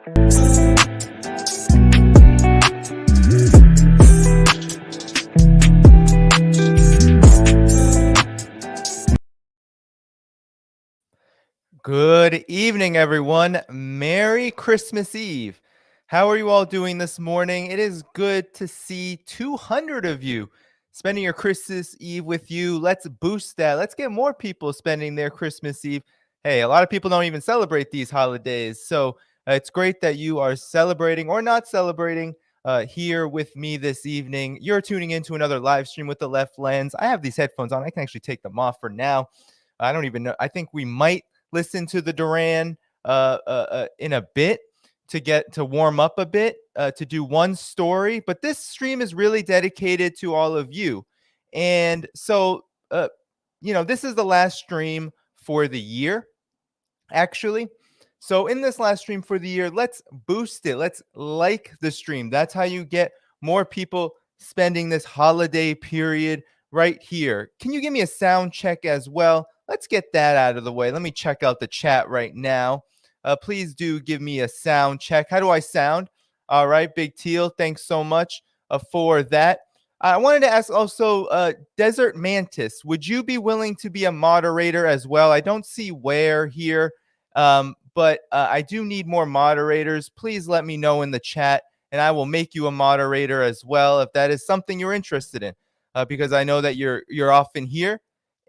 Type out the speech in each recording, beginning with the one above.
Good evening, everyone. Merry Christmas Eve. How are you all doing this morning? It is good to see 200 of you spending your Christmas Eve with you. Let's boost that. Let's get more people spending their Christmas Eve. Hey, a lot of people don't even celebrate these holidays. So it's great that you are celebrating or not celebrating here with me this evening. You're tuning into another live stream with the Left Lens. I have these headphones on. I can actually take them off for now. I don't even know. I think we might listen to the Duran in a bit to get to warm up a bit to do one story. But this stream is really dedicated to all of you. And so, this is the last stream for the year, actually. So in this last stream for the year, let's boost it. Let's like the stream. That's how you get more people spending this holiday period right here. Can you give me a sound check as well? Let's get that out of the way. Let me check out the chat right now. Please do give me a sound check. How do I sound? All right, Big Teal, thanks so much for that. I wanted to ask also, Desert Mantis, would you be willing to be a moderator as well? I don't see where here, but I do need more moderators. Please let me know in the chat, and I will make you a moderator as well if that is something you're interested in, because I know that you're often here.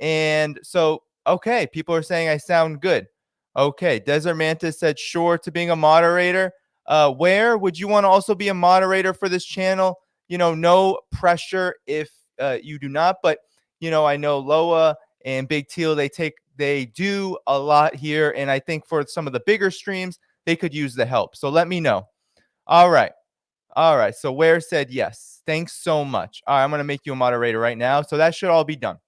And so, okay, people are saying I sound good. Okay, Desert Mantis said sure to being a moderator. Where would you want to also be a moderator for this channel? No pressure if you do not, but I know Loa and Big Teal, they do a lot here, and I think for some of the bigger streams, they could use the help. So let me know. All right. So Ware said yes. Thanks so much. All right, I'm going to make you a moderator right now. So that should all be done.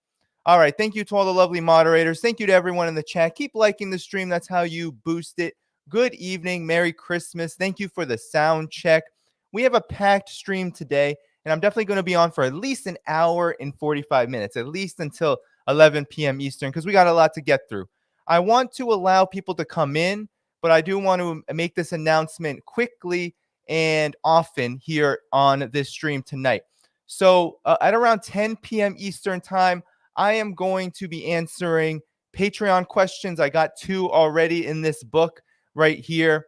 All right. Thank you to all the lovely moderators. Thank you to everyone in the chat. Keep liking the stream. That's how you boost it. Good evening. Merry Christmas. Thank you for the sound check. We have a packed stream today, and I'm definitely going to be on for at least an hour and 45 minutes, at least until 11 p.m. Eastern, because we got a lot to get through. I want to allow people to come in, but I do want to make this announcement quickly and often here on this stream tonight. So at around 10 p.m. Eastern time, I am going to be answering Patreon questions. I got 2 already in this book right here.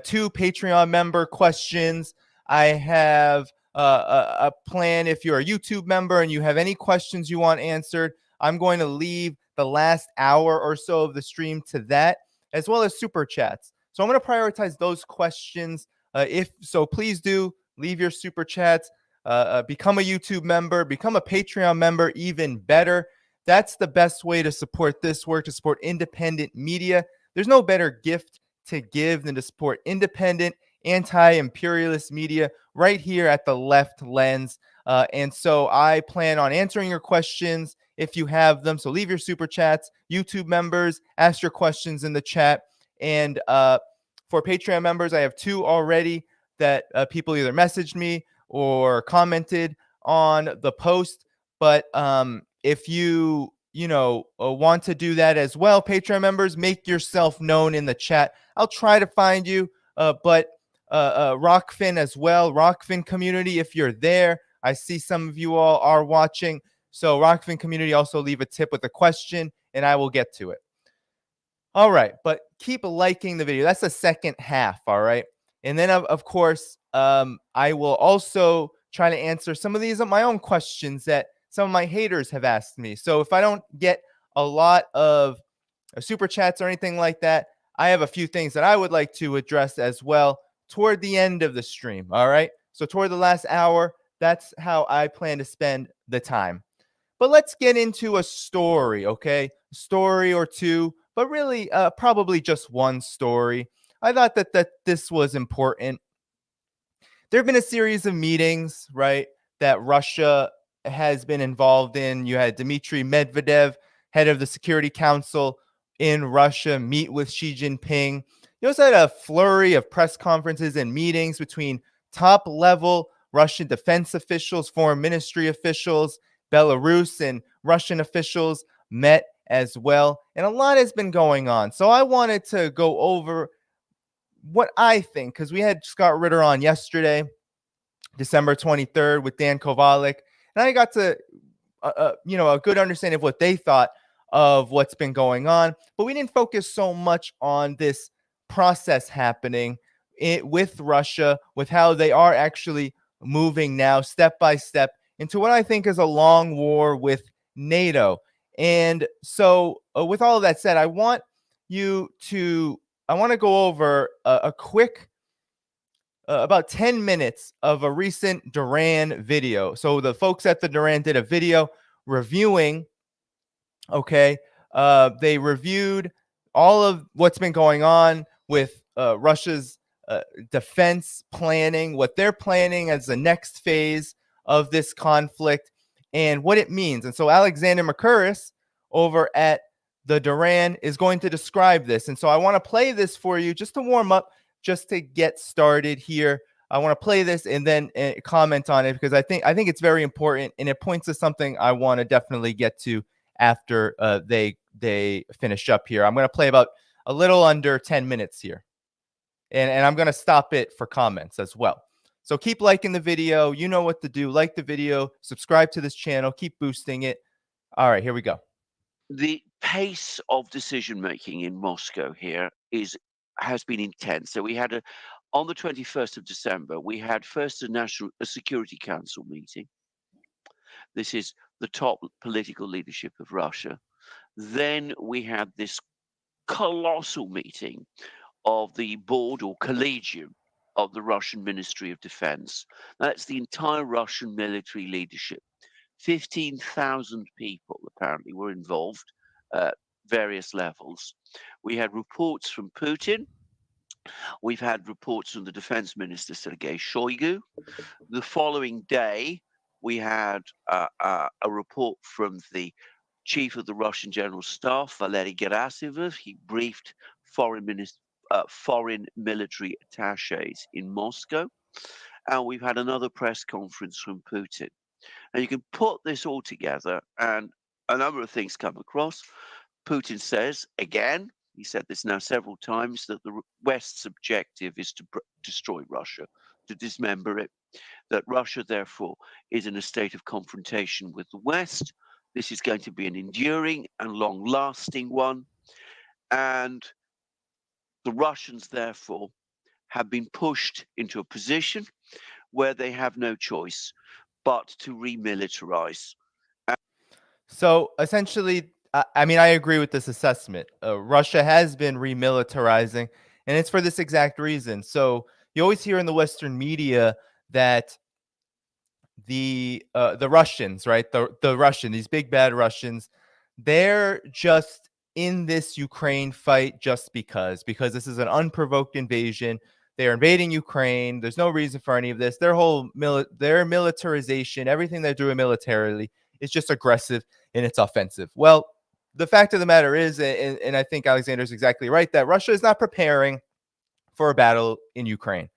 2 Patreon member questions. I have a plan. If you're a YouTube member and you have any questions you want answered, I'm going to leave the last hour or so of the stream to that, as well as super chats. So I'm going to prioritize those questions. Please do leave your super chats. Become a YouTube member, become a Patreon member, even better. That's the best way to support this work, to support independent media. There's no better gift to give than to support independent, anti-imperialist media right here at the Left Lens. And so I plan on answering your questions if you have them. So leave your super chats. YouTube members, ask your questions in the chat. And for Patreon members, I have 2 already that people either messaged me or commented on the post. But if you want to do that as well, Patreon members, make yourself known in the chat. I'll try to find you, but Rockfin as well, Rockfin community, if you're there, I see some of you all are watching. So Rockfin community, also leave a tip with a question, and I will get to it. All right, but keep liking the video. That's the second half, all right? And then, of course, I will also try to answer some of these my own questions that some of my haters have asked me. So if I don't get a lot of super chats or anything like that, I have a few things that I would like to address as well toward the end of the stream, all right? So toward the last hour, that's how I plan to spend the time. But let's get into a story, okay? A story or two, but really probably just one story. I thought that this was important. There have been a series of meetings, right, that Russia has been involved in. You had Dmitry Medvedev, head of the Security Council in Russia, meet with Xi Jinping. You also had a flurry of press conferences and meetings between top-level Russian defense officials, foreign ministry officials, Belarus and Russian officials met as well. And a lot has been going on. So I wanted to go over what I think, because we had Scott Ritter on yesterday, December 23rd, with Dan Kovalik, and I got to a good understanding of what they thought of what's been going on. But we didn't focus so much on this process happening with Russia, with how they are actually moving now step by step into what I think is a long war with NATO. And so, with all of that said, I want to go over a quick about 10 minutes of a recent Duran video. So the folks at the Duran did a video reviewing, okay, they reviewed all of what's been going on with Russia's defense planning, what they're planning as the next phase of this conflict, and what it means. And so Alexander Mercouris over at the Duran is going to describe this. And so I want to play this for you just to warm up, just to get started here. I want to play this and then comment on it, because I think it's very important, and it points to something I want to definitely get to after they finish up here. I'm going to play about a little under 10 minutes here, and I'm going to stop it for comments as well. So keep liking the video. You know what to do. Like the video, subscribe to this channel, keep boosting it. All right, here we go. The pace of decision making in Moscow here has been intense. So we had on the 21st of December, we had first a Security Council meeting. This is the top political leadership of Russia. Then we had this colossal meeting of the board or collegium of the Russian Ministry of Defense. That's the entire Russian military leadership. 15,000 people apparently were involved at various levels. We had reports from Putin. We've had reports from the defense minister, Sergei Shoigu. The following day, we had a report from the chief of the Russian General Staff, Valery Gerasimov. He briefed foreign military attaches in Moscow. And we've had another press conference from Putin. And you can put this all together, and a number of things come across. Putin says, again, he said this now several times, that the West's objective is to destroy Russia, to dismember it, that Russia, therefore, is in a state of confrontation with the West. This is going to be an enduring and long-lasting one. And the Russians, therefore, have been pushed into a position where they have no choice but to remilitarize. So essentially, I mean, I agree with this assessment. Russia has been remilitarizing, and it's for this exact reason. So you always hear in the Western media that the Russians, right? These big bad Russians, they're just in this Ukraine fight just because this is an unprovoked invasion. They are invading Ukraine. There's no reason for any of this. Their whole their militarization, everything they're doing militarily, is just aggressive and it's offensive. Well, the fact of the matter is, and I think Alexander's exactly right, that Russia is not preparing for a battle in Ukraine.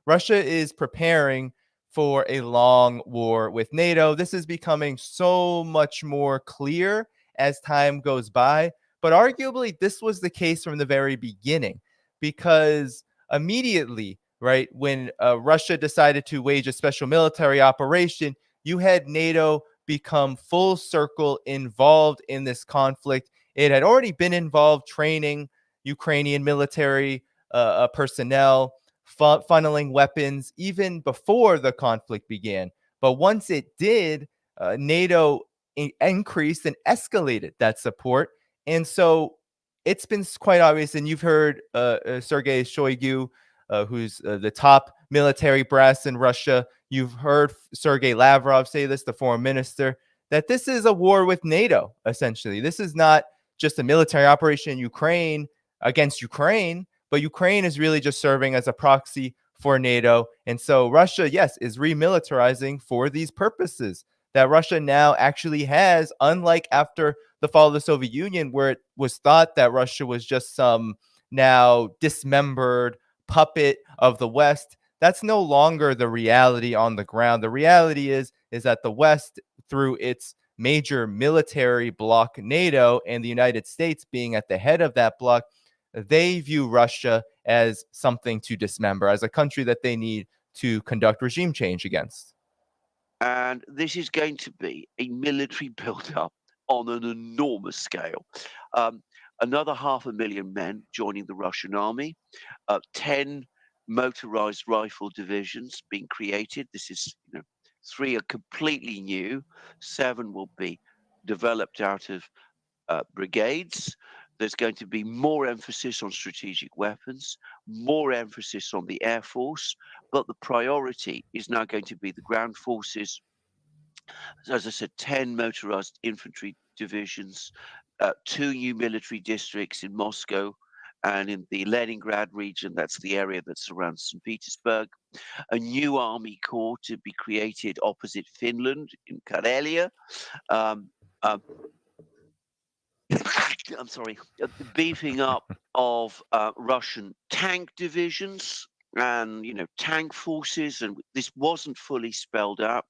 Russia is preparing for a long war with NATO. This is becoming so much more clear as time goes by. But arguably, this was the case from the very beginning, because immediately, right, when Russia decided to wage a special military operation, you had NATO become full circle involved in this conflict. It had already been involved training Ukrainian military personnel, funneling weapons even before the conflict began. But once it did, NATO increased and escalated that support. And so it's been quite obvious, and you've heard Sergei Shoigu, who's the top military brass in Russia. You've heard Sergei Lavrov say this, the foreign minister, that this is a war with NATO, essentially. This is not just a military operation in Ukraine against Ukraine, but Ukraine is really just serving as a proxy for NATO. And so Russia, yes, is remilitarizing for these purposes that Russia now actually has, unlike after the fall of the Soviet Union, where it was thought that Russia was just some now dismembered puppet of the West. That's no longer the reality on the ground. The reality is that the West, through its major military bloc, NATO, and the United States being at the head of that bloc, they view Russia as something to dismember, as a country that they need to conduct regime change against. And this is going to be a military build-up on an enormous scale. Um, Another 500,000 men joining the Russian army, 10 motorized rifle divisions being created. This is, 3 are completely new, 7 will be developed out of brigades. There's going to be more emphasis on strategic weapons, more emphasis on the Air Force, but the priority is now going to be the ground forces. As I said, 10 motorized infantry divisions, 2 new military districts in Moscow and in the Leningrad region. That's the area that surrounds St. Petersburg. A new army corps to be created opposite Finland in Karelia. Um, uh, I'm sorry, the beefing up of Russian tank divisions and tank forces, and this wasn't fully spelled out.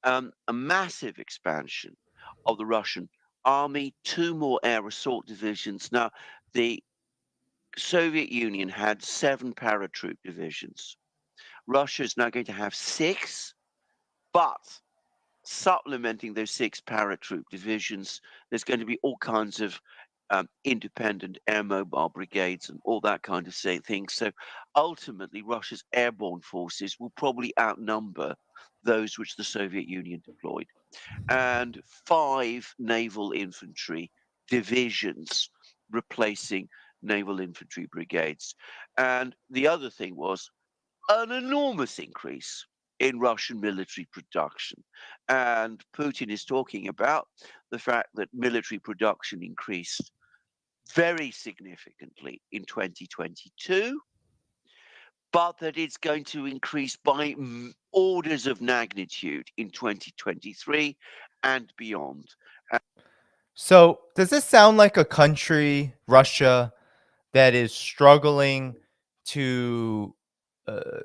A massive expansion of the Russian army, 2 more air assault divisions. Now, the Soviet Union had 7 paratroop divisions. Russia is now going to have 6, but supplementing those 6 paratroop divisions, there's going to be all kinds of independent air mobile brigades and all that kind of thing. So ultimately, Russia's airborne forces will probably outnumber those which the Soviet Union deployed. And 5 naval infantry divisions replacing naval infantry brigades. And the other thing was an enormous increase in Russian military production. And Putin is talking about the fact that military production increased very significantly in 2022, but that it's going to increase by orders of magnitude in 2023 and beyond. So, does this sound like a country, Russia, that is struggling to uh,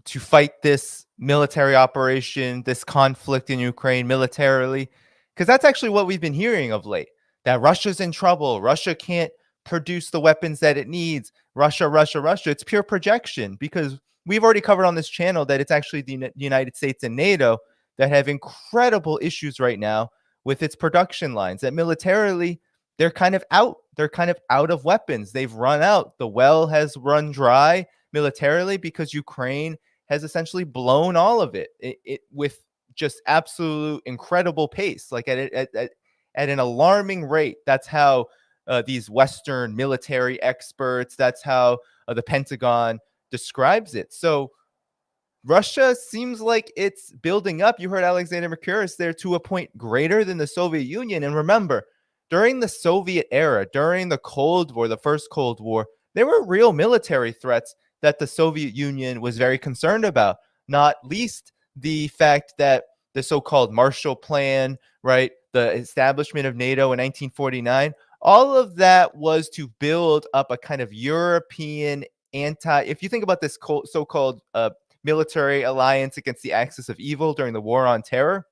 to fight this military operation, this conflict in Ukraine militarily? Because that's actually what we've been hearing of late. That Russia's in trouble. Russia can't produce the weapons that it needs. Russia, Russia, Russia. It's pure projection, because we've already covered on this channel that it's actually the United States and NATO that have incredible issues right now with its production lines. That militarily, they're kind of out. They're kind of out of weapons. They've run out. The well has run dry militarily because Ukraine has essentially blown all of it with just absolute incredible pace, like at an alarming rate. That's how these Western military experts, that's how the Pentagon describes it. So Russia seems like it's building up. You heard Alexander Mercouris there, to a point greater than the Soviet Union. And remember, during the Soviet era, during the Cold War, the first Cold War, there were real military threats that the Soviet Union was very concerned about, not least the fact that the so-called Marshall Plan, right, the establishment of NATO in 1949, all of that was to build up a kind of European if you think about this so-called military alliance against the axis of evil during the War on Terror,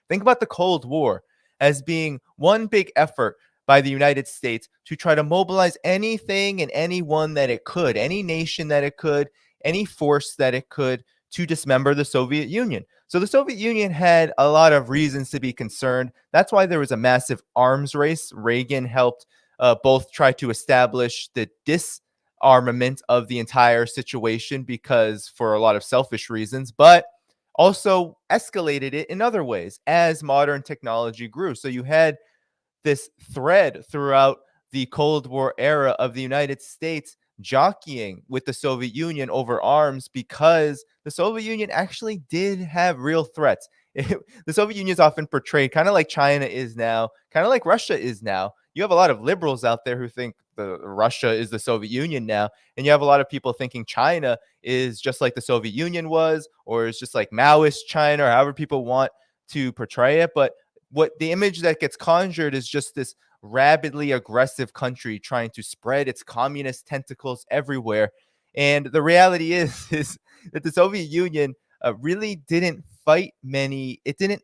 think about the Cold War as being one big effort by the United States to try to mobilize anything and anyone that it could, any nation that it could, any force that it could, to dismember the Soviet Union. So the Soviet Union had a lot of reasons to be concerned. That's why there was a massive arms race. Reagan helped both try to establish the disarmament of the entire situation, because for a lot of selfish reasons, but also escalated it in other ways as modern technology grew. So you had this thread throughout the Cold War era of the United States jockeying with the Soviet Union over arms, because the Soviet Union actually did have real threats. The Soviet Union is often portrayed kind of like China is now, kind of like Russia is now. You have a lot of liberals out there who think Russia is the Soviet Union now, and you have a lot of people thinking China is just like the Soviet Union was, or is just like Maoist China, or however people want to portray it. But what the image that gets conjured is just this rabidly aggressive country trying to spread its communist tentacles everywhere. And the reality is that the Soviet Union really didn't fight many. It didn't,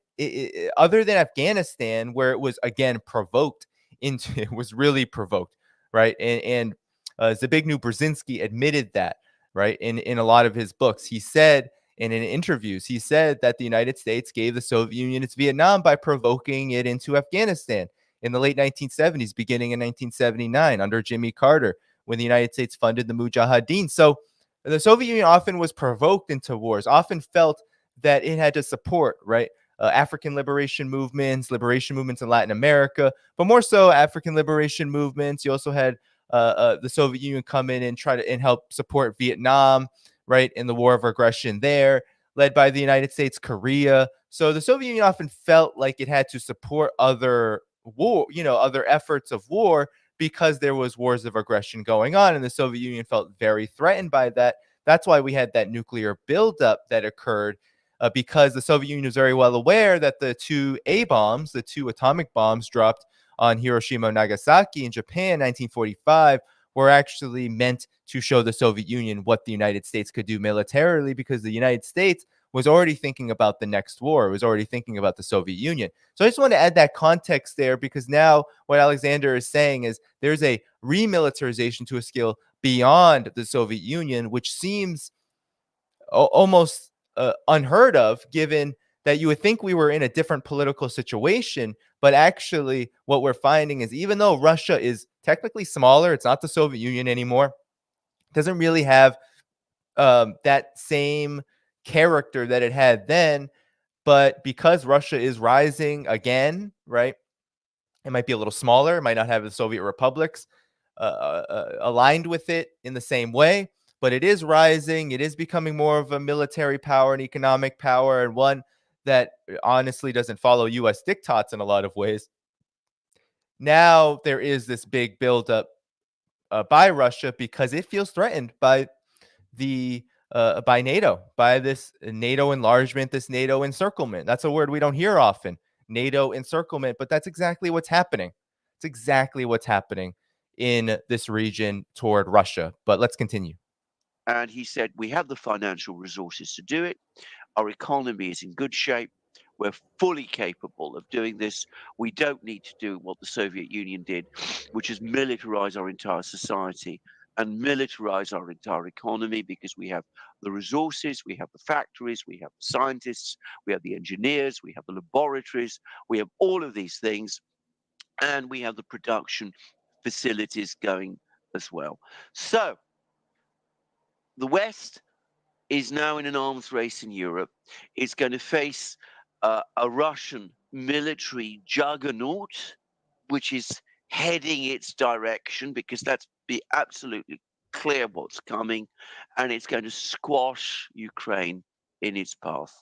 other than Afghanistan, where it was again provoked into, it was really provoked. right? And Zbigniew Brzezinski admitted that, right, in a lot of his books. He said, and in interviews, he said that the United States gave the Soviet Union its Vietnam by provoking it into Afghanistan in the late 1970s, beginning in 1979 under Jimmy Carter, when the United States funded the Mujahideen. So the Soviet Union often was provoked into wars, often felt that it had to support, right, African liberation movements in Latin America, but more so African liberation movements. You also had the Soviet Union come in and try to and help support Vietnam, right, in the war of aggression there, led by the United States, Korea. So the Soviet Union often felt like it had to support other other efforts of war because there was wars of aggression going on, and the Soviet Union felt very threatened by that. That's why we had that nuclear buildup that occurred, because the Soviet Union was very well aware that the two A bombs, the two atomic bombs dropped on Hiroshima and Nagasaki in Japan in 1945, were actually meant to show the Soviet Union what the United States could do militarily, because the United States was already thinking about the next war. It was already thinking about the Soviet Union. So I just want to add that context there, because now what Alexander is saying is there's a remilitarization to a scale beyond the Soviet Union, which seems almost unheard of, given that you would think we were in a different political situation. But actually, what we're finding is even though Russia is technically smaller, it's not the Soviet Union anymore, doesn't really have that same character that it had then. But because Russia is rising again, right, it might be a little smaller. It might not have the Soviet republics aligned with it in the same way, but it is rising. It is becoming more of a military power and economic power, and one that honestly doesn't follow U.S. diktats in a lot of ways. Now there is this big buildup by Russia because it feels threatened by NATO, by this NATO enlargement, this NATO encirclement. That's a word we don't hear often, NATO encirclement, but that's exactly what's happening. It's exactly what's happening in this region toward Russia. But let's continue. And he said, we have the financial resources to do it. Our economy is in good shape. We're fully capable of doing this. We don't need to do what the Soviet Union did, which is militarize our entire society and militarize our entire economy, because we have the resources, we have the factories, we have the scientists, we have the engineers, we have the laboratories, we have all of these things, and we have the production facilities going as well. So the West is now in an arms race in Europe. It's going to face a Russian military juggernaut, which is heading its direction, because that's be absolutely clear what's coming, and it's going to squash Ukraine in its path.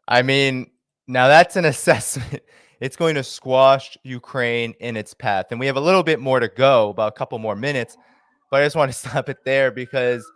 I mean, now that's an assessment. It's going to squash Ukraine in its path. And we have a little bit more to go, about a couple more minutes. But I just want to stop it there, because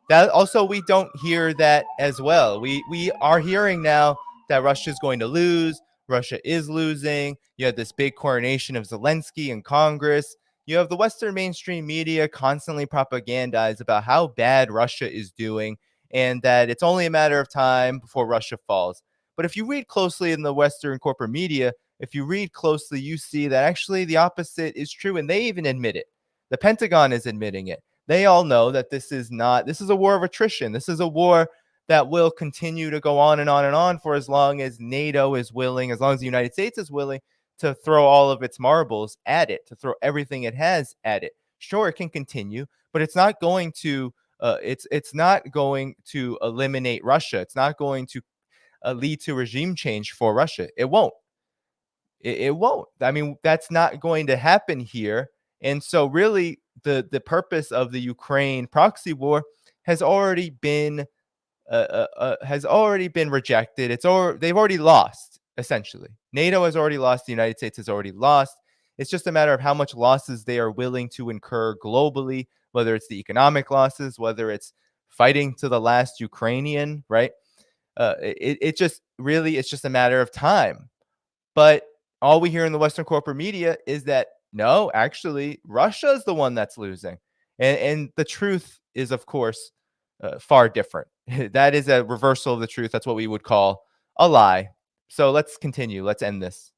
that also, we don't hear that as well. We are hearing now that Russia is going to lose. Russia is losing. You have this big coronation of Zelensky in Congress. You have the Western mainstream media constantly propagandize about how bad Russia is doing, and that it's only a matter of time before Russia falls. But if you read closely in the Western corporate media, if you read closely, you see that actually the opposite is true, and they even admit it. The Pentagon is admitting it. They all know that this is a war of attrition. This is a war that will continue to go on and on and on for as long as NATO is willing, as long as the United States is willing to throw all of its marbles at it, to throw everything it has at it. Sure, it can continue, but it's not going to it's not going to eliminate Russia. It's not going to lead to regime change for Russia. It won't. It won't. I mean, that's not going to happen here. And so really the purpose of the Ukraine proxy war has already been rejected. They've already lost, essentially. NATO has already lost, the United States has already lost. It's just a matter of how much losses they are willing to incur globally, whether it's the economic losses, whether it's fighting to the last Ukrainian, right? It's just a matter of time. But all we hear in the Western corporate media is that no, actually, Russia is the one that's losing. And the truth is, of course, far different. That is a reversal of the truth. That's what we would call a lie. So let's continue. Let's end this.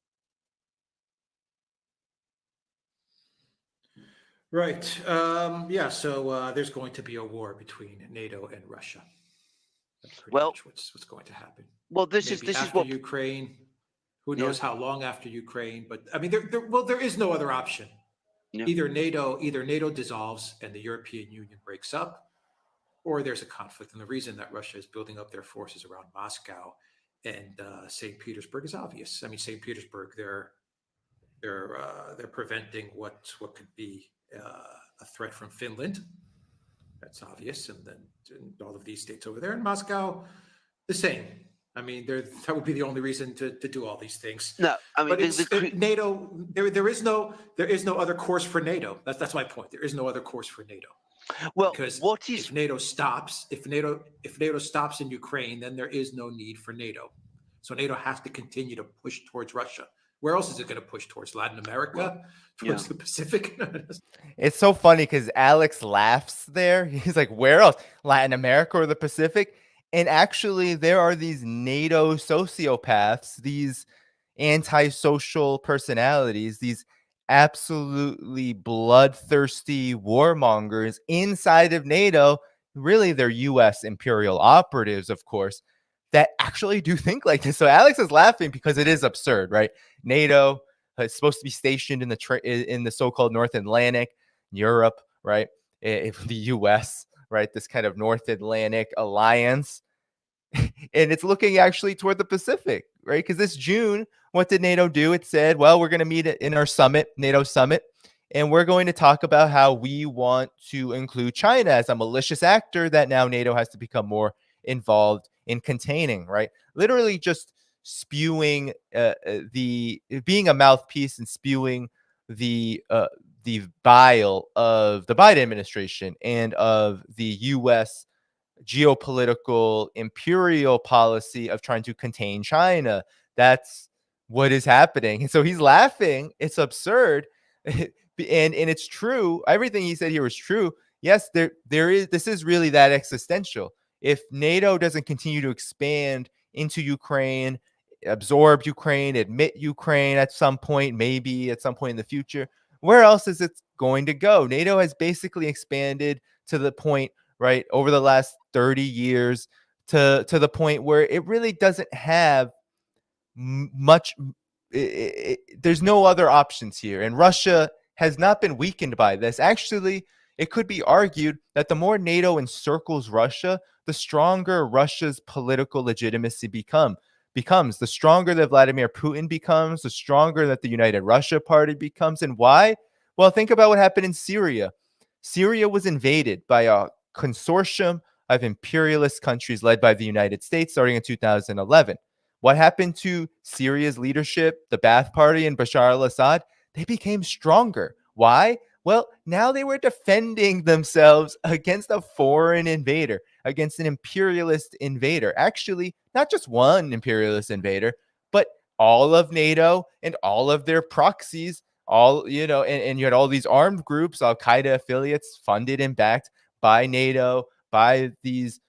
Right. Yeah. So there's going to be a war between NATO and Russia. That's pretty Well, much what's going to happen. well, this is Maybe this is after what Ukraine. Who yeah knows how long after Ukraine? But I mean, well, there is no other option. yeah. Either NATO dissolves and the European Union breaks up, or there's a conflict. And the reason that Russia is building up their forces around Moscow and St. Petersburg is obvious. I mean, St. Petersburg, they're preventing what could be a threat from Finland. That's obvious, and then all of these states over there in Moscow, the same. I mean, that would be the only reason to do all these things. No, I mean But NATO. There is no other course for NATO. That's my point. There is no other course for NATO well, because what is if NATO stops in Ukraine, then there is no need for NATO. So NATO has to continue to push towards Russia. Where else is it going to push towards? Latin well, America, yeah. towards the Pacific? It's so funny because Alex laughs there. He's like, where else? Latin America or the Pacific? And actually, there are these NATO sociopaths, these antisocial personalities, these absolutely bloodthirsty warmongers inside of NATO. Really, they're US imperial operatives, of course, that actually do think like this. So Alex is laughing because it is absurd, right? NATO is supposed to be stationed in the so-called North Atlantic, Europe, right? The US, right? This kind of North Atlantic alliance. And it's looking actually toward the Pacific, right? Because this June, what did NATO do? It said, well, we're going to meet in our summit, NATO summit, and we're going to talk about how we want to include China as a malicious actor that now NATO has to become more involved in containing, right? Literally just spewing the being a mouthpiece and spewing the bile of the Biden administration and of the U.S. geopolitical imperial policy of trying to contain China. That's what is happening. And so he's laughing. It's absurd. and it's true. Everything he said here is true. Yes, there is this is really that existential. If NATO doesn't continue to expand into Ukraine, absorb Ukraine, admit Ukraine at some point, maybe at some point in the future, where else is it going to go? NATO has basically expanded to the point, right, over the last 30 years to the point where it really doesn't have much. There's no other options here. And Russia has not been weakened by this. Actually, it could be argued that the more NATO encircles Russia, the stronger Russia's political legitimacy becomes. The stronger that Vladimir Putin becomes, the stronger that the United Russia Party becomes. And why? Well, think about what happened in Syria. Syria was invaded by a consortium of imperialist countries led by the United States starting in 2011. What happened to Syria's leadership, the Ba'ath Party and Bashar al-Assad? They became stronger. Why? Well, now they were defending themselves against a foreign invader, against an imperialist invader. Actually, not just one imperialist invader, but all of NATO and all of their proxies, and you had all these armed groups, Al-Qaeda affiliates funded and backed by NATO, by these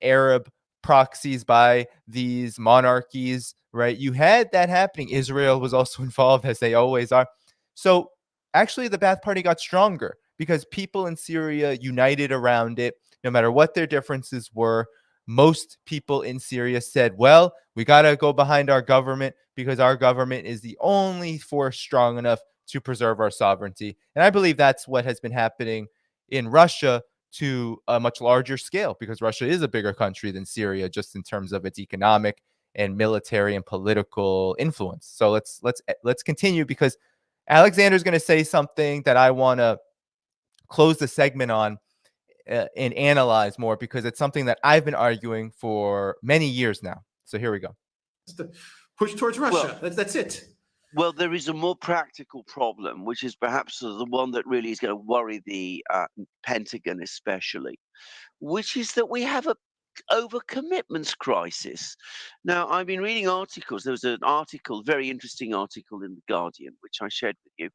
Arab proxies, by these monarchies, right? You had that happening. Israel was also involved, as they always are. So actually, the Ba'ath Party got stronger because people in Syria united around it, no matter what their differences were. Most people in Syria said, well, we got to go behind our government because our government is the only force strong enough to preserve our sovereignty. And I believe that's what has been happening in Russia to a much larger scale because Russia is a bigger country than Syria just in terms of its economic and military and political influence. So let's continue because Alexander's going to say something that I want to close the segment on and analyze more because it's something that I've been arguing for many years now. So here we go. Push towards Well, Russia. That's it. well, there is a more practical problem, which is perhaps the one that really is going to worry the Pentagon, especially, which is that we have a overcommitments crisis. Now, I've been reading articles. There was an article, very interesting article in the Guardian, which I shared with you,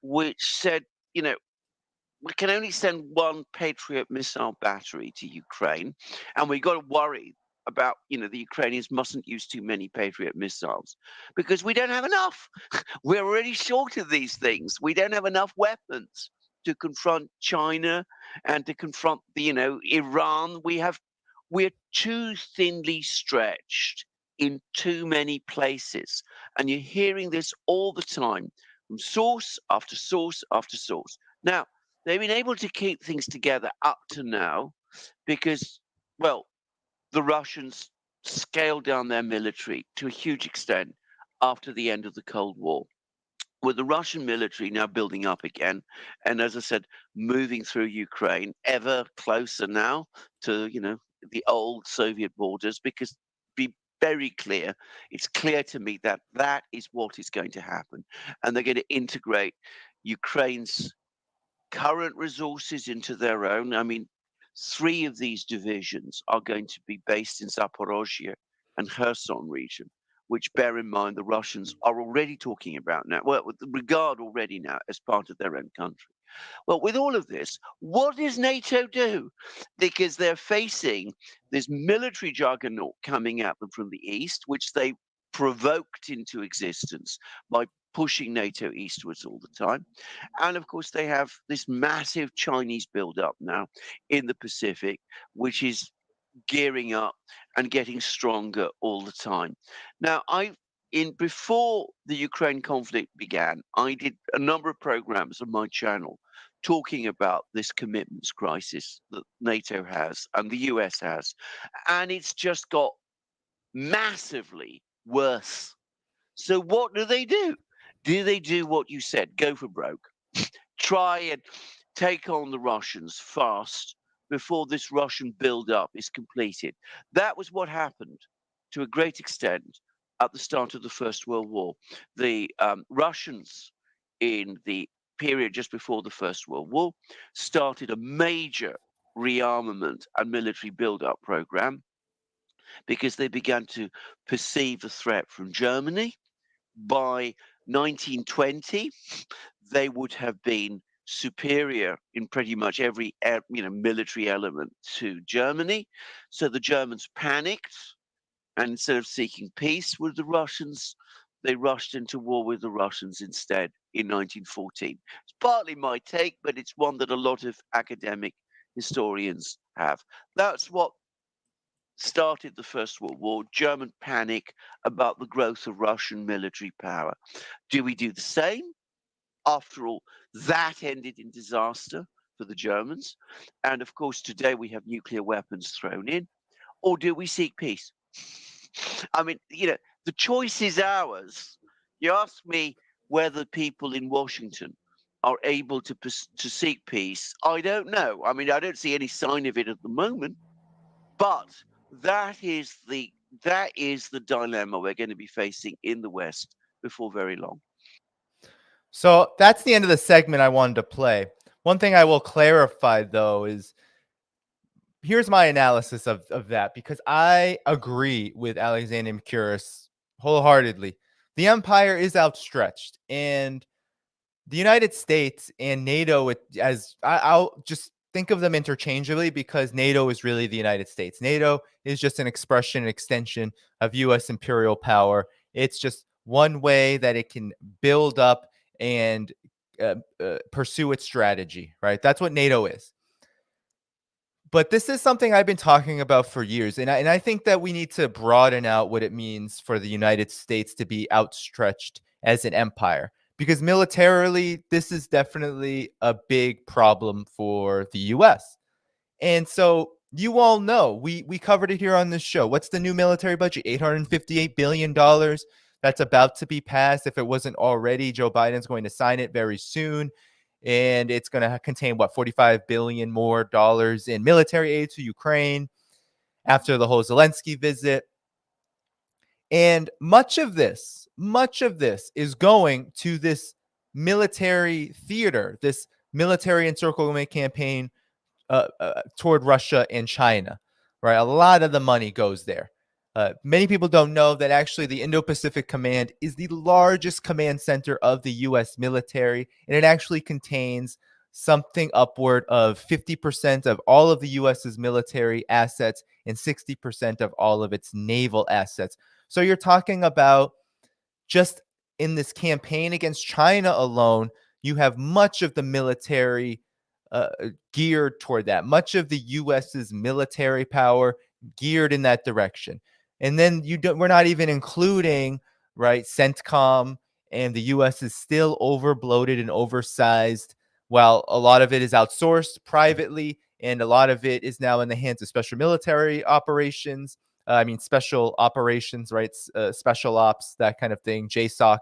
which said, we can only send one Patriot missile battery to Ukraine, and we got to worry about, the Ukrainians mustn't use too many Patriot missiles because we don't have enough. We're already short of these things. We don't have enough weapons. to confront China and to confront Iran. We're too thinly stretched in too many places. And you're hearing this all the time from source after source after source. Now, they've been able to keep things together up to now because, well, the Russians scaled down their military to a huge extent after the end of the Cold War. With the Russian military now building up again, and as I said, moving through Ukraine ever closer now to the old Soviet borders, because be very clear, it's clear to me that that is what is going to happen, and they're going to integrate Ukraine's current resources into their own. I mean, 3 of these divisions are going to be based in Zaporozhye and Kherson region, which, bear in mind, the Russians are already talking about now, well, regard already now as part of their own country. Well, with all of this, what does NATO do? Because they're facing this military juggernaut coming at them from the east, which they provoked into existence by pushing NATO eastwards all the time. And of course, they have this massive Chinese buildup now in the Pacific, which is gearing up and getting stronger all the time. Now, before the Ukraine conflict began, I did a number of programs on my channel talking about this commitments crisis that NATO has and the US has, and it's just got massively worse. So what do they do? Do they do what you said? Go for broke. Try and take on the Russians fast before this Russian build-up is completed. That was what happened to a great extent at the start of the First World War. The Russians, in the period just before the First World War, started a major rearmament and military build-up program because they began to perceive the threat from Germany. By 1920, they would have been superior in pretty much every military element to Germany. So the Germans panicked, and instead of seeking peace with the Russians, they rushed into war with the Russians instead in 1914. It's partly my take, but it's one that a lot of academic historians have. That's what started the First World War, German panic about the growth of Russian military power. Do we do the same? After all, that ended in disaster for the Germans. And of course, today we have nuclear weapons thrown in. Or do we seek peace? I mean, the choice is ours. You ask me whether people in Washington are able to seek peace. I don't know. I mean, I don't see any sign of it at the moment. But that is the dilemma we're going to be facing in the West before very long. So that's the end of the segment I wanted to play. One thing I will clarify, though, is here's my analysis of that, because I agree with Alexander Mikuris wholeheartedly. The empire is outstretched, and the United States and NATO, I'll just think of them interchangeably, because NATO is really the United States. NATO is just an expression, an extension of U.S. imperial power. It's just one way that it can build up and pursue its strategy, right? That's what NATO is. But this is something I've been talking about for years, and I think that we need to broaden out what it means for the United States to be outstretched as an empire. Because militarily, this is definitely a big problem for the US. And so you all know, we covered it here on this show. What's the new military budget? $858 billion. That's about to be passed. If it wasn't already, Joe Biden's going to sign it very soon. And it's going to contain, $45 billion more dollars in military aid to Ukraine after the whole Zelensky visit. And much of this is going to this military theater, this military encirclement campaign toward Russia and China, right? A lot of the money goes there. Many people don't know that actually the Indo-Pacific Command is the largest command center of the U.S. military, and it actually contains something upward of 50% of all of the U.S.'s military assets and 60% of all of its naval assets. So you're talking about, just in this campaign against China alone, you have much of the military geared toward that, much of the US's military power geared in that direction. And then we're not even including, right, CENTCOM, and the US is still overbloated and oversized, while a lot of it is outsourced privately, and a lot of it is now in the hands of special military operations. Special operations, right? Special ops, that kind of thing, JSOC.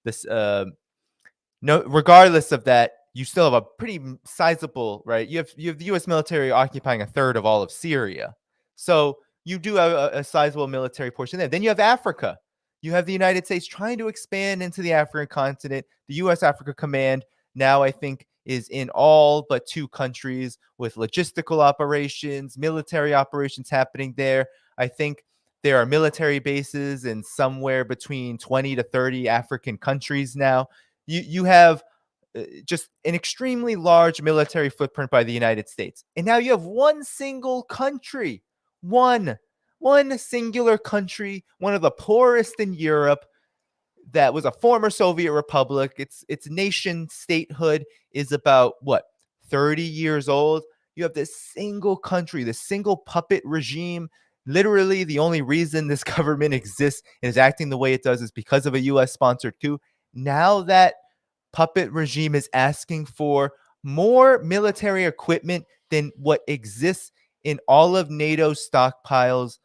This No, regardless of that, you still have a pretty sizable, right? You have the U.S. military occupying a third of all of Syria, so you do have a sizable military portion there. Then you have Africa. You have the United States trying to expand into the African continent. The U.S. Africa Command now, I think, is in all but 2 countries, with logistical operations, military operations happening there. I think there are military bases in somewhere between 20 to 30 African countries now. You have just an extremely large military footprint by the United States. And now you have one single country, one singular country, one of the poorest in Europe, that was a former Soviet republic. Its nation statehood is about 30 years old. You have this single country, this single puppet regime. Literally, the only reason this government exists and is acting the way it does is because of a U.S. sponsored coup. Now that puppet regime is asking for more military equipment than what exists in all of NATO's stockpiles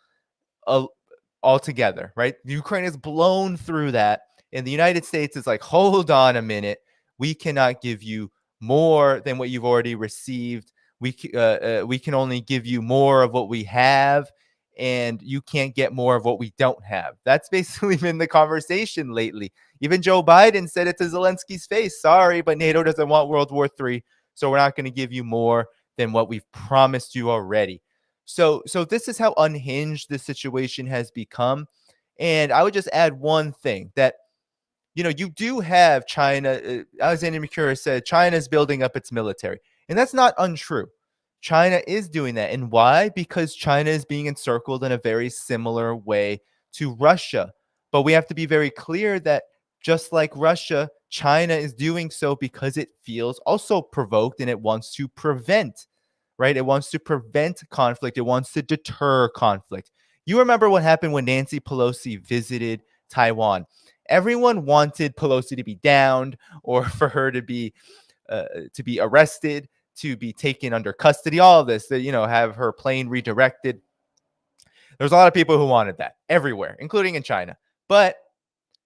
altogether, right? Ukraine has blown through that, and the United States is like, hold on a minute, we cannot give you more than what you've already received. We can only give you more of what we have, and you can't get more of what we don't have. That's basically been the conversation lately. Even Joe Biden said it to Zelensky's face. Sorry, but NATO doesn't want World War III, so we're not going to give you more than what we've promised you already. So this is how unhinged this situation has become. And I would just add one thing, that you do have China. Alexander Mercouris said China is building up its military, and that's not untrue. China is doing that. And why? Because China is being encircled in a very similar way to Russia. But we have to be very clear that just like Russia, China is doing so because it feels also provoked, and it wants to prevent, right? It wants to prevent conflict. It wants to deter conflict. You remember what happened when Nancy Pelosi visited Taiwan. Everyone wanted Pelosi to be downed, or for her to be arrested, to be taken under custody, all of this, have her plane redirected. There's a lot of people who wanted that everywhere, including in China. But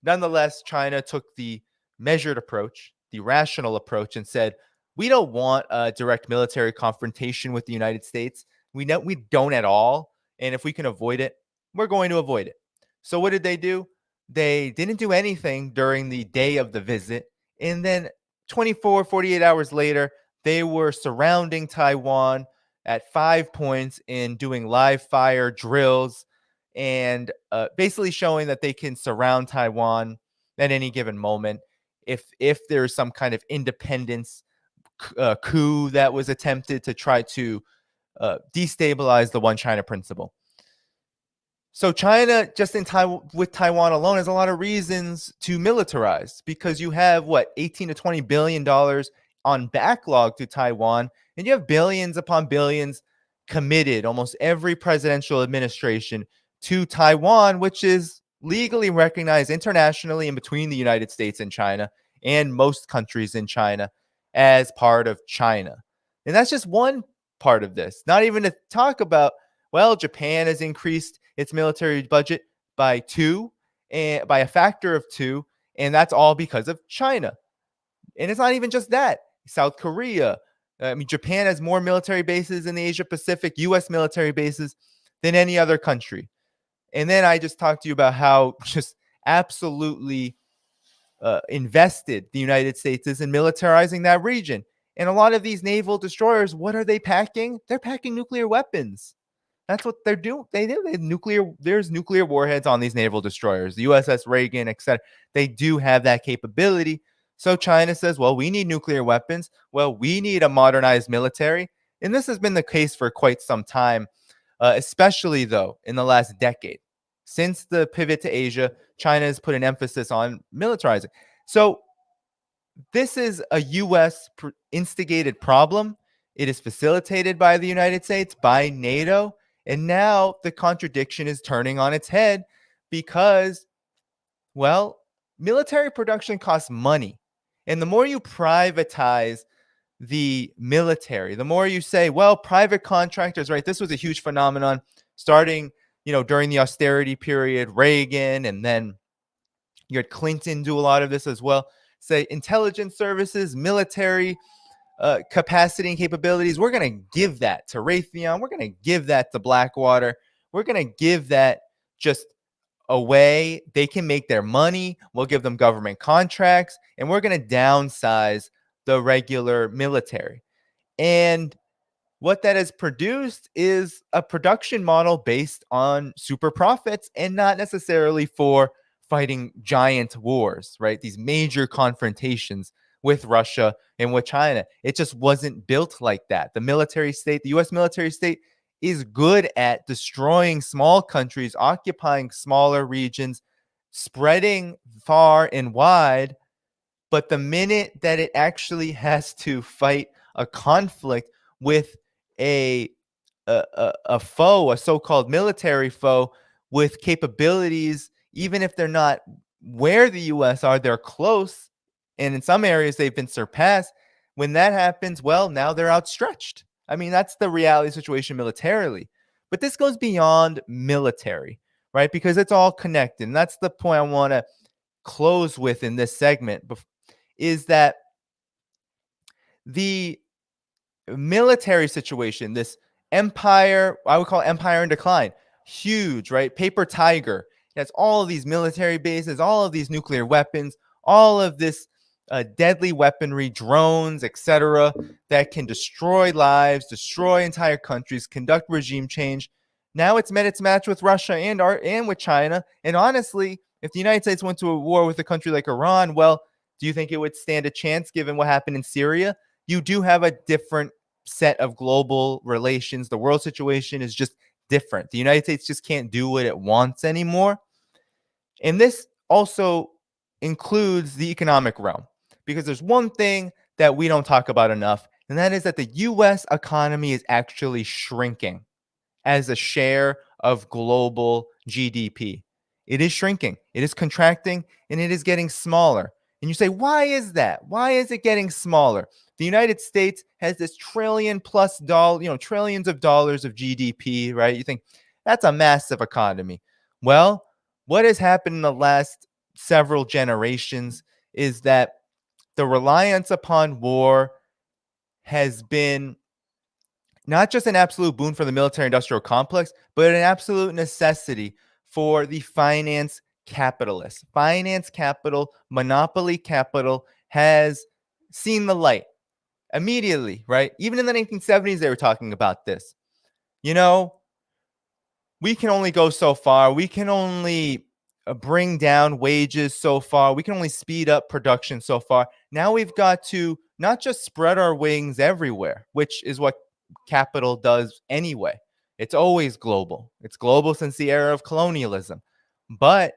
nonetheless, China took the measured approach, the rational approach, and said, we don't want a direct military confrontation with the United States. We don't at all. And if we can avoid it, we're going to avoid it. So what did they do? They didn't do anything during the day of the visit. And then 48 hours later, they were surrounding Taiwan at 5 points and doing live fire drills, and basically showing that they can surround Taiwan at any given moment if there's some kind of independence coup that was attempted to try to destabilize the one China principle. So China, just with Taiwan alone, has a lot of reasons to militarize, because you have 18 to $20 billion on backlog to Taiwan, and you have billions upon billions committed, almost every presidential administration, to Taiwan, which is legally recognized internationally and between the United States and China, and most countries in China, as part of China. And that's just one part of this. Not even to talk about, Japan has increased its military budget by a factor of 2, and that's all because of China. And it's not even just that. South Korea. Japan has more military bases in the Asia Pacific, U.S. military bases, than any other country. And then I just talked to you about how just absolutely invested the United States is in militarizing that region. And a lot of these naval destroyers, what are they packing? They're packing nuclear weapons. That's what they're doing. There's nuclear warheads on these naval destroyers, the USS Reagan, etc. They do have that capability. So China says, we need nuclear weapons. We need a modernized military. And this has been the case for quite some time, especially, though, in the last decade. Since the pivot to Asia, China has put an emphasis on militarizing. So this is a U.S. instigated problem. It is facilitated by the United States, by NATO. And now the contradiction is turning on its head because, well, military production costs money. And the more you privatize the military, the more you say, well, private contractors, right? This was a huge phenomenon starting, during the austerity period, Reagan, and then you had Clinton do a lot of this as well. Say intelligence services, military capacity and capabilities. We're going to give that to Raytheon. We're going to give that to Blackwater. We're going to give that just away. They can make their money. We'll give them government contracts, and we're going to downsize the regular military. And what that has produced is a production model based on super profits and not necessarily for fighting giant wars, right? These major confrontations with Russia and with China. It just wasn't built like that. The military state, the US military state, is good at destroying small countries, occupying smaller regions, spreading far and wide. But the minute that it actually has to fight a conflict with a foe, a so-called military foe with capabilities, even if they're not where the U.S. are, they're close. And in some areas, they've been surpassed. When that happens, well, now they're outstretched. I mean, that's the reality situation militarily. But this goes beyond military, right? Because it's all connected. And that's the point I want to close with in this segment, is that the military situation, this empire, I would call empire in decline, huge, right? Paper tiger. It has all of these military bases, all of these nuclear weapons, all of this deadly weaponry, drones, etc., that can destroy lives, destroy entire countries, conduct regime change. Now it's met its match with Russia and with China. And honestly, if the United States went to a war with a country like Iran, well, do you think it would stand a chance given what happened in Syria? You do have a different set of global relations. The world situation is just different. The United States just can't do what it wants anymore. And this also includes the economic realm, because there's one thing that we don't talk about enough, and that is that the U.S. economy is actually shrinking as a share of global GDP. It is shrinking, it is contracting, and it is getting smaller. And you say, why is that? Why is it getting smaller? The United States has this trillions of dollars of GDP, right? You think that's a massive economy. Well, what has happened in the last several generations is that the reliance upon war has been not just an absolute boon for the military-industrial complex, but an absolute necessity for the finance capitalists. Finance capital, monopoly capital has seen the light immediately, right? Even in the 1970s, they were talking about this. We can only go so far. We can only bring down wages so far. We can only speed up production so far. Now we've got to not just spread our wings everywhere, which is what capital does anyway. It's always global. It's global since the era of colonialism. But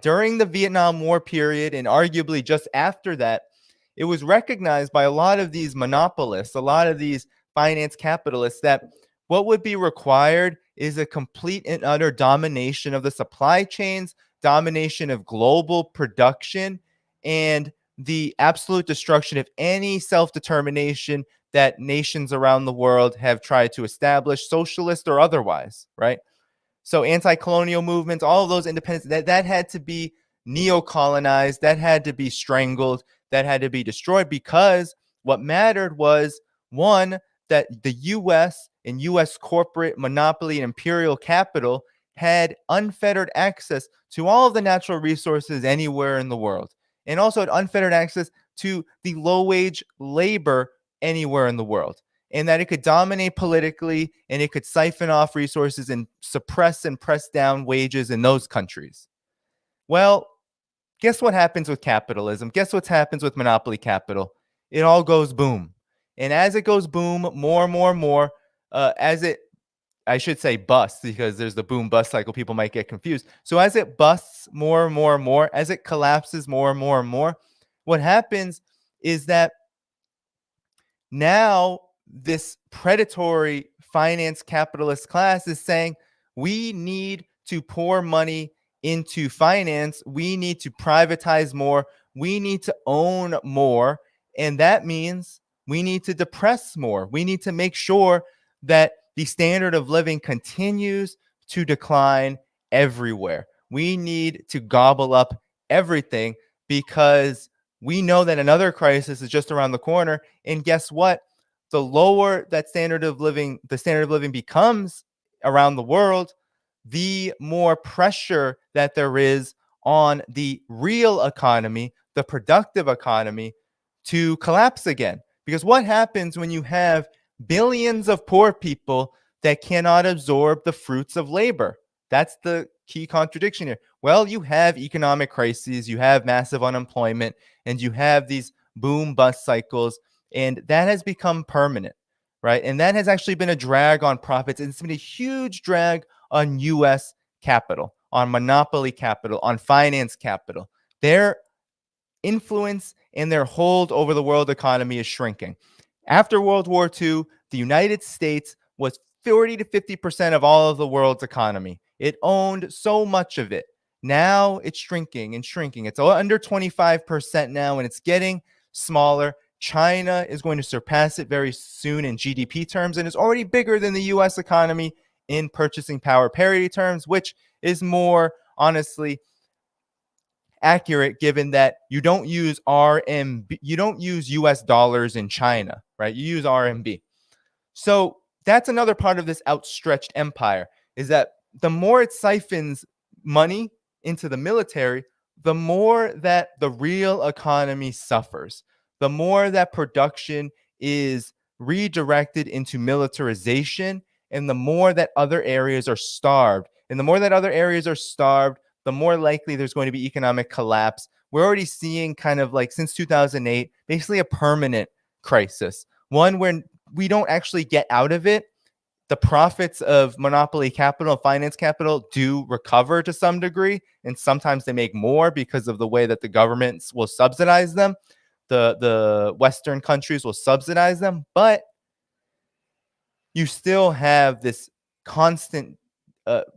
during the Vietnam War period, and arguably just after that, it was recognized by a lot of these monopolists, a lot of these finance capitalists, that what would be required is a complete and utter domination of the supply chains, domination of global production, and the absolute destruction of any self-determination that nations around the world have tried to establish, socialist or otherwise, right? So anti-colonial movements, all of those independents, that had to be neo-colonized, that had to be strangled, that had to be destroyed, because what mattered was, one, that the U.S. and U.S. corporate monopoly and imperial capital had unfettered access to all of the natural resources anywhere in the world, and also had unfettered access to the low-wage labor anywhere in the world, and that it could dominate politically, and it could siphon off resources and suppress and press down wages in those countries. Well, guess what happens with capitalism? Guess what happens with monopoly capital? It all goes boom. And as it goes boom, more and more and more, I should say busts, because there's the boom bust cycle. People might get confused. So as it busts more and more and more, as it collapses more and more and more, what happens is that now this predatory finance capitalist class is saying we need to pour money into finance. We need to privatize more. We need to own more. And that means we need to depress more. We need to make sure that the standard of living continues to decline everywhere. We need to gobble up everything because we know that another crisis is just around the corner. And guess what? The lower that standard of living becomes around the world, the more pressure that there is on the real economy, the productive economy, to collapse again. Because what happens when you have billions of poor people that cannot absorb the fruits of labor? That's the key contradiction here. Well, you have economic crises, you have massive unemployment, and you have these boom bust cycles, and that has become permanent, right? And that has actually been a drag on profits. It's been a huge drag on US capital, on monopoly capital, on finance capital. Their influence and their hold over the world economy is shrinking. After World War II, the United States was 40 to 50% of all of the world's economy. It owned so much of it. Now it's shrinking and shrinking. It's under 25% now, and it's getting smaller. China is going to surpass it very soon in GDP terms, and is already bigger than the US economy in purchasing power parity terms, which is more, honestly, accurate given that you don't use RMB, you don't use US dollars in China, right? You use RMB. So that's another part of this outstretched empire, is that the more it siphons money into the military, the more that the real economy suffers, the more that production is redirected into militarization, and the more that other areas are starved. And the more that other areas are starved, the more likely there's going to be economic collapse. We're already seeing, kind of like since 2008, basically a permanent crisis, one where we don't actually get out of it. The profits of monopoly capital, finance capital, do recover to some degree, and sometimes they make more because of the way that the governments will subsidize them. The Western countries will subsidize them, but you still have this constant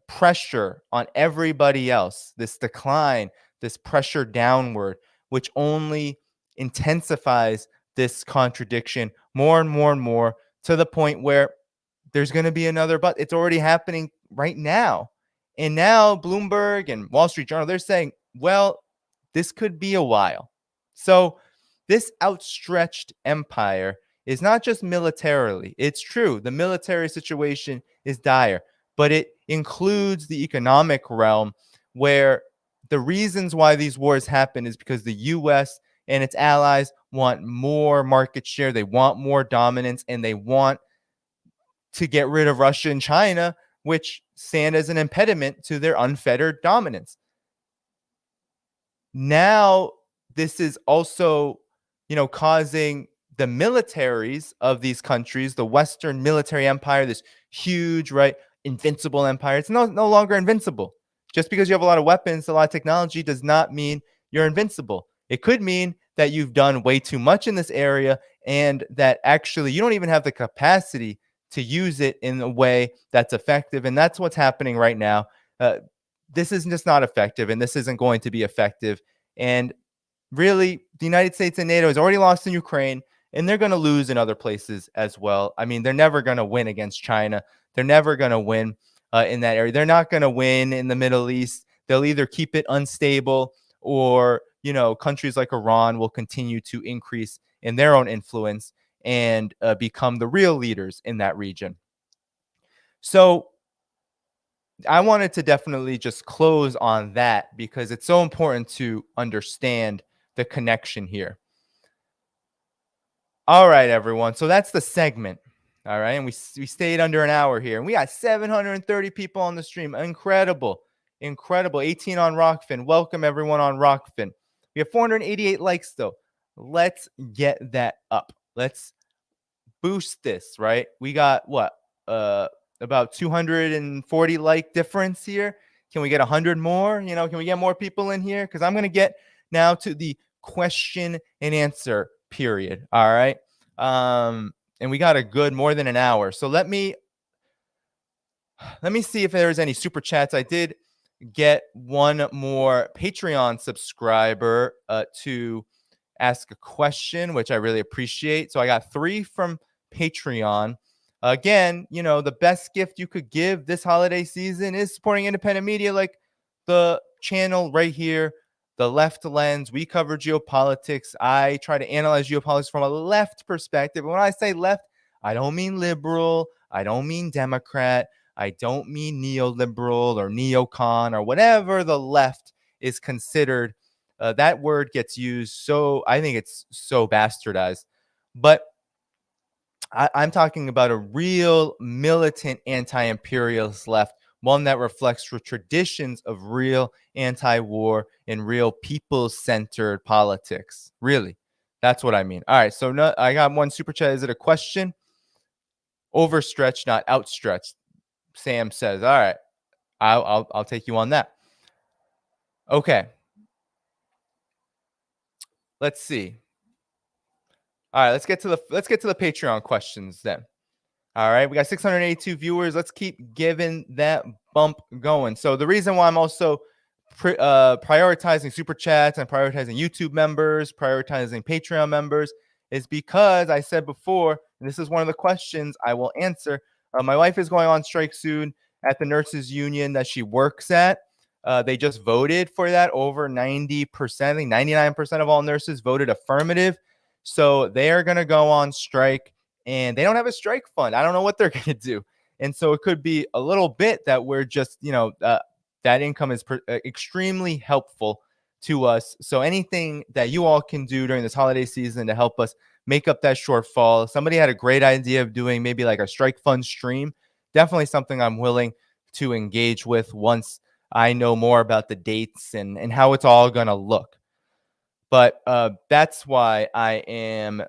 pressure on everybody else, this decline, this pressure downward, which only intensifies this contradiction more and more and more, to the point where there's going to be another, but it's already happening right now. And now Bloomberg and Wall Street Journal, they're saying, well, this could be a while. So this outstretched empire is not just militarily. It's true, the military situation is dire, but it includes the economic realm, where the reasons why these wars happen is because the US and its allies want more market share, they want more dominance, and they want to get rid of Russia and China, which stand as an impediment to their unfettered dominance. Now, this is also, causing the militaries of these countries, the Western military empire, this huge, right, invincible empire. It's no longer invincible. Just because you have a lot of weapons, a lot of technology, does not mean you're invincible. It could mean that you've done way too much in this area, and that actually you don't even have the capacity to use it in a way that's effective. And that's what's happening right now. This is just not effective, and this isn't going to be effective. And really, the United States and NATO has already lost in Ukraine, and they're going to lose in other places as well. I mean, they're never going to win against China. They're never going to win in that area. They're not going to win in the Middle East. They'll either keep it unstable, or, countries like Iran will continue to increase in their own influence and become the real leaders in that region. So I wanted to definitely just close on that, because it's so important to understand the connection here. All right, everyone. So that's the segment. All right. And we stayed under an hour here, and we got 730 people on the stream. Incredible. 18 on Rockfin. Welcome, everyone, on Rockfin. We have 488 likes, though. Let's get that up. Let's boost this, right? We got what? About 240 like difference here. Can we get 100 more? Can we get more people in here? Because I'm going to get now to the question and answer period. All right. And we got a good more than an hour. So let me see if there's any super chats. I did get one more Patreon subscriber to ask a question, which I really appreciate. So I got 3 from Patreon. Again, you know, the best gift you could give this holiday season is supporting independent media like the channel right here, The Left Lens. We cover geopolitics. I try to analyze geopolitics from a left perspective. And when I say left, I don't mean liberal. I don't mean Democrat. I don't mean neoliberal or neocon or whatever the left is considered. That word gets used so, I think it's so bastardized. But I'm talking about a real militant anti-imperialist left, one that reflects the traditions of real anti-war and real people-centered politics. Really, that's what I mean. All right, so no, I got one super chat. Is it a question? Overstretched, not outstretched. Sam says, all right, I'll take you on that. Okay. Let's see. All right, let's get to the Patreon questions then. All right, we got 682 viewers. Let's keep giving that bump going. So the reason why I'm also prioritizing super chats and prioritizing YouTube members, prioritizing Patreon members is because I said before, and this is one of the questions I will answer. My wife is going on strike soon at the nurses union that she works at. They just voted for that. Over 90%, I think 99% of all nurses voted affirmative. So they are going to go on strike, and they don't have a strike fund. I don't know what they're going to do. And so it could be a little bit that we're just, you know, that income is extremely helpful to us. So anything that you all can do during this holiday season to help us make up that shortfall. Somebody had a great idea of doing maybe like a strike fund stream. Definitely something I'm willing to engage with once I know more about the dates and how it's all going to look. But that's why I am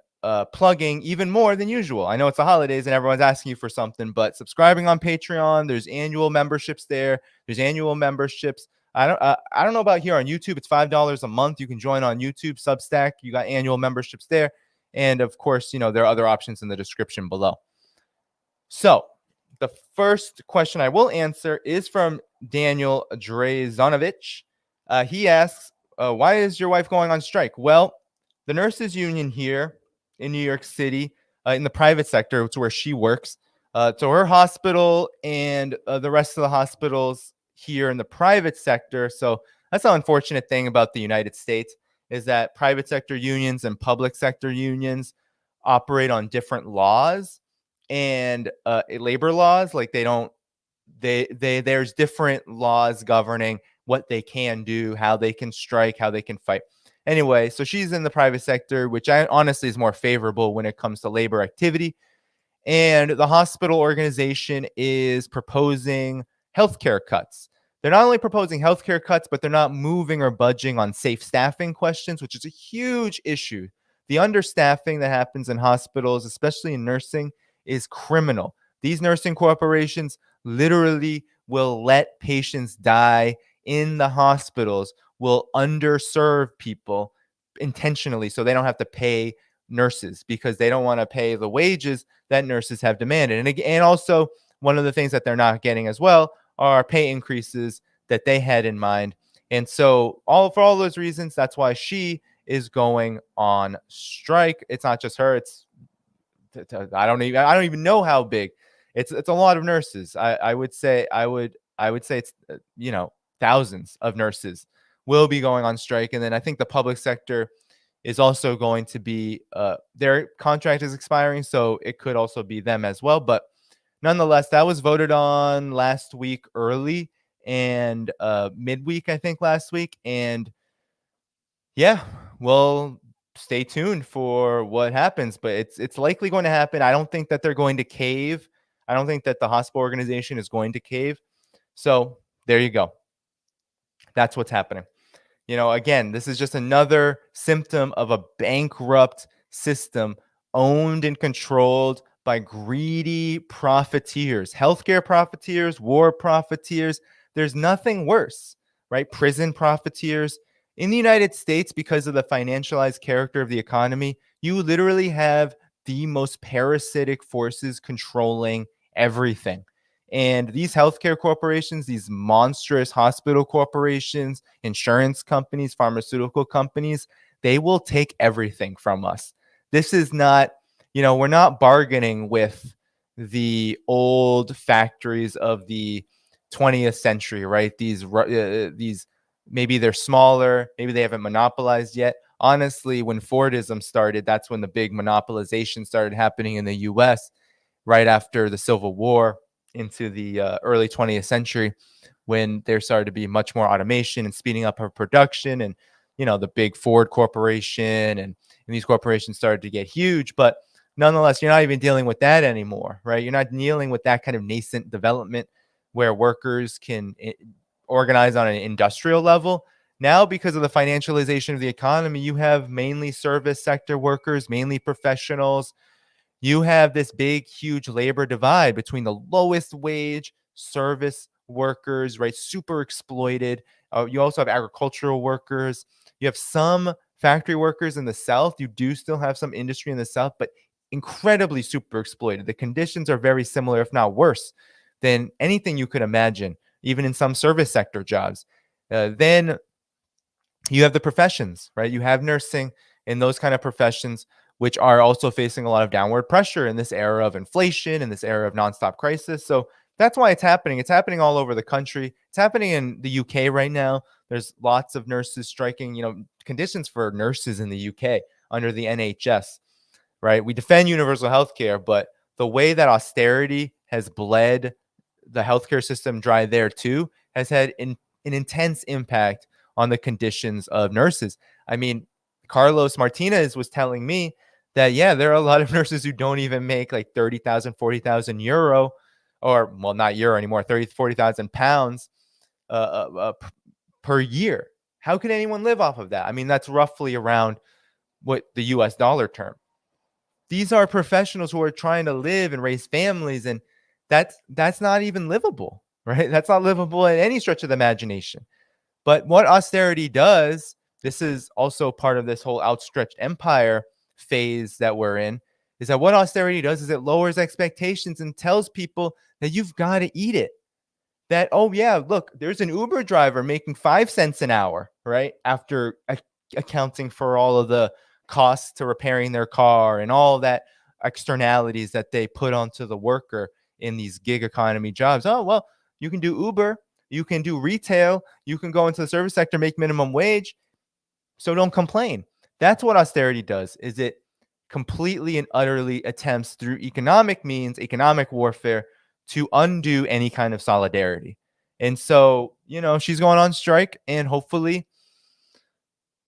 plugging even more than usual. I know it's the holidays and everyone's asking you for something, but subscribing on Patreon, there's annual memberships there. There's annual memberships. I don't know about here on YouTube. It's $5 a month. You can join on YouTube, Substack. You got annual memberships there. And of course, you know, there are other options in the description below. So the first question I will answer is from Daniel Drezanovich. He asks, why is your wife going on strike? Well, the nurses union here in New York City, in the private sector, it's where she works. So her hospital and the rest of the hospitals here in the private sector. So that's the unfortunate thing about the United States is that private sector unions and public sector unions operate on different laws and labor laws. Like there's different laws governing what they can do, how they can strike, how they can fight. Anyway, so she's in the private sector, which I honestly is more favorable when it comes to labor activity. And the hospital organization is proposing healthcare cuts. They're not only proposing healthcare cuts, but they're not moving or budging on safe staffing questions, which is a huge issue. The understaffing that happens in hospitals, especially in nursing, is criminal. These nursing corporations literally will let patients die in the hospitals, will underserve people intentionally so they don't have to pay nurses because they don't want to pay the wages that nurses have demanded. And also one of the things that they're not getting as well are pay increases that they had in mind. And so for all those reasons, that's why she is going on strike. It's not just her. I don't even know how big. It's a lot of nurses. I would say it's thousands of nurses will be going on strike. And then I think the public sector is also going to be their contract is expiring, so it could also be them as well. But nonetheless, that was voted on last week early and midweek, I think last week. And yeah, well, stay tuned for what happens, but it's likely going to happen. I don't think that they're going to cave. I don't think that the hospital organization is going to cave. So there you go. That's what's happening. You know, again, this is just another symptom of a bankrupt system owned and controlled by greedy profiteers, healthcare profiteers, war profiteers. There's nothing worse, right? Prison profiteers. In the United States, because of the financialized character of the economy, you literally have the most parasitic forces controlling everything. And these healthcare corporations, these monstrous hospital corporations, insurance companies, pharmaceutical companies, they will take everything from us. This is not, we're not bargaining with the old factories of the 20th century, right? These maybe they're smaller, maybe they haven't monopolized yet. Honestly, when Fordism started, that's when the big monopolization started happening in the US right after the Civil War into the early 20th century, when there started to be much more automation and speeding up of production. And, the big Ford Corporation and these corporations started to get huge. But nonetheless, you're not even dealing with that anymore, right? You're not dealing with that kind of nascent development where workers can organize on an industrial level. Now, because of the financialization of the economy, you have mainly service sector workers, mainly professionals. You have this big, huge labor divide between the lowest wage service workers, right? Super exploited. You also have agricultural workers. You have some factory workers in the South. You do still have some industry in the South, but incredibly super exploited. The conditions are very similar, if not worse, than anything you could imagine, even in some service sector jobs. Then you have the professions, right? You have nursing and those kind of professions, which are also facing a lot of downward pressure in this era of inflation and this era of nonstop crisis. So that's why it's happening. It's happening all over the country. It's happening in the UK right now. There's lots of nurses striking, conditions for nurses in the UK under the NHS, right? We defend universal health care, but the way that austerity has bled the healthcare system dry there too has had an intense impact on the conditions of nurses. I mean, Carlos Martinez was telling me that, yeah, there are a lot of nurses who don't even make like 30,000, 40,000 euro, or, well, not euro anymore, 30, 40,000 pounds per year. How can anyone live off of that? I mean, that's roughly around what the US dollar term. These are professionals who are trying to live and raise families, and that's not even livable, right? That's not livable in any stretch of the imagination. But what austerity does, this is also part of this whole outstretched empire phase that we're in, is that what austerity does is it lowers expectations and tells people that you've got to eat it. That, oh yeah, look, there's an Uber driver making 5 cents an hour, right? After accounting for all of the costs to repairing their car and all that externalities that they put onto the worker in these gig economy jobs. Oh, well, you can do Uber, you can do retail, you can go into the service sector, make minimum wage. So don't complain. That's what austerity does, is it completely and utterly attempts through economic means, economic warfare, to undo any kind of solidarity. And so, she's going on strike, and hopefully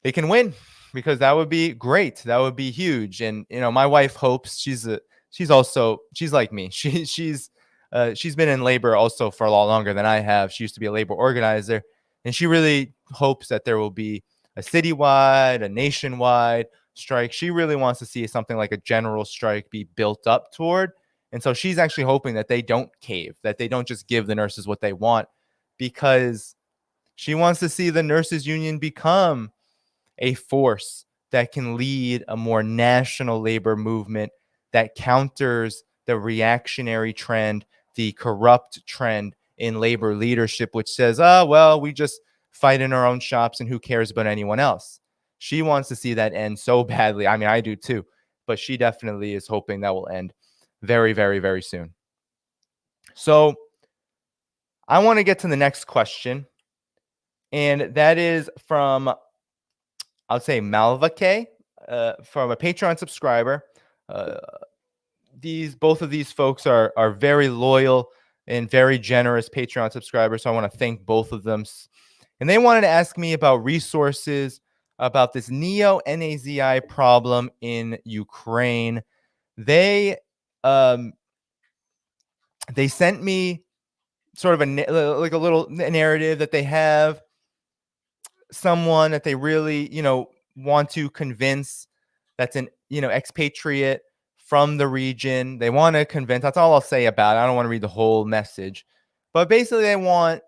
they can win, because that would be great. That would be huge. And, my wife hopes, she's like me. She's been in labor also for a lot longer than I have. She used to be a labor organizer, and she really hopes that there will be a citywide, a nationwide strike. She really wants to see something like a general strike be built up toward. And so she's actually hoping that they don't cave, that they don't just give the nurses what they want, because she wants to see the nurses union become a force that can lead a more national labor movement that counters the reactionary trend, the corrupt trend in labor leadership, which says, oh, well, we just fight in our own shops and who cares about anyone else. She wants to see that end so badly. I mean, I do too, but she definitely is hoping that will end very, very, very soon. So I want to get to the next question, and that is from, I'll say, Malva K, from a Patreon subscriber. Both of these folks are very loyal and very generous Patreon subscribers, so I want to thank both of them. And they wanted to ask me about resources about this Neo-Nazi problem in Ukraine. They sent me sort of a little narrative that they have someone that they really, want to convince, that's an, expatriate from the region. They want to convince, that's all I'll say about it. I don't want to read the whole message, but basically they want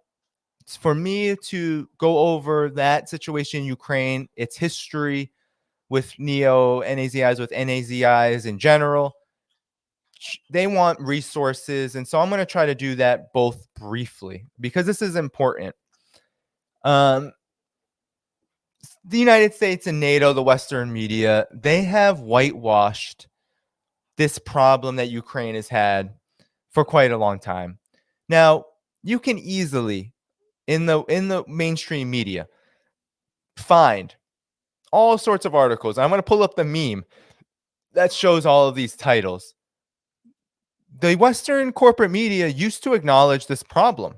for me to go over that situation in Ukraine, its history with Neo-Nazis, with Nazis in general, they want resources. And so I'm going to try to do that both briefly because this is important. The United States and NATO, the Western media, they have whitewashed this problem that Ukraine has had for quite a long time. Now, you can easily, in the mainstream media, find all sorts of articles. I'm going to pull up the meme that shows all of these titles. The Western corporate media used to acknowledge this problem.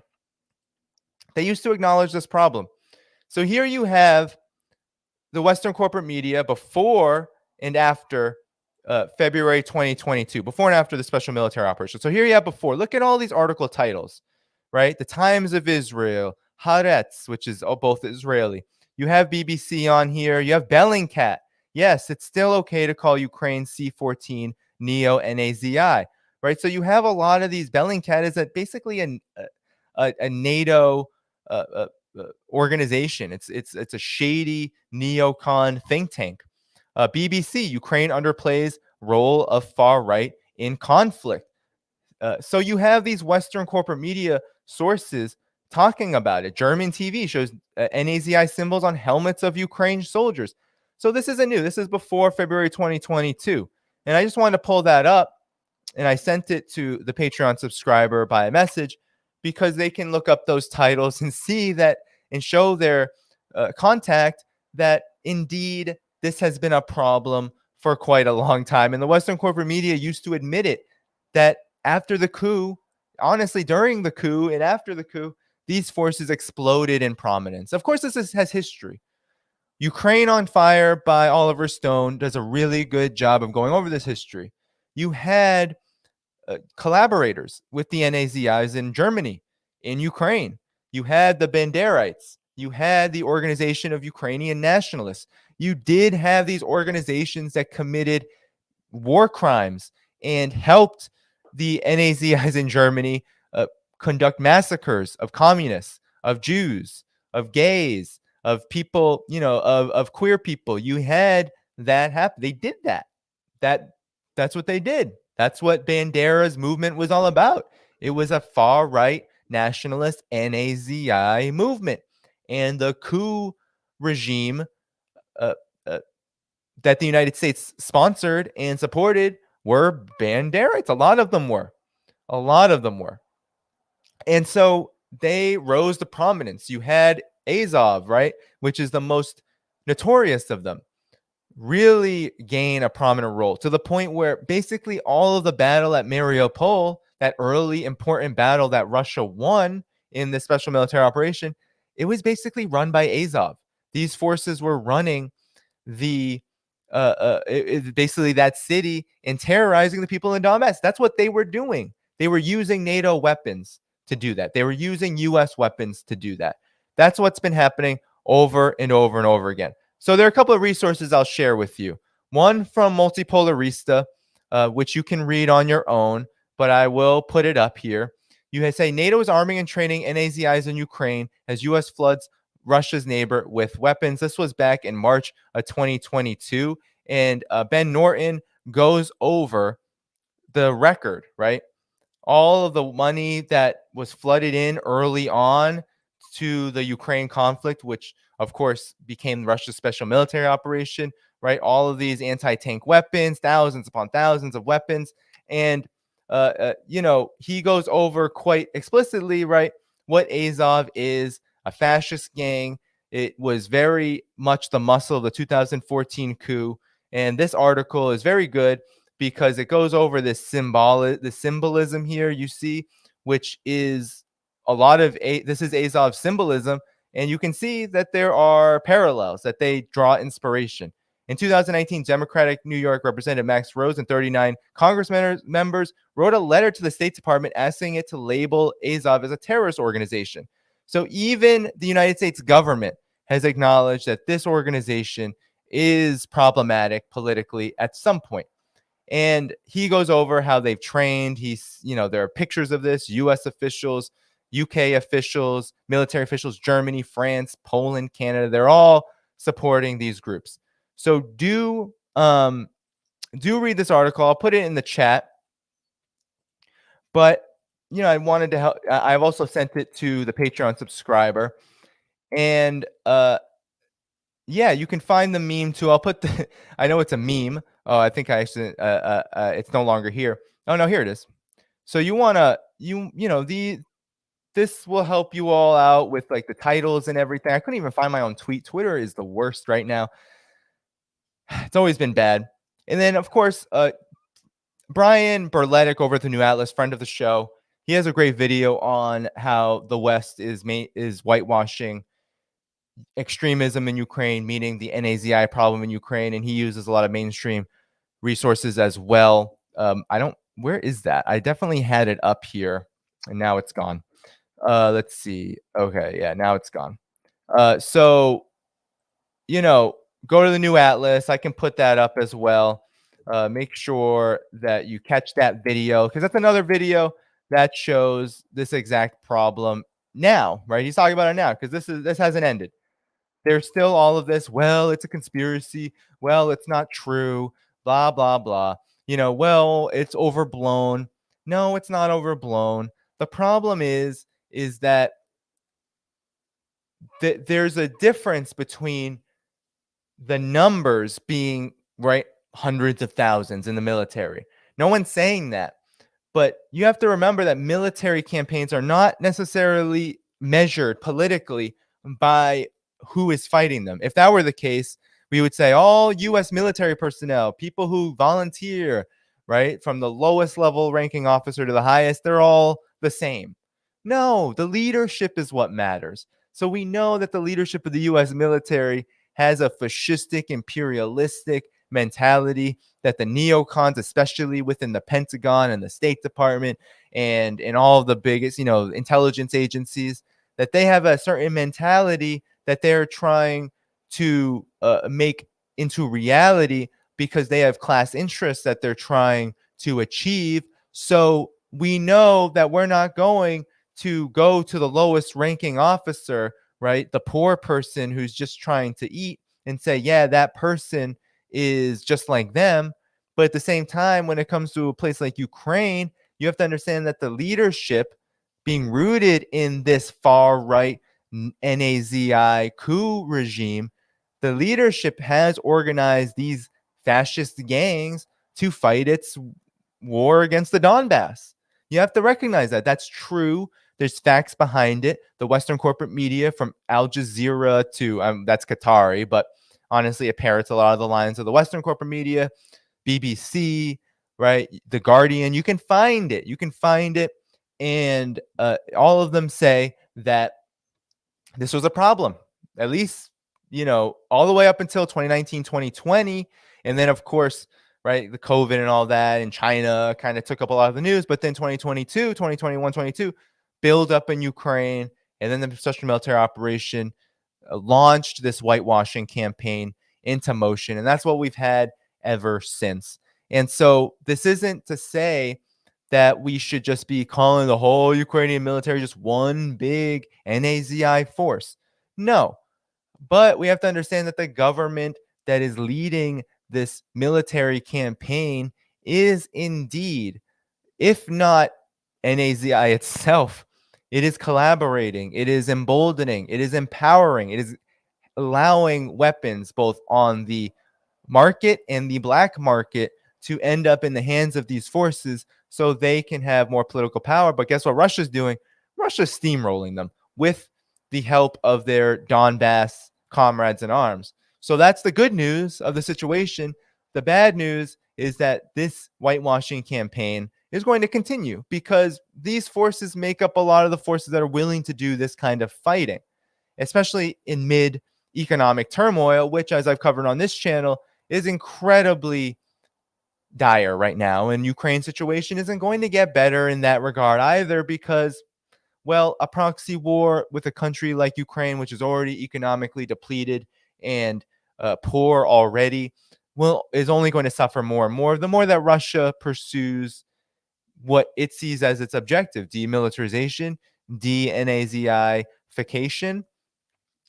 They used to acknowledge this problem. So here you have the Western corporate media before and after February 2022, before and after the special military operation. So here you have before. Look at all these article titles, right? The Times of Israel, Haaretz, which is both Israeli. You have BBC on here. You have Bellingcat. Yes, it's still okay to call Ukraine C-14 Neo-Nazi, right? So you have a lot of these. Bellingcat is basically a NATO organization. It's a shady neocon think tank. BBC, Ukraine underplays role of far right in conflict. So you have these Western corporate media sources talking about it. German TV shows Nazi symbols on helmets of Ukraine soldiers. So this isn't new. This is before February 2022. And I just wanted to pull that up, and I sent it to the Patreon subscriber by a message because they can look up those titles and see that and show their contact that indeed this has been a problem for quite a long time. And the Western corporate media used to admit it, that after the coup, honestly, during the coup and after the coup, these forces exploded in prominence. Of course, this has history. Ukraine on Fire by Oliver Stone does a really good job of going over this history. You had collaborators with the Nazis in Germany, in Ukraine. You had the Banderites. You had the Organization of Ukrainian Nationalists. You did have these organizations that committed war crimes and helped the Nazis in Germany conduct massacres of communists, of Jews, of gays, of people, of queer people. You had that happen. They did that. That's what they did. That's what Bandera's movement was all about. It was a far right nationalist Nazi movement. And the coup regime that the United States sponsored and supported were Banderites. A lot of them were. And so they rose to prominence. You had Azov, right, which is the most notorious of them, really gain a prominent role to the point where basically all of the battle at Mariupol, that early important battle that Russia won in the special military operation, it was basically run by Azov. These forces were running basically that city and terrorizing the people in Donbass. That's what they were doing. They were using NATO weapons to do that. They were using U.S. weapons to do that. That's what's been happening over and over and over again. So there are a couple of resources I'll share with you. One from Multipolarista, which you can read on your own, but I will put it up here. You say NATO is arming and training Nazis in Ukraine as U.S. floods Russia's neighbor with weapons. This was back in March of 2022. And Ben Norton goes over the record, right? All of the money that was flooded in early on to the Ukraine conflict, which of course became Russia's special military operation, right? All of these anti-tank weapons, thousands upon thousands of weapons. And, he goes over quite explicitly, right, what Azov is, a fascist gang. It was very much the muscle of the 2014 coup. And this article is very good because it goes over the symbolism here you see, which is a lot of this is Azov symbolism, and you can see that there are parallels, that they draw inspiration. In 2019, Democratic New York Representative Max Rose and 39 Congress members wrote a letter to the State Department asking it to label Azov as a terrorist organization. So even the United States government has acknowledged that this organization is problematic politically at some point. And he goes over how they've trained. There are pictures of this, U.S. officials UK officials, military officials, Germany, France, Poland, Canada, they're all supporting these groups. So do read this article. I'll put it in the chat. But, I wanted to help. I've also sent it to the Patreon subscriber. And yeah, you can find the meme too. I'll put the I know it's a meme. Oh, I think I actually it's no longer here. Oh no, here it is. So you want to this will help you all out with like the titles and everything. I couldn't even find my own tweet. Twitter is the worst right now. It's always been bad. And then of course, Brian Berletic over at the New Atlas, friend of the show, he has a great video on how the West is whitewashing extremism in Ukraine, meaning the NAZI problem in Ukraine, and he uses a lot of mainstream resources as well. Where is that? I definitely had it up here, and now it's gone. Let's see. Okay, yeah, now it's gone. So, go to the New Atlas. I can put that up as well. Make sure that you catch that video because that's another video that shows this exact problem now, right? He's talking about it now because this hasn't ended. There's still all of this. Well, it's a conspiracy. Well, it's not true. Blah blah blah. Well, it's overblown. No, it's not overblown. The problem is that there's a difference between the numbers being right hundreds of thousands in the military. No one's saying that. But you have to remember that military campaigns are not necessarily measured politically by who is fighting them. If that were the case, we would say all U.S. military personnel, people who volunteer, right, from the lowest level ranking officer to the highest, they're all the same. No, the leadership is what matters. So we know that the leadership of the U.S. military has a fascistic, imperialistic mentality that the neocons, especially within the Pentagon and the State Department and in all of the biggest, intelligence agencies, that they have a certain mentality that they're trying to make into reality because they have class interests that they're trying to achieve. So we know that we're not going to go to the lowest ranking officer, right? The poor person who's just trying to eat and say, yeah, that person is just like them. But at the same time, when it comes to a place like Ukraine, you have to understand that the leadership being rooted in this far right NAZI coup regime, the leadership has organized these fascist gangs to fight its war against the Donbass. You have to recognize that. That's true. There's facts behind it. The Western corporate media from Al Jazeera to, that's Qatari, but honestly, it parrots a lot of the lines of the Western corporate media, BBC, right? The Guardian. You can find it. And all of them say that this was a problem, at least, all the way up until 2019, 2020. And then, of course, right, the COVID and all that in China kind of took up a lot of the news. But then 2022, 2021, 22, build up in Ukraine. And then the special military operation launched this whitewashing campaign into motion. And that's what we've had ever since. And so this isn't to say that we should just be calling the whole Ukrainian military just one big NAZI force. No, but we have to understand that the government that is leading this military campaign is indeed, if not NAZI itself, it is collaborating, it is emboldening, it is empowering, it is allowing weapons both on the market and the black market to end up in the hands of these forces so they can have more political power. But guess what Russia's doing? Russia's steamrolling them with the help of their Donbass comrades in arms. So that's the good news of the situation. The bad news is that this whitewashing campaign is going to continue because these forces make up a lot of the forces that are willing to do this kind of fighting, especially in mid-economic turmoil, which, as I've covered on this channel, is incredibly dire right now. And Ukraine's situation isn't going to get better in that regard either because, well, a proxy war with a country like Ukraine, which is already economically depleted and poor already, is only going to suffer more and more. The more that Russia pursues what it sees as its objective, demilitarization, denazification,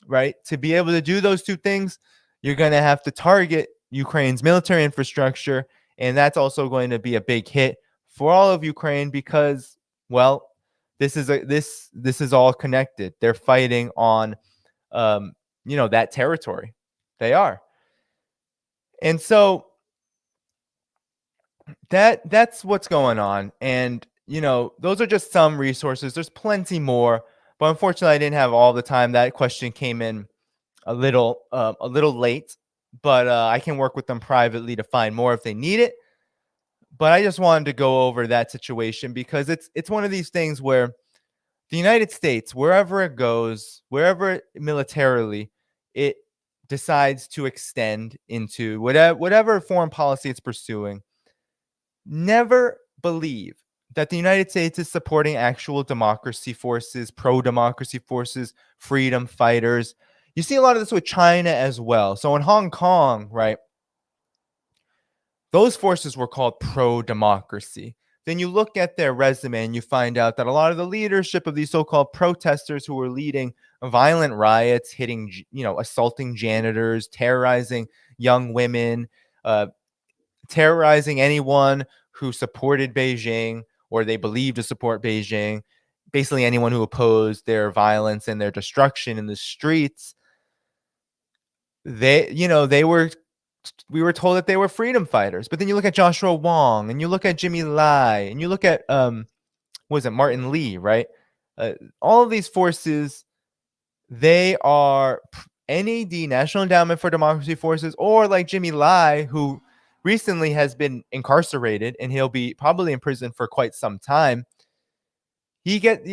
right? To be able to do those two things, you're going to have to target Ukraine's military infrastructure. And that's also going to be a big hit for all of Ukraine because, well, this is all connected. They're fighting on, that territory. They are. And so that's what's going on. And, those are just some resources. There's plenty more, but unfortunately, I didn't have all the time. That question came in a little late, but I can work with them privately to find more if they need it. But I just wanted to go over that situation because it's one of these things where the United States, wherever it goes, wherever militarily it decides to extend into whatever foreign policy it's pursuing, never believe that the United States is supporting actual democracy forces, pro-democracy forces, freedom fighters. You see a lot of this with China as well. So in Hong Kong, right, those forces were called pro-democracy. Then you look at their resume and you find out that a lot of the leadership of these so-called protesters who were leading violent riots, assaulting janitors, terrorizing young women, terrorizing anyone who supported Beijing or they believed to support Beijing, basically anyone who opposed their violence and their destruction in the streets. We were told that they were freedom fighters. But then you look at Joshua Wong and you look at Jimmy Lai and you look at Martin Lee, right? All of these forces, they are NED, National Endowment for Democracy forces, or like Jimmy Lai, who recently has been incarcerated and he'll be probably in prison for quite some time.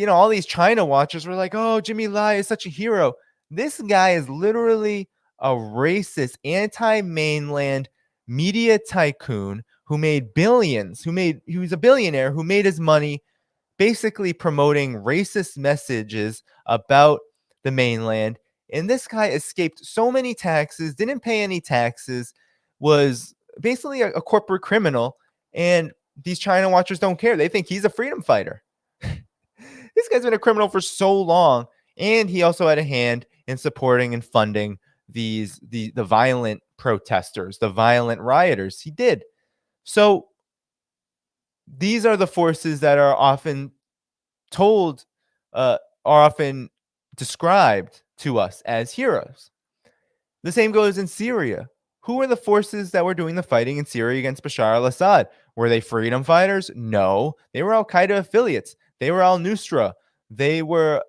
All these China watchers were like, oh, Jimmy Lai is such a hero. This guy is literally a racist, anti-mainland media tycoon who made billions, he was a billionaire who made his money basically promoting racist messages about the mainland. And this guy escaped so many taxes, didn't pay any taxes, was basically a corporate criminal. And these China watchers don't care. They think he's a freedom fighter. This guy's been a criminal for so long. And he also had a hand in supporting and funding the violent protesters, the violent rioters. He did. So these are the forces that are often are often described to us as heroes. The same goes in Syria. Who were the forces that were doing the fighting in Syria against Bashar al-Assad? Were they freedom fighters? No. They were al-Qaeda affiliates. They were al-Nusra. They were,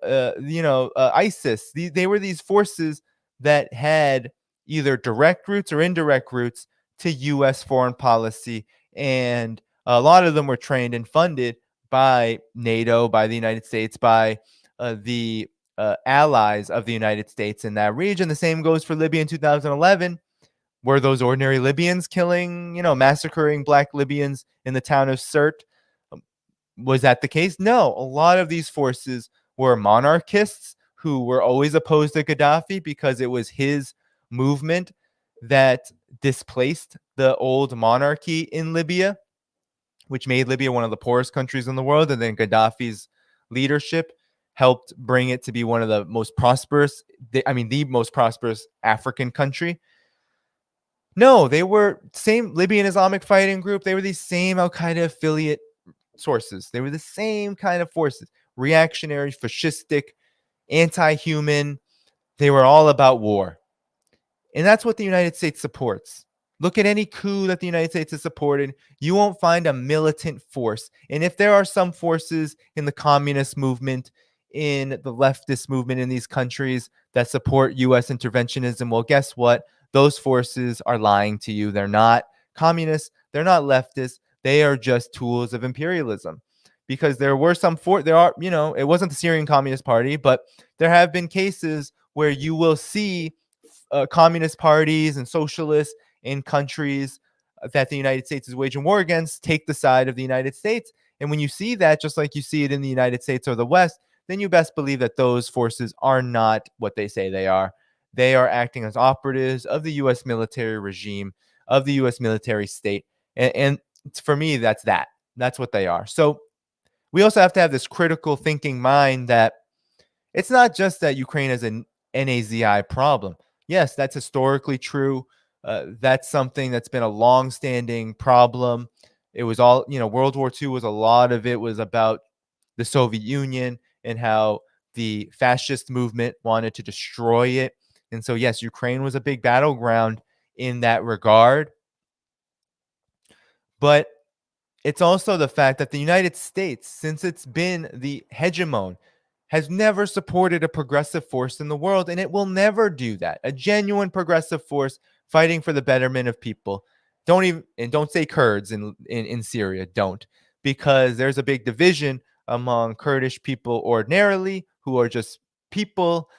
ISIS. They were these forces that had either direct roots or indirect roots to U.S. foreign policy. And a lot of them were trained and funded by NATO, by the United States, by the allies of the United States in that region. The same goes for Libya in 2011. Were those ordinary Libyans killing, massacring Black Libyans in the town of Sirte? Was that the case? No. A lot of these forces were monarchists who were always opposed to Gaddafi because it was his movement that displaced the old monarchy in Libya, which made Libya one of the poorest countries in the world. And then Gaddafi's leadership helped bring it to be one of the most prosperous, the most prosperous African country. No, they were same Libyan Islamic fighting group. They were these same Al-Qaeda affiliate sources. They were the same kind of forces, reactionary, fascistic, anti-human. They were all about war. And that's what the United States supports. Look at any coup that the United States has supported. You won't find a militant force. And if there are some forces in the communist movement, in the leftist movement in these countries that support U.S. interventionism, well, guess what? Those forces are lying to you. They're not communists. They're not leftists. They are just tools of imperialism. Because there were it wasn't the Syrian Communist Party, but there have been cases where you will see communist parties and socialists in countries that the United States is waging war against take the side of the United States. And when you see that, just like you see it in the United States or the West, then you best believe that those forces are not what they say they are. They are acting as operatives of the U.S. military regime, of the U.S. military state. And for me, that's what they are. So we also have to have this critical thinking mind that it's not just that Ukraine is an NAZI problem. Yes, that's historically true. That's something that's been a long-standing problem. It was all, World War II was a lot of it was about the Soviet Union and how the fascist movement wanted to destroy it. And so, yes, Ukraine was a big battleground in that regard. But it's also the fact that the United States, since it's been the hegemon, has never supported a progressive force in the world, and it will never do that. A genuine progressive force fighting for the betterment of people. Don't say Kurds in Syria, don't, because there's a big division among Kurdish people ordinarily, who are just people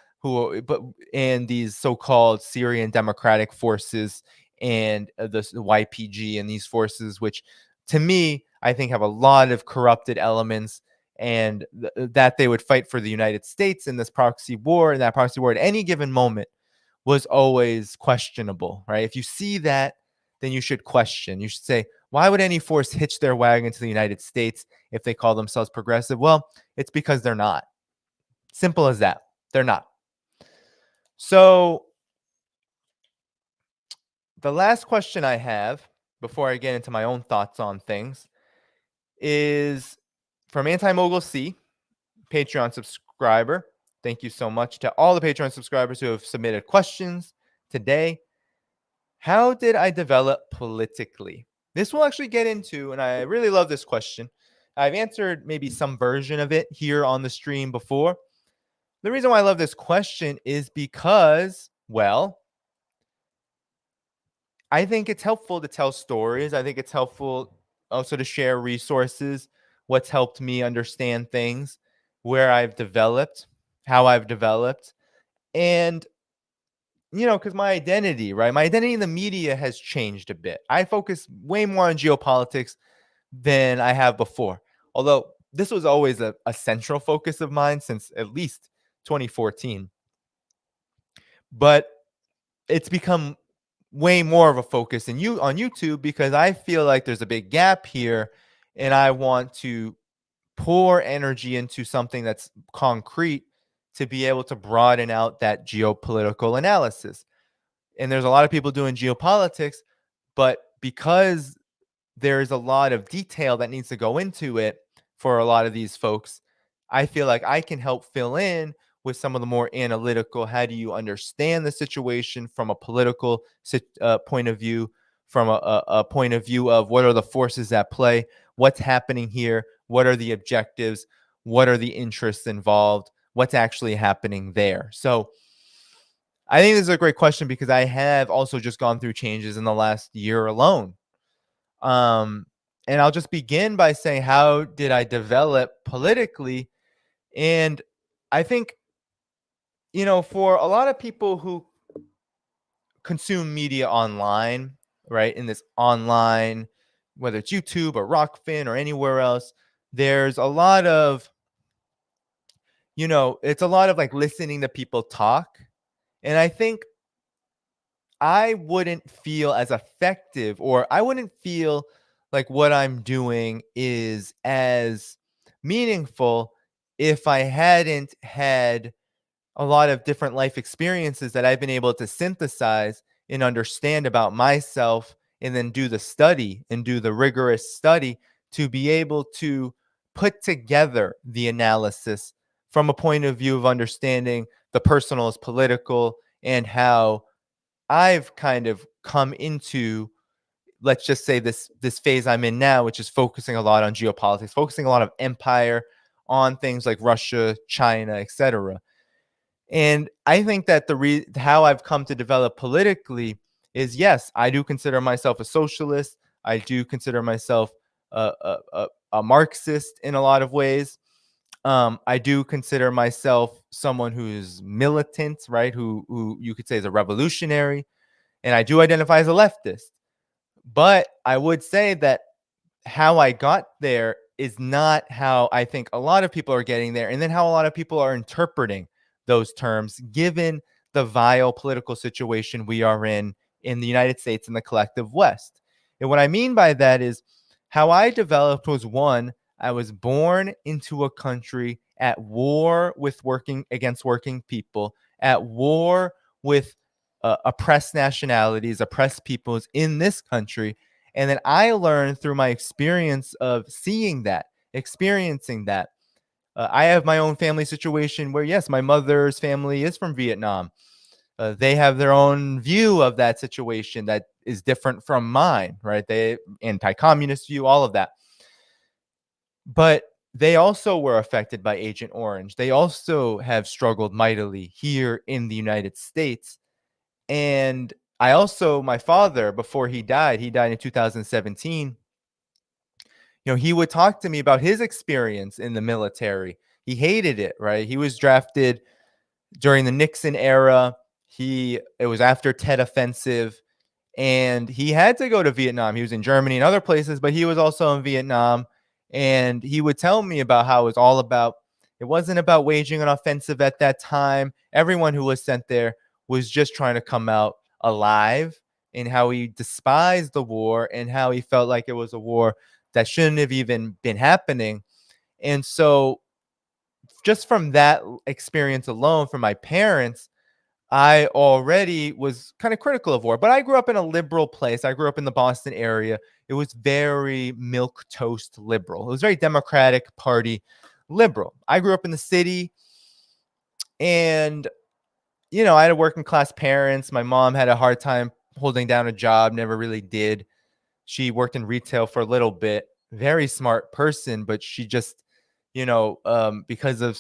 and these so-called Syrian democratic forces and the YPG and these forces, which to me, I think have a lot of corrupted elements, and that they would fight for the United States in this proxy war, and that proxy war at any given moment was always questionable, right? If you see that, then you should question. You should say, why would any force hitch their wagon to the United States if they call themselves progressive? Well, it's because they're not. Simple as that. They're not. So the last question I have before I get into my own thoughts on things is from Anti-Mogul C, Patreon subscriber. Thank you so much to all the Patreon subscribers who have submitted questions today. How did I develop politically? This will actually get into, and I really love this question. I've answered maybe some version of it here on the stream before. The reason why I love this question is because, well, I think it's helpful to tell stories. I think it's helpful also to share resources, what's helped me understand things, where I've developed, how I've developed. And, because my identity, right? My identity in the media has changed a bit. I focus way more on geopolitics than I have before. Although this was always a central focus of mine since at least 2014. But it's become way more of a focus on YouTube because I feel like there's a big gap here, and I want to pour energy into something that's concrete to be able to broaden out that geopolitical analysis. And there's a lot of people doing geopolitics, but because there's a lot of detail that needs to go into it for a lot of these folks, I feel like I can help fill in with some of the more analytical, how do you understand the situation from a political point of view, from a point of view of what are the forces at play, what's happening here, what are the objectives, what are the interests involved, what's actually happening there. So I think this is a great question because I have also just gone through changes in the last year alone. And I'll just begin by saying, how did I develop politically? And I think, for a lot of people who consume media online, right, in this online, whether it's YouTube or Rockfin or anywhere else, there's a lot of, it's a lot of like listening to people talk. And I think I wouldn't feel as effective, or I wouldn't feel like what I'm doing is as meaningful if I hadn't had a lot of different life experiences that I've been able to synthesize and understand about myself, and then do the study and do the rigorous study to be able to put together the analysis from a point of view of understanding the personal as political, and how I've kind of come into, let's just say, this phase I'm in now, which is focusing a lot on geopolitics, focusing a lot of empire on things like Russia, China, etc. And I think that how I've come to develop politically is, yes, I do consider myself a socialist. I do consider myself a Marxist in a lot of ways. I do consider myself someone who's militant, right? Who you could say is a revolutionary, and I do identify as a leftist. But I would say that how I got there is not how I think a lot of people are getting there, and then how a lot of people are interpreting those terms, given the vile political situation we are in the United States and the collective West. And what I mean by that is, how I developed was, one, I was born into a country at war with against working people, at war with oppressed nationalities, oppressed peoples in this country. And then I learned through my experience of seeing that, experiencing that. I have my own family situation where, yes, my mother's family is from Vietnam. They have their own view of that situation that is different from mine, right? They anti-communist view, all of that. But they also were affected by Agent Orange. They also have struggled mightily here in the United States. And my father, before he died in 2017. He would talk to me about his experience in the military. He hated it, right? He was drafted during the Nixon era. It was after Tet Offensive, and he had to go to Vietnam. He was in Germany and other places, but he was also in Vietnam. And he would tell me about how it wasn't about waging an offensive at that time. Everyone who was sent there was just trying to come out alive, and how he despised the war and how he felt like it was a war that shouldn't have even been happening. And so just from that experience alone, from my parents, I already was kind of critical of war. But I grew up in a liberal place. I grew up in the Boston area. It was very milquetoast liberal. It was very Democratic Party liberal. I grew up in the city, and I had a working class parents. My mom had a hard time holding down a job, never really did. She worked in retail for a little bit. Very smart person, but she just, because of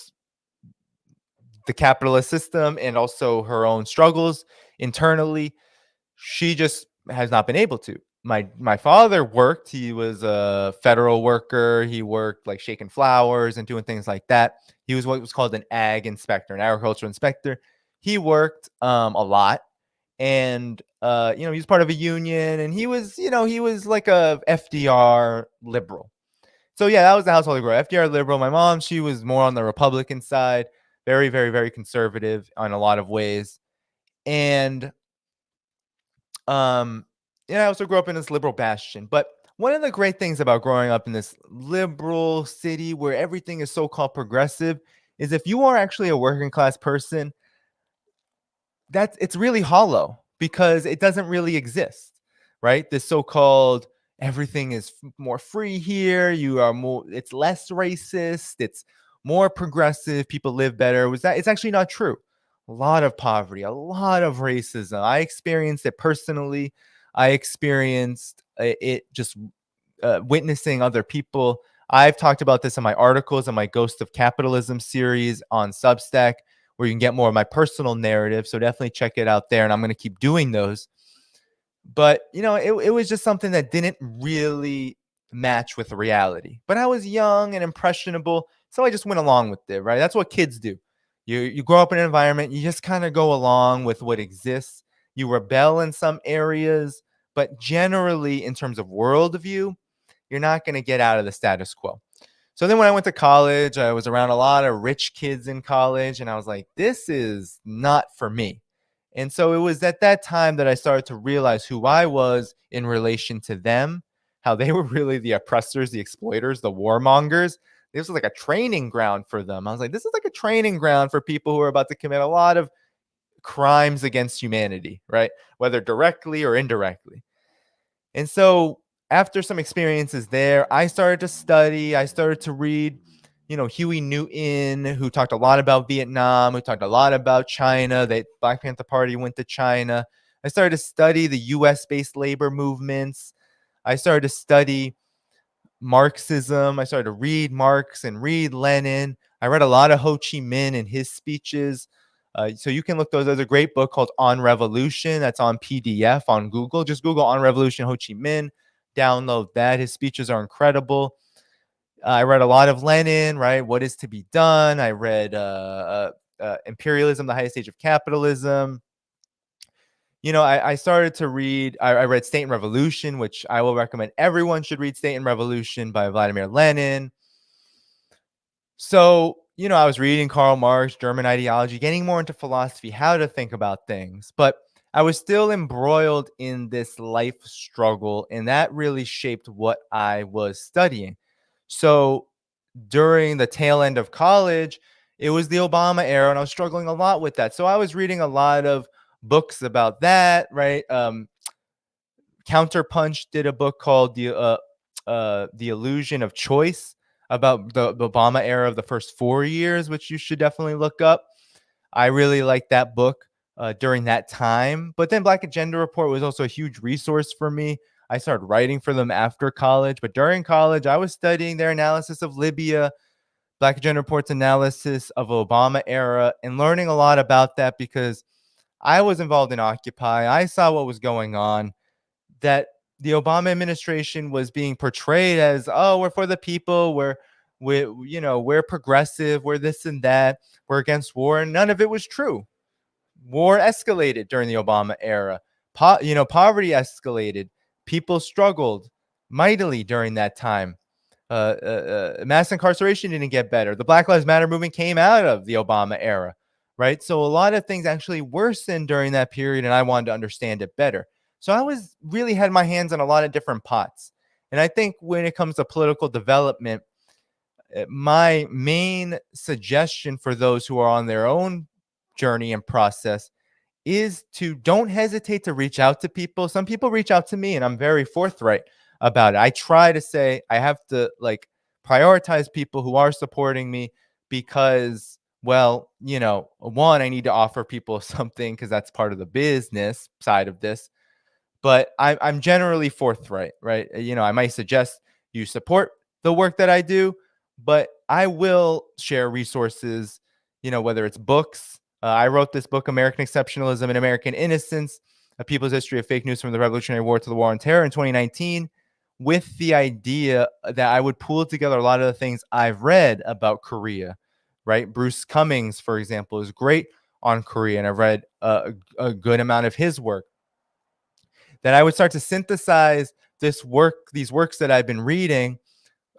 the capitalist system and also her own struggles internally, she just has not been able to. My father worked. He was a federal worker. He worked like shaking flowers and doing things like that. He was what was called an ag inspector, an agricultural inspector. He worked a lot, and he was part of a union, and he was like a FDR liberal. So yeah, that was the household I grew up. FDR liberal. My mom, she was more on the Republican side, very, very, very conservative on a lot of ways. And I also grew up in this liberal bastion. But one of the great things about growing up in this liberal city where everything is so-called progressive is if you are actually a working class person, it's really hollow because it doesn't really exist, right? This so-called everything is more free here. It's less racist. It's more progressive. People live better. It's actually not true. A lot of poverty, a lot of racism. I experienced it personally. I experienced it just witnessing other people. I've talked about this in my articles in my Ghost of Capitalism series on Substack, where you can get more of my personal narrative. So definitely check it out there. And I'm going to keep doing those. But, it was just something that didn't really match with reality. But I was young and impressionable, so I just went along with it, right? That's what kids do. You grow up in an environment, you just kind of go along with what exists. You rebel in some areas, but generally, in terms of worldview, you're not going to get out of the status quo. So then when I went to college, I was around a lot of rich kids in college, and I was like, this is not for me. And so it was at that time that I started to realize who I was in relation to them, how they were really the oppressors, the exploiters, the warmongers. This was like a training ground for them. I was like, this is like a training ground for people who are about to commit a lot of crimes against humanity, right? Whether directly or indirectly. And so after some experiences there, I started to study. I started to read, Huey Newton, who talked a lot about Vietnam, who talked a lot about China. The Black Panther Party went to China. I started to study the US-based labor movements. I started to study Marxism. I started to read Marx and read Lenin. I read a lot of Ho Chi Minh and his speeches. So you can look those. There's a great book called On Revolution that's on PDF on Google. Just Google On Revolution Ho Chi Minh. Download that. His speeches are incredible. I read a lot of Lenin, right? What is to be done? I read Imperialism, the Highest Stage of Capitalism. I started to read, I read State and Revolution, which I will recommend everyone should read State and Revolution by Vladimir Lenin. So, I was reading Karl Marx, German ideology, getting more into philosophy, how to think about things. But I was still embroiled in this life struggle, and that really shaped what I was studying. So during the tail end of college, it was the Obama era, and I was struggling a lot with that. So I was reading a lot of books about that, right? Counterpunch did a book called The Illusion of Choice about the Obama era of the first 4 years, which you should definitely look up. I really liked that book during that time. But then Black Agenda Report was also a huge resource for me. I started writing for them after college, but during college, I was studying their analysis of Libya, Black Agenda Report's analysis of Obama era, and learning a lot about that because I was involved in Occupy. I saw what was going on, that the Obama administration was being portrayed as, oh, we're for the people, we're progressive, we're this and that, we're against war, and none of it was true. War escalated during the Obama era. Poverty escalated. People struggled mightily during that time. Mass incarceration didn't get better. The Black Lives Matter movement came out of the Obama era, right? So a lot of things actually worsened during that period, and I wanted to understand it better. So I was really had my hands on a lot of different pots. And I think when it comes to political development, my main suggestion for those who are on their own journey and process is to don't hesitate to reach out to people. Some people reach out to me, and I'm very forthright about it. I try to say I have to prioritize people who are supporting me because, well, one, I need to offer people something because that's part of the business side of this. But I'm generally forthright, right? I might suggest you support the work that I do, but I will share resources, whether it's books. I wrote this book, American Exceptionalism and American Innocence, A People's History of Fake News from the Revolutionary War to the War on Terror in 2019, with the idea that I would pool together a lot of the things I've read about Korea, right? Bruce Cummings, for example, is great on Korea, and I've read a good amount of his work. That I would start to synthesize these works that I've been reading,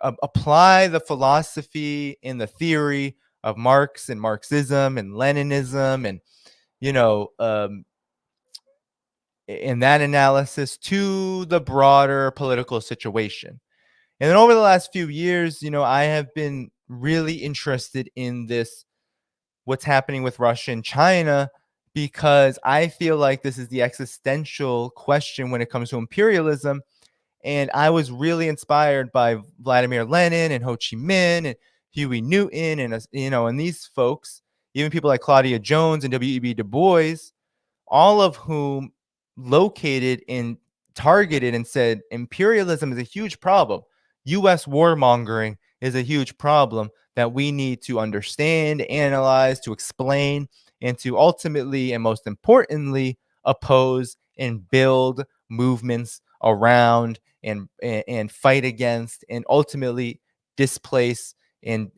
apply the philosophy and the theory of Marx and Marxism and Leninism and, in that analysis to the broader political situation. And then over the last few years, I have been really interested in what's happening with Russia and China, because I feel like this is the existential question when it comes to imperialism. And I was really inspired by Vladimir Lenin and Ho Chi Minh and Huey Newton and these folks, even people like Claudia Jones and W.E.B. Du Bois, all of whom located and targeted and said imperialism is a huge problem. U.S. warmongering is a huge problem that we need to understand, analyze, to explain, and to ultimately and most importantly oppose and build movements around and fight against and ultimately displace and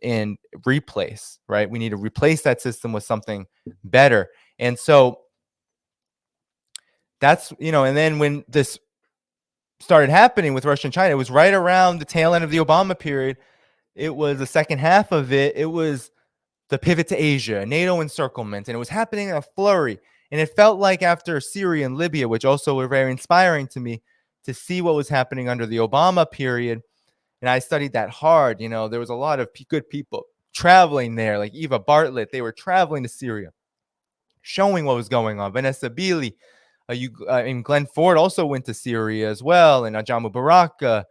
replace, right? We need to replace that system with something better. And so that's, and then when this started happening with Russia and China, it was right around the tail end of the Obama period. It was the second half of it. It was the pivot to Asia, NATO encirclement, and it was happening in a flurry. And it felt like after Syria and Libya, which also were very inspiring to me, to see what was happening under the Obama period. And I studied that hard. There was a lot of good people traveling there, like Eva Bartlett. They were traveling to Syria, showing what was going on. Vanessa Beeley, and Glenn Ford also went to Syria as well, and Ajamu Baraka.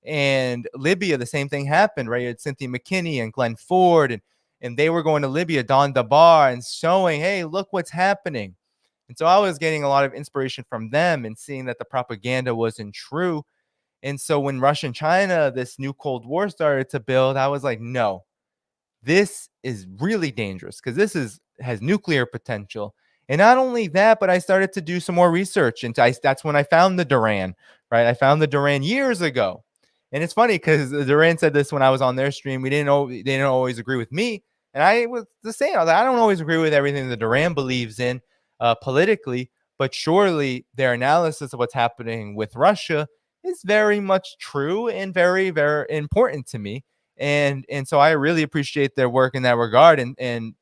And Libya, the same thing happened, right? You had Cynthia McKinney and Glenn Ford, and they were going to Libya, Don Dabar, and showing, hey, look what's happening. And so I was getting a lot of inspiration from them and seeing that the propaganda wasn't true. And so when Russia and China, this new Cold War started to build, I was like, no, this is really dangerous because this has nuclear potential. And not only that, but I started to do some more research. And that's when I found the Duran, right? I found the Duran years ago. And it's funny because Duran said this when I was on their stream. They didn't always agree with me. And I was the same. I was like, I don't always agree with everything that Duran believes in politically, but surely their analysis of what's happening with Russia is very much true and very, very important to me. And so I really appreciate their work in that regard. And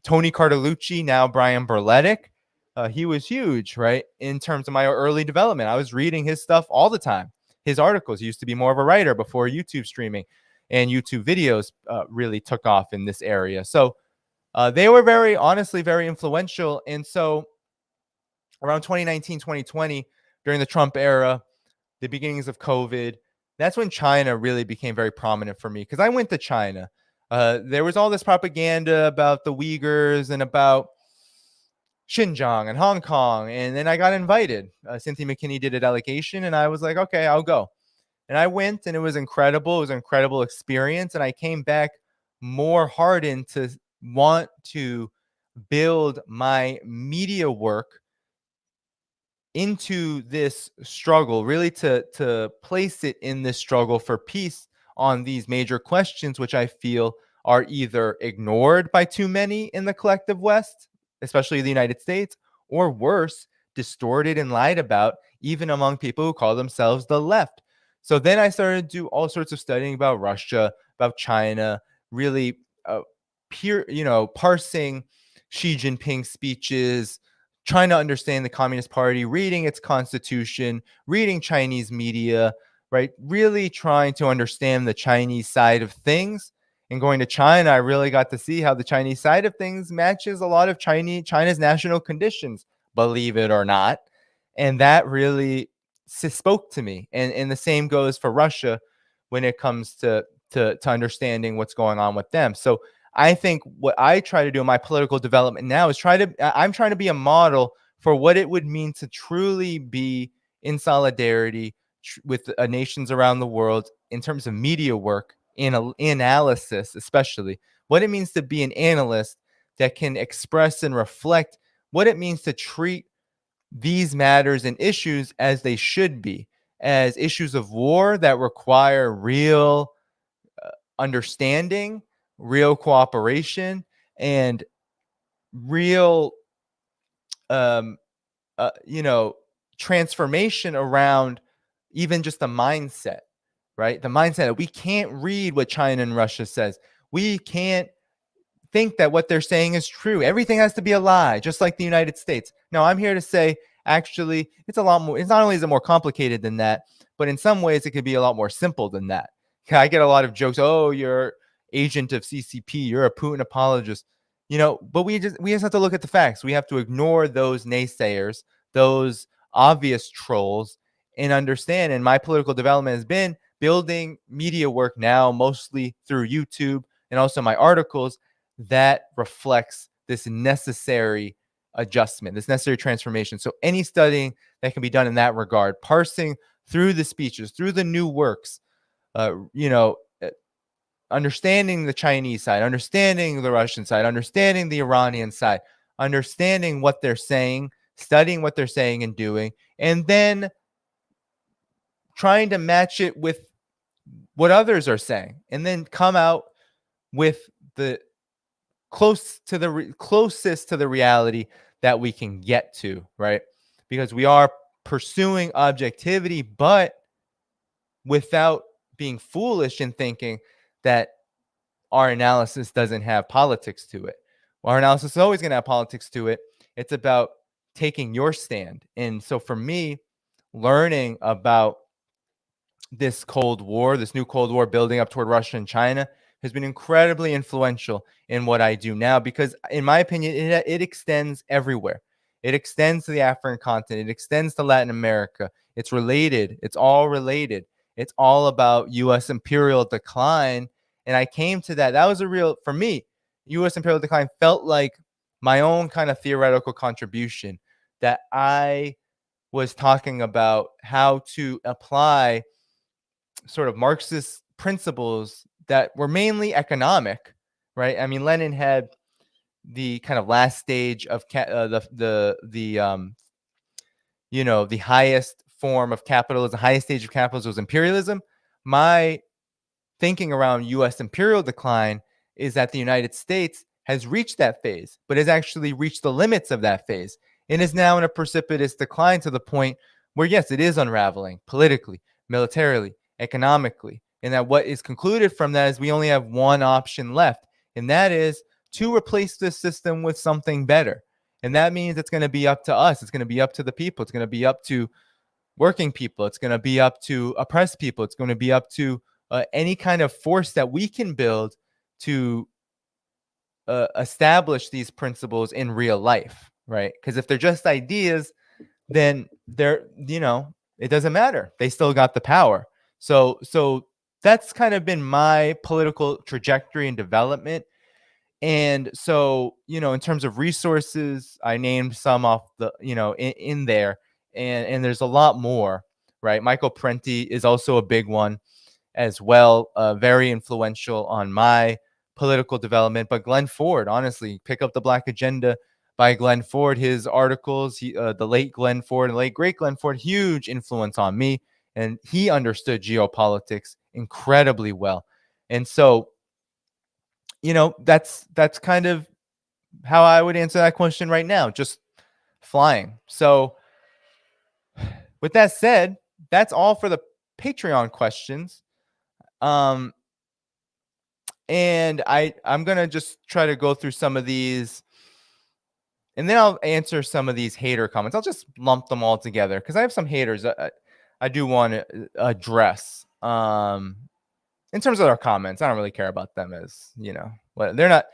Tony Cartolucci, now Brian Berletic, he was huge, right? In terms of my early development, I was reading his stuff all the time. his articles. He used to be more of a writer before YouTube streaming and YouTube videos really took off in this area. So they were honestly very influential. And so around 2019, 2020, during the Trump era, the beginnings of COVID, that's when China really became very prominent for me, because I went to China. There was all this propaganda about the Uyghurs and about Xinjiang and Hong Kong. And then I got invited. Cynthia McKinney did a delegation, and I was like, okay, I'll go. And I went, and it was incredible. It was an incredible experience. And I came back more hardened to want to build my media work into this struggle, really to place it in this struggle for peace on these major questions, which I feel are either ignored by too many in the collective West, especially the United States, or worse, distorted and lied about, even among people who call themselves the left. So then I started to do all sorts of studying about Russia, about China, really parsing Xi Jinping's speeches, trying to understand the Communist Party, reading its constitution, reading Chinese media, right? Really trying to understand the Chinese side of things. And going to China, I really got to see how the Chinese side of things matches a lot of China's national conditions, believe it or not. And that really spoke to me. And the same goes for Russia when it comes to understanding what's going on with them. So I think what I try to do in my political development now is I'm trying to be a model for what it would mean to truly be in solidarity with nations around the world in terms of media work, in analysis, especially what it means to be an analyst that can express and reflect what it means to treat these matters and issues as they should be, as issues of war that require real understanding, real cooperation, and real transformation around even just the mindset, right? The mindset that we can't read what China and Russia says. We can't think that what they're saying is true. Everything has to be a lie, just like the United States. No, I'm here to say, actually, it's a lot more. It's not only is it more complicated than that, but in some ways it could be a lot more simple than that. I get a lot of jokes. Oh, you're agent of CCP. You're a Putin apologist. But we just have to look at the facts. We have to ignore those naysayers, those obvious trolls, and understand. And my political development has been building media work now, mostly through YouTube, and also my articles that reflects this necessary adjustment, this necessary transformation. So any studying that can be done in that regard, parsing through the speeches, through the new works, understanding the Chinese side, understanding the Russian side, understanding the Iranian side, understanding what they're saying, studying what they're saying and doing, and then trying to match it with what others are saying, and then come out with the closest to the reality that we can get to, right? Because we are pursuing objectivity, but without being foolish in thinking that our analysis doesn't have politics to it. Our analysis is always going to have politics to it. It's about taking your stand. And so for me, learning about this Cold War, this new Cold War building up toward Russia and China, has been incredibly influential in what I do now, because in my opinion, it extends everywhere. It extends to the African continent. It extends to Latin America. It's related. It's all related. It's all about U.S. imperial decline. And I came to that. That was for me, U.S. imperial decline felt like my own kind of theoretical contribution, that I was talking about how to apply sort of Marxist principles that were mainly economic, right? I mean, Lenin had the kind of last stage of the highest form of capitalism, the highest stage of capitalism was imperialism. My thinking around U.S. imperial decline is that the United States has reached that phase, but has actually reached the limits of that phase and is now in a precipitous decline to the point where, yes, it is unraveling politically, militarily, economically. And that what is concluded from that is we only have one option left, and that is to replace this system with something better. And that means it's going to be up to us. It's going to be up to the people. It's going to be up to working people. It's going to be up to oppressed people. It's going to be up to any kind of force that we can build to establish these principles in real life, right? Because if they're just ideas, then they're, it doesn't matter. They still got the power. So that's kind of been my political trajectory and development. And so, in terms of resources, I named some off the, in there, and there's a lot more, right? Michael Prenti is also a big one as well, very influential on my political development. But Glenn Ford, honestly, pick up The Black Agenda by Glenn Ford. His articles, the late Glenn Ford and late great Glenn Ford, huge influence on me. And he understood geopolitics incredibly well. And so, that's kind of how I would answer that question right now, just flying. So with that said, that's all for the Patreon questions. And I'm going to just try to go through some of these, and then I'll answer some of these hater comments. I'll just lump them all together because I have some haters I do want to address. In terms of their comments, I don't really care about them, as they're not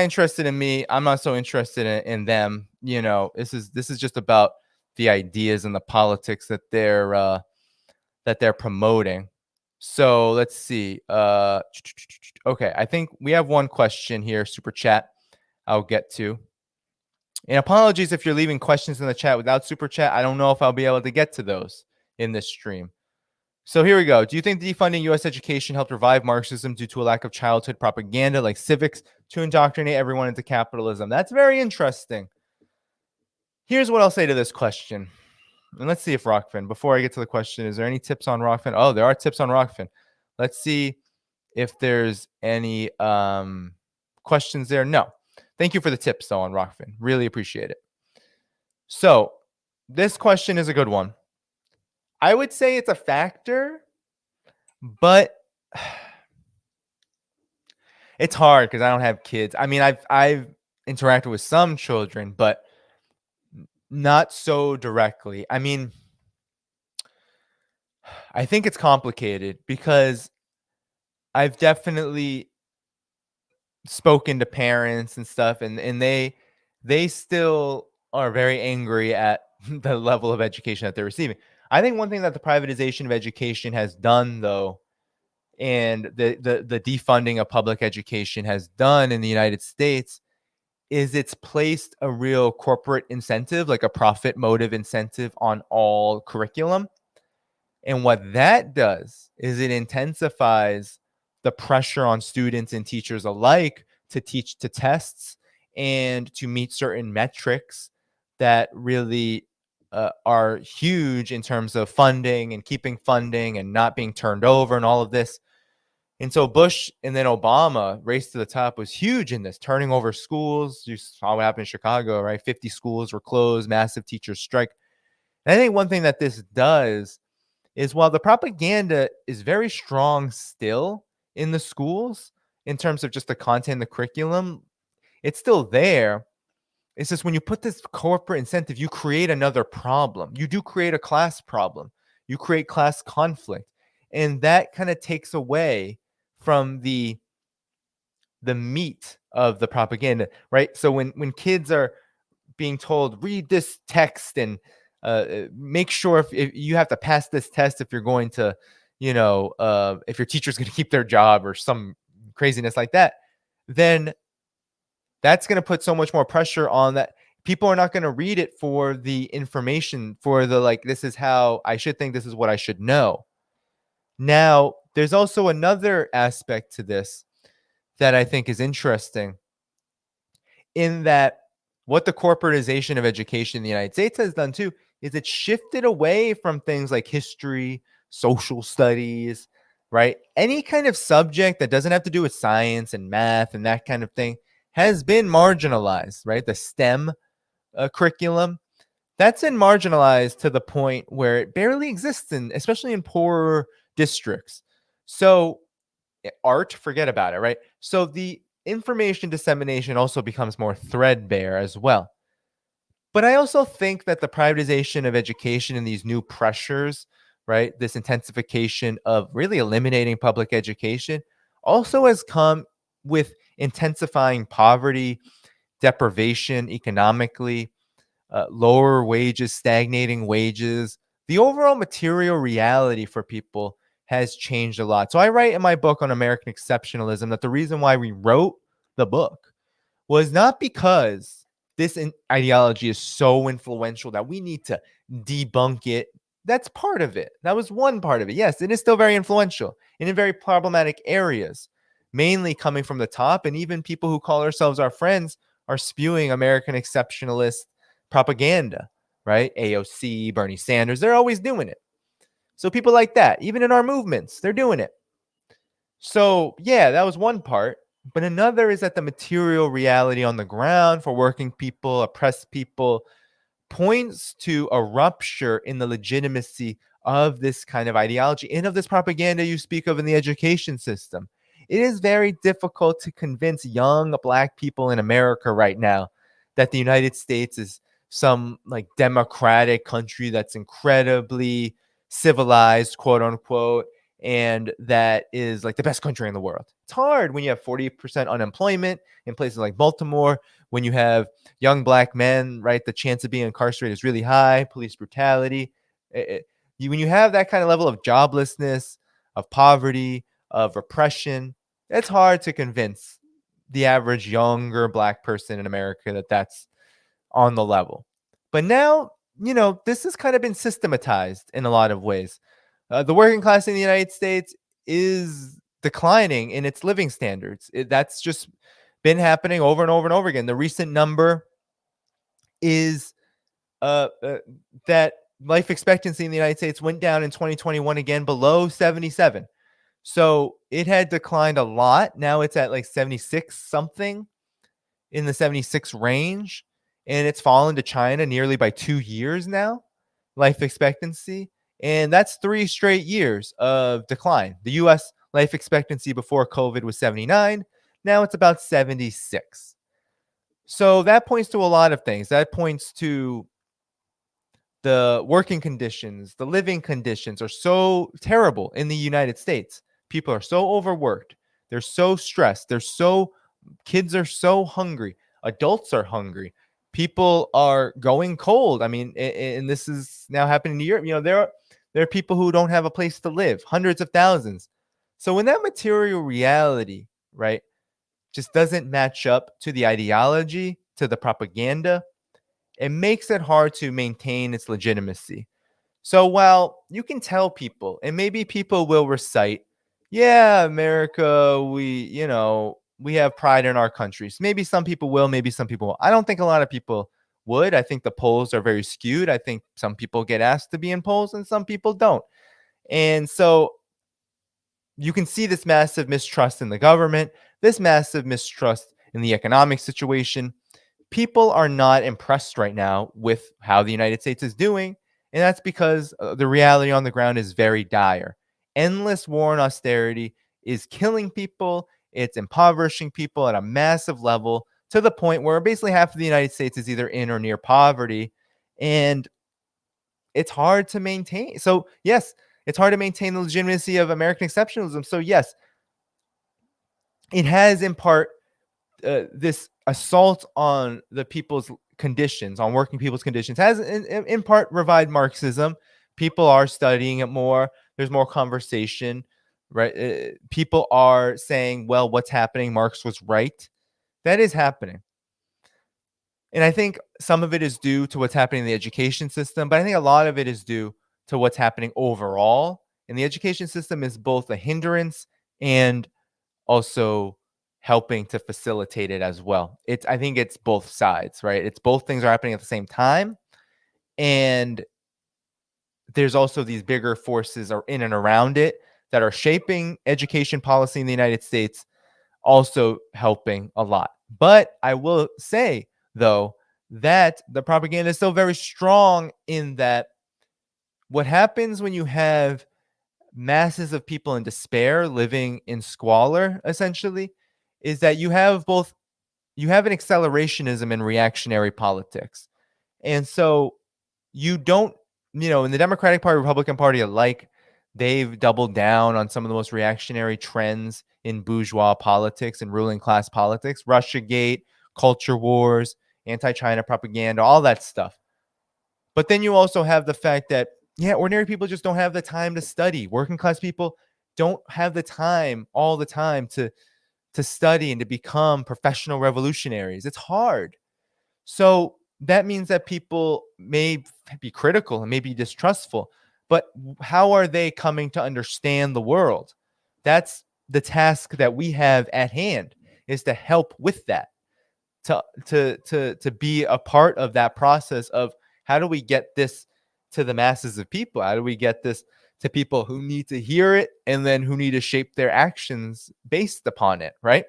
interested in me. I'm not so interested in them. This is just about the ideas and the politics that they're promoting. So let's see. Okay, I think we have one question here, super chat, I'll get to. And apologies if you're leaving questions in the chat without super chat. I don't know if I'll be able to get to those in this stream. So here we go. Do you think defunding U.S. education helped revive Marxism due to a lack of childhood propaganda like civics to indoctrinate everyone into capitalism? That's very interesting. Here's what I'll say to this question. And let's see if Rockfin, before I get to the question, is there any tips on Rockfin? Oh, there are tips on Rockfin. Let's see if there's any questions there. No. Thank you for the tips, though, on Rockfin. Really appreciate it. So this question is a good one. I would say it's a factor, but it's hard because I don't have kids. I mean, I've interacted with some children, but not so directly. I mean, I think it's complicated because I've definitely spoken to parents and stuff, and they still are very angry at the level of education that they're receiving. I think one thing that the privatization of education has done, though, and the defunding of public education has done in the United States, is it's placed a real corporate incentive, like a profit motive incentive, on all curriculum. And what that does is it intensifies the pressure on students and teachers alike to teach to tests and to meet certain metrics that really are huge in terms of funding and keeping funding and not being turned over and all of this. And so Bush and then Obama, race to the top, was huge in this, turning over schools. You saw what happened in Chicago, right? 50 schools were closed, massive teacher strike. And I think one thing that this does is, while the propaganda is very strong still in the schools in terms of just the content, the curriculum, it's still there. It's just when you put this corporate incentive, you create another problem. You do create a class problem. You create class conflict. And that kind of takes away from the meat of the propaganda, right? So when kids are being told, read this text and make sure if you have to pass this test if you're going to, if your teacher's going to keep their job or some craziness like that, then that's going to put so much more pressure on that. People are not going to read it for the information, for the, like, this is how I should think, this is what I should know. Now, there's also another aspect to this that I think is interesting, in that what the corporatization of education in the United States has done too is it shifted away from things like history, social studies, right? Any kind of subject that doesn't have to do with science and math and that kind of thing has been marginalized, right? The STEM curriculum, that's been marginalized to the point where it barely exists, especially in poorer districts. So art, forget about it, right? So the information dissemination also becomes more threadbare as well. But I also think that the privatization of education and these new pressures, right, this intensification of really eliminating public education also has come with intensifying poverty, deprivation economically, lower wages, stagnating wages. The overall material reality for people has changed a lot. So I write in my book on American exceptionalism that the reason why we wrote the book was not because this ideology is so influential that we need to debunk it. That's part of it. That was one part of it. Yes, it is still very influential and in very problematic areas, mainly coming from the top. And even people who call ourselves our friends are spewing American exceptionalist propaganda, right? AOC, Bernie Sanders, they're always doing it. So people like that, even in our movements, they're doing it. So, yeah, that was one part. But another is that the material reality on the ground for working people, oppressed people, points to a rupture in the legitimacy of this kind of ideology and of this propaganda you speak of in the education system. It is very difficult to convince young Black people in America right now that the United States is some like democratic country that's incredibly civilized, quote unquote, and that is like the best country in the world. It's hard when you have 40% unemployment in places like Baltimore, when you have young Black men, right? The chance of being incarcerated is really high, police brutality. When you have that kind of level of joblessness, of poverty, of repression, it's hard to convince the average younger Black person in America that that's on the level. But now, this has kind of been systematized in a lot of ways. The working class in the United States is declining in its living standards. That's just been happening over and over and over again. The recent number is that life expectancy in the United States went down in 2021 again below 77. So it had declined a lot. Now it's at like 76 something, in the 76 range, and it's fallen to China nearly by 2 years now, life expectancy, and that's 3 straight years of decline. The US life expectancy before COVID was 79, now it's about 76. So that points to a lot of things. That points to the working conditions, the living conditions are so terrible in the United States. People are so overworked. They're so stressed. Kids are so hungry. Adults are hungry. People are going cold. I mean, and this is now happening in Europe. There are people who don't have a place to live, hundreds of thousands. So when that material reality, right, just doesn't match up to the ideology, to the propaganda, it makes it hard to maintain its legitimacy. So while you can tell people, and maybe people will recite, yeah, America, we have pride in our countries. Maybe some people will, maybe some people won't. I don't think a lot of people would. I think the polls are very skewed. I think some people get asked to be in polls and some people don't. And so you can see this massive mistrust in the government, this massive mistrust in the economic situation. People are not impressed right now with how the United States is doing. And that's because the reality on the ground is very dire. Endless war and austerity is killing people. It's impoverishing people at a massive level to the point where basically half of the United States is either in or near poverty. And it's hard to maintain. So, yes, it's hard to maintain the legitimacy of American exceptionalism. So, yes, it has in part this assault on the people's conditions, on working people's conditions, has in part revived Marxism. People are studying it more. There's more conversation, right? People are saying, well, what's happening? Marx was right. That is happening. And I think some of it is due to what's happening in the education system, but I think a lot of it is due to what's happening overall. And the education system is both a hindrance and also helping to facilitate it as well. I think it's both sides, right? It's both things are happening at the same time. And there's also these bigger forces are in and around it that are shaping education policy in the United States, also helping a lot. But I will say, though, that the propaganda is still very strong in that what happens when you have masses of people in despair living in squalor, essentially, is that you have an accelerationism in reactionary politics. And so you don't, in the Democratic Party, Republican Party alike, they've doubled down on some of the most reactionary trends in bourgeois politics and ruling class politics, Russiagate, culture wars, anti-China propaganda, all that stuff. But then you also have the fact that, ordinary people just don't have the time to study. Working class people don't have the time all the time to study and to become professional revolutionaries. It's hard. So that means that people may be critical and may be distrustful, but how are they coming to understand the world? That's the task that we have at hand, is to help with that, to be a part of that process of how do we get this to the masses of people? How do we get this to people who need to hear it and then who need to shape their actions based upon it, right?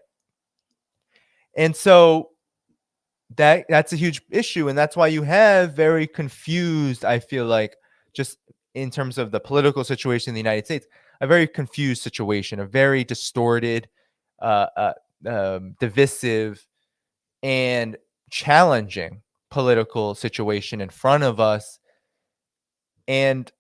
And so that's a huge issue, and that's why you have very confused, I feel like, just in terms of the political situation in the United States, a very confused situation, a very distorted, divisive, and challenging political situation in front of us. And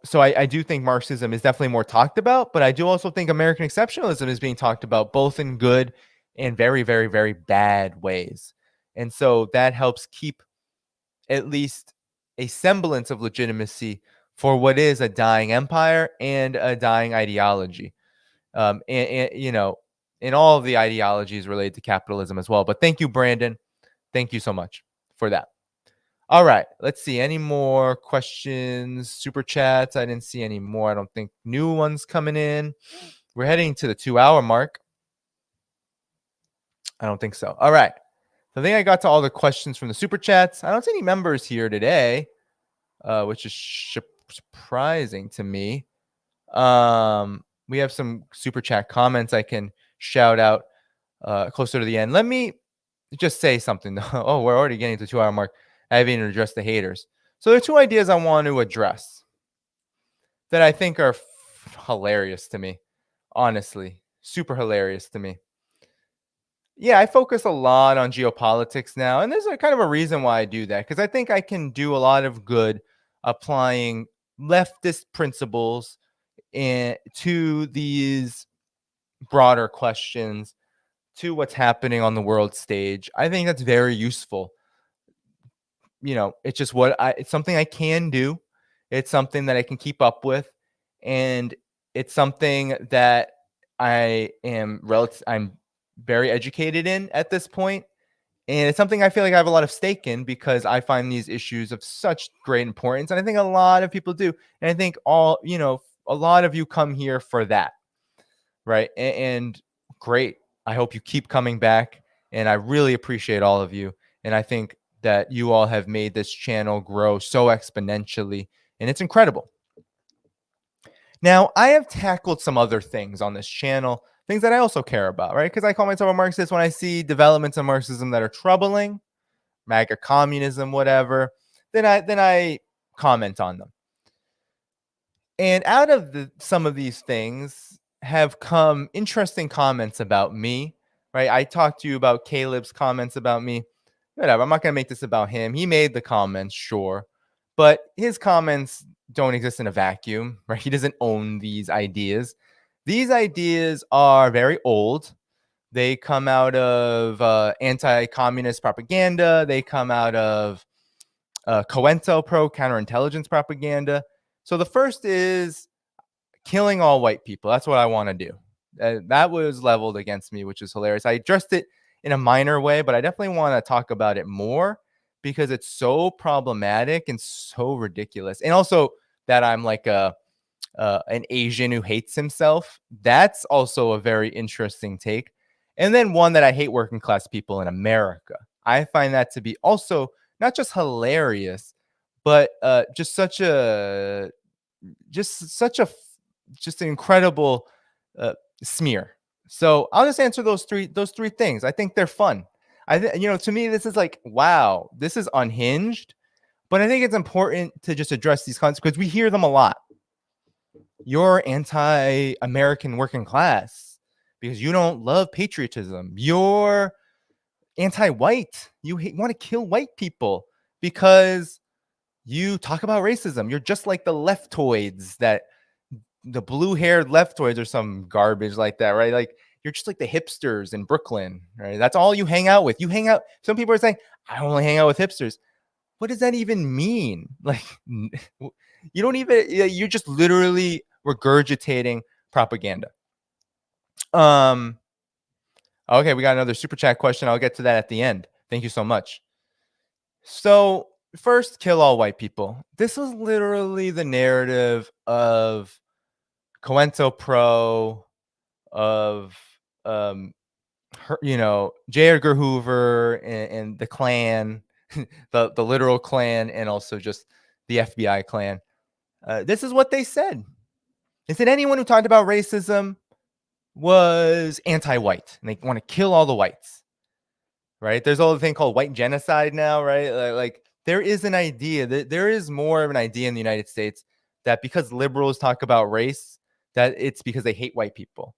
so I do think Marxism is definitely more talked about, but I do also think American exceptionalism is being talked about, both in good and very, very, very bad ways. And so that helps keep at least a semblance of legitimacy for what is a dying empire and a dying ideology. And all of the ideologies related to capitalism as well. But thank you, Brandon. Thank you so much for that. All right, let's see. Any more questions? Super chats? I didn't see any more. I don't think new ones coming in. We're heading to the 2-hour mark. I don't think so. All right. So I think I got to all the questions from the super chats. I don't see any members here today, which is surprising to me. We have some super chat comments I can shout out closer to the end. Let me just say something. Oh, we're already getting to the 2-hour mark. I haven't even addressed the haters. So there are two ideas I want to address that I think are hilarious to me. Honestly, super hilarious to me. Yeah, I focus a lot on geopolitics now, and there's a kind of a reason why I do that, because I think I can do a lot of good applying leftist principles to these broader questions, to what's happening on the world stage. I think that's very useful. It's just it's something I can do. It's something that I can keep up with, and it's something that I'm very educated in at this point. And it's something I feel like I have a lot of stake in, because I find these issues of such great importance. And I think a lot of people do. And I think a lot of you come here for that. Right. And great. I hope you keep coming back. And I really appreciate all of you. And I think that you all have made this channel grow so exponentially. And it's incredible. Now, I have tackled some other things on this channel, things that I also care about, right? Because I call myself a Marxist when I see developments in Marxism that are troubling, MAGA communism, whatever, then I comment on them. And out of some of these things have come interesting comments about me, right? I talked to you about Caleb's comments about me. Whatever, I'm not going to make this about him. He made the comments, sure. But his comments don't exist in a vacuum, right? He doesn't own these ideas. These ideas are very old. They come out of anti-communist propaganda. They come out of COINTELPRO, counterintelligence propaganda. So the first is killing all white people. That's what I want to do. That was leveled against me, which is hilarious. I addressed it in a minor way, but I definitely want to talk about it more, because it's so problematic and so ridiculous. And also that I'm like an Asian who hates himself. That's also a very interesting take. And then one that I hate working class people in America. I find that to be also not just hilarious, but just an incredible smear. So I'll just answer those three things. I think they're fun. To me, this is like, wow, this is unhinged, but I think it's important to just address these concepts because we hear them a lot. You're anti-American working class because you don't love patriotism. You're anti-white. You want to kill white people because you talk about racism. You're just like the leftoids, that the blue-haired leftoids or some garbage like that, right? Like you're just like the hipsters in Brooklyn, right? That's all you hang out with. You hang out. Some people are saying, I only hang out with hipsters. What does that even mean? Like, you don't even, you're just literally regurgitating propaganda. Okay, we got another super chat question. I'll get to that at the end. Thank you so much. So first, kill all white people. This was literally the narrative of COINTELPRO, of J. Edgar Hoover and the Klan, the literal Klan, and also just the FBI Klan. This is what they said. They said anyone who talked about racism was anti-white, and they want to kill all the whites. Right? There's all the thing called white genocide now, right? Like there is an idea that there is more of an idea in the United States that because liberals talk about race, that it's because they hate white people.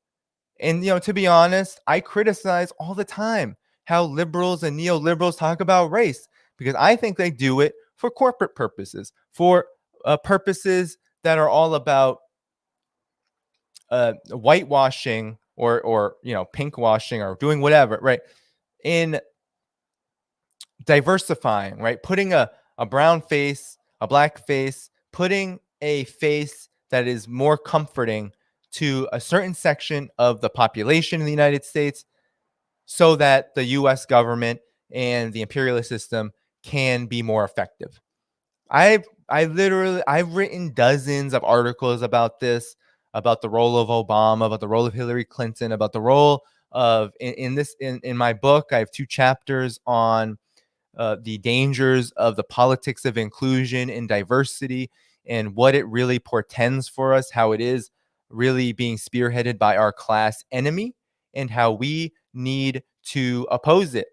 And, to be honest, I criticize all the time how liberals and neoliberals talk about race, because I think they do it for corporate purposes, for purposes that are all about whitewashing or pinkwashing or doing whatever, right? In diversifying, right? Putting a brown face, a black face, putting a face that is more comforting to a certain section of the population in the United States, so that the US government and the imperialist system can be more effective. I've written dozens of articles about this, about the role of Obama, about the role of Hillary Clinton, about the role of in my book. I have 2 chapters on the dangers of the politics of inclusion and diversity, and what it really portends for us, how it is really being spearheaded by our class enemy, and how we need to oppose it.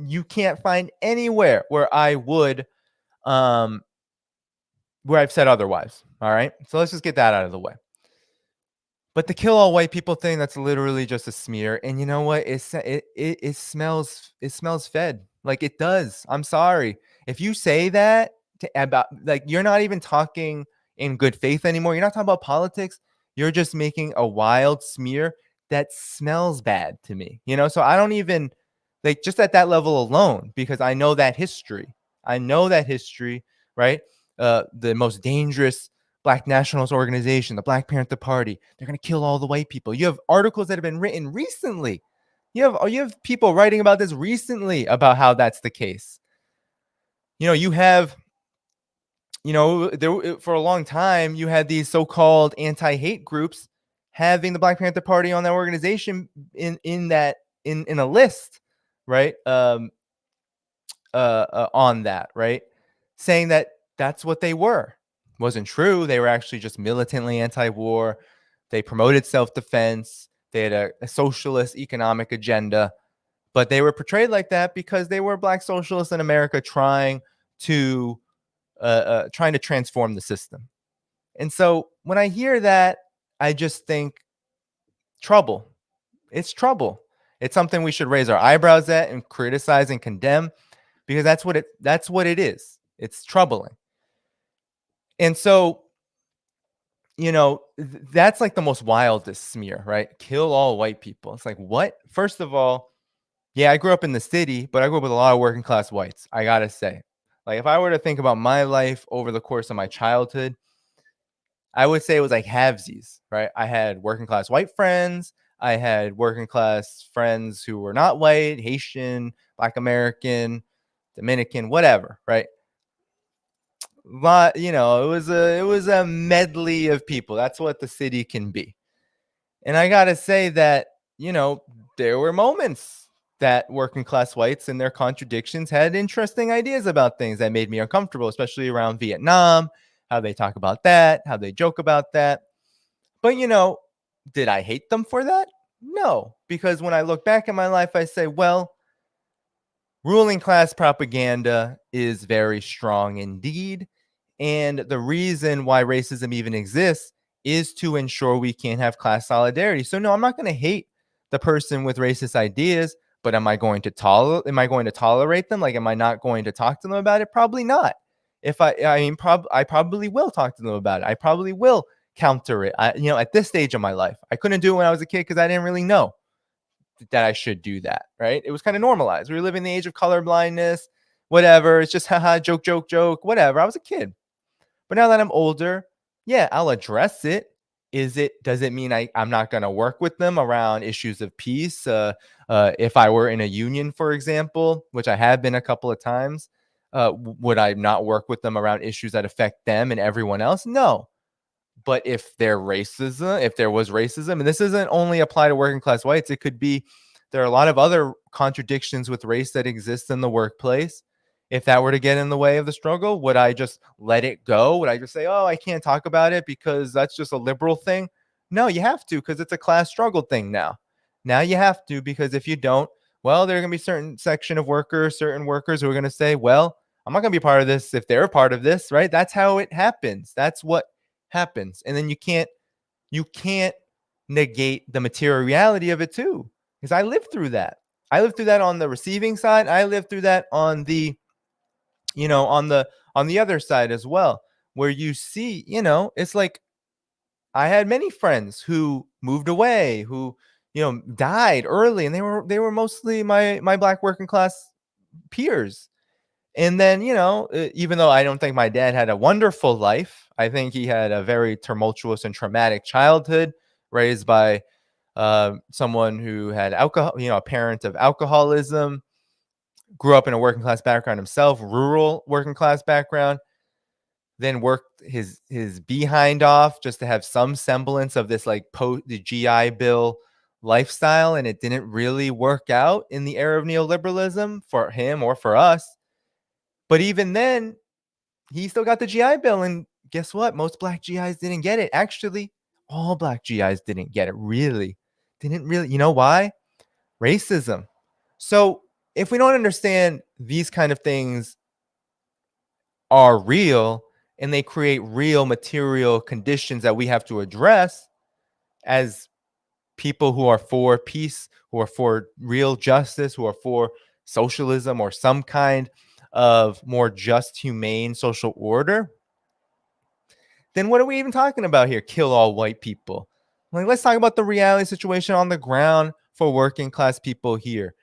You can't find anywhere where I would where I've said otherwise. All right, so let's just get that out of the way. But the kill all white people thing, that's literally just a smear. And you know what? It smells fed. Like it does. I'm sorry. If you say that about, like, you're not even talking in good faith anymore. You're not talking about politics. You're just making a wild smear that smells bad to me. So I don't even, like, just at that level alone, because I know that history. Right? The most dangerous Black nationalist organization, the Black Panther Party, they're going to kill all the white people. You have articles that have been written recently. You have people writing about this recently about how that's the case. You have, there for a long time, you had these so-called anti-hate groups having the Black Panther Party on that organization in a list, right? On that, right? Saying that that's what they were. Wasn't true. They were actually just militantly anti-war. They promoted self-defense. They had a socialist economic agenda, but they were portrayed like that because they were Black socialists in America trying to transform the system. And so when I hear that, I just think trouble. It's trouble. It's something we should raise our eyebrows at and criticize and condemn, because that's what it is. It's troubling. And so, that's like the most wildest smear, right? Kill all white people. It's like, what? First of all, yeah, I grew up in the city, but I grew up with a lot of working class whites. I got to say, like, if I were to think about my life over the course of my childhood, I would say it was like halvesies, right? I had working class white friends. I had working class friends who were not white, Haitian, Black American, Dominican, whatever, right? It was a medley of people. That's what the city can be. And I got to say that, there were moments that working class whites and their contradictions had interesting ideas about things that made me uncomfortable, especially around Vietnam, how they talk about that, how they joke about that. But, did I hate them for that? No, because when I look back in my life, I say, well, ruling class propaganda is very strong indeed. And the reason why racism even exists is to ensure we can't have class solidarity. So no, I'm not going to hate the person with racist ideas, But am I going to tolerate them? Like, am I not going to talk to them about it? Probably not. I probably will talk to them about it. I probably will counter it. At this stage of my life, I couldn't do it when I was a kid because I didn't really know that I should do that, right? It was kind of normalized. We were living in the age of color blindness, whatever. It's just, haha, joke, joke, joke, whatever. I was a kid. But now that I'm older, yeah, I'll address it. Does it mean I'm not going to work with them around issues of peace? If I were in a union, for example, which I have been a couple of times, would I not work with them around issues that affect them and everyone else? No. But if there was racism, and this doesn't only apply to working class whites, it could be, there are a lot of other contradictions with race that exist in the workplace. If that were to get in the way of the struggle, would I just let it go? Would I just say, oh, I can't talk about it because that's just a liberal thing? No, you have to, because it's a class struggle thing now. Now you have to, because if you don't, well, there are going to be certain workers who are going to say, well, I'm not going to be part of this if they're a part of this, right? That's how it happens. That's what happens. And then you can't negate the material reality of it too, because I lived through that. I lived through that on the receiving side. I lived through that on the on the other side as well, where you see, it's like I had many friends who moved away, who died early, and they were mostly my Black working class peers. And then, even though I don't think my dad had a wonderful life, I think he had a very tumultuous and traumatic childhood, raised by someone who had alcohol, a parent of alcoholism, grew up in a working class background himself, rural working class background, then worked his behind off just to have some semblance of this like the GI Bill lifestyle. And it didn't really work out in the era of neoliberalism for him or for us. But even then, he still got the GI Bill. And guess what? Most Black GIs didn't get it. Actually, all Black GIs didn't get it. Didn't really. You know why? Racism. So if we don't understand these kind of things are real and they create real material conditions that we have to address as people who are for peace, who are for real justice, who are for socialism or some kind of more just, humane social order, then what are we even talking about here? Kill all white people. Like, let's talk about the reality situation on the ground for working class people here.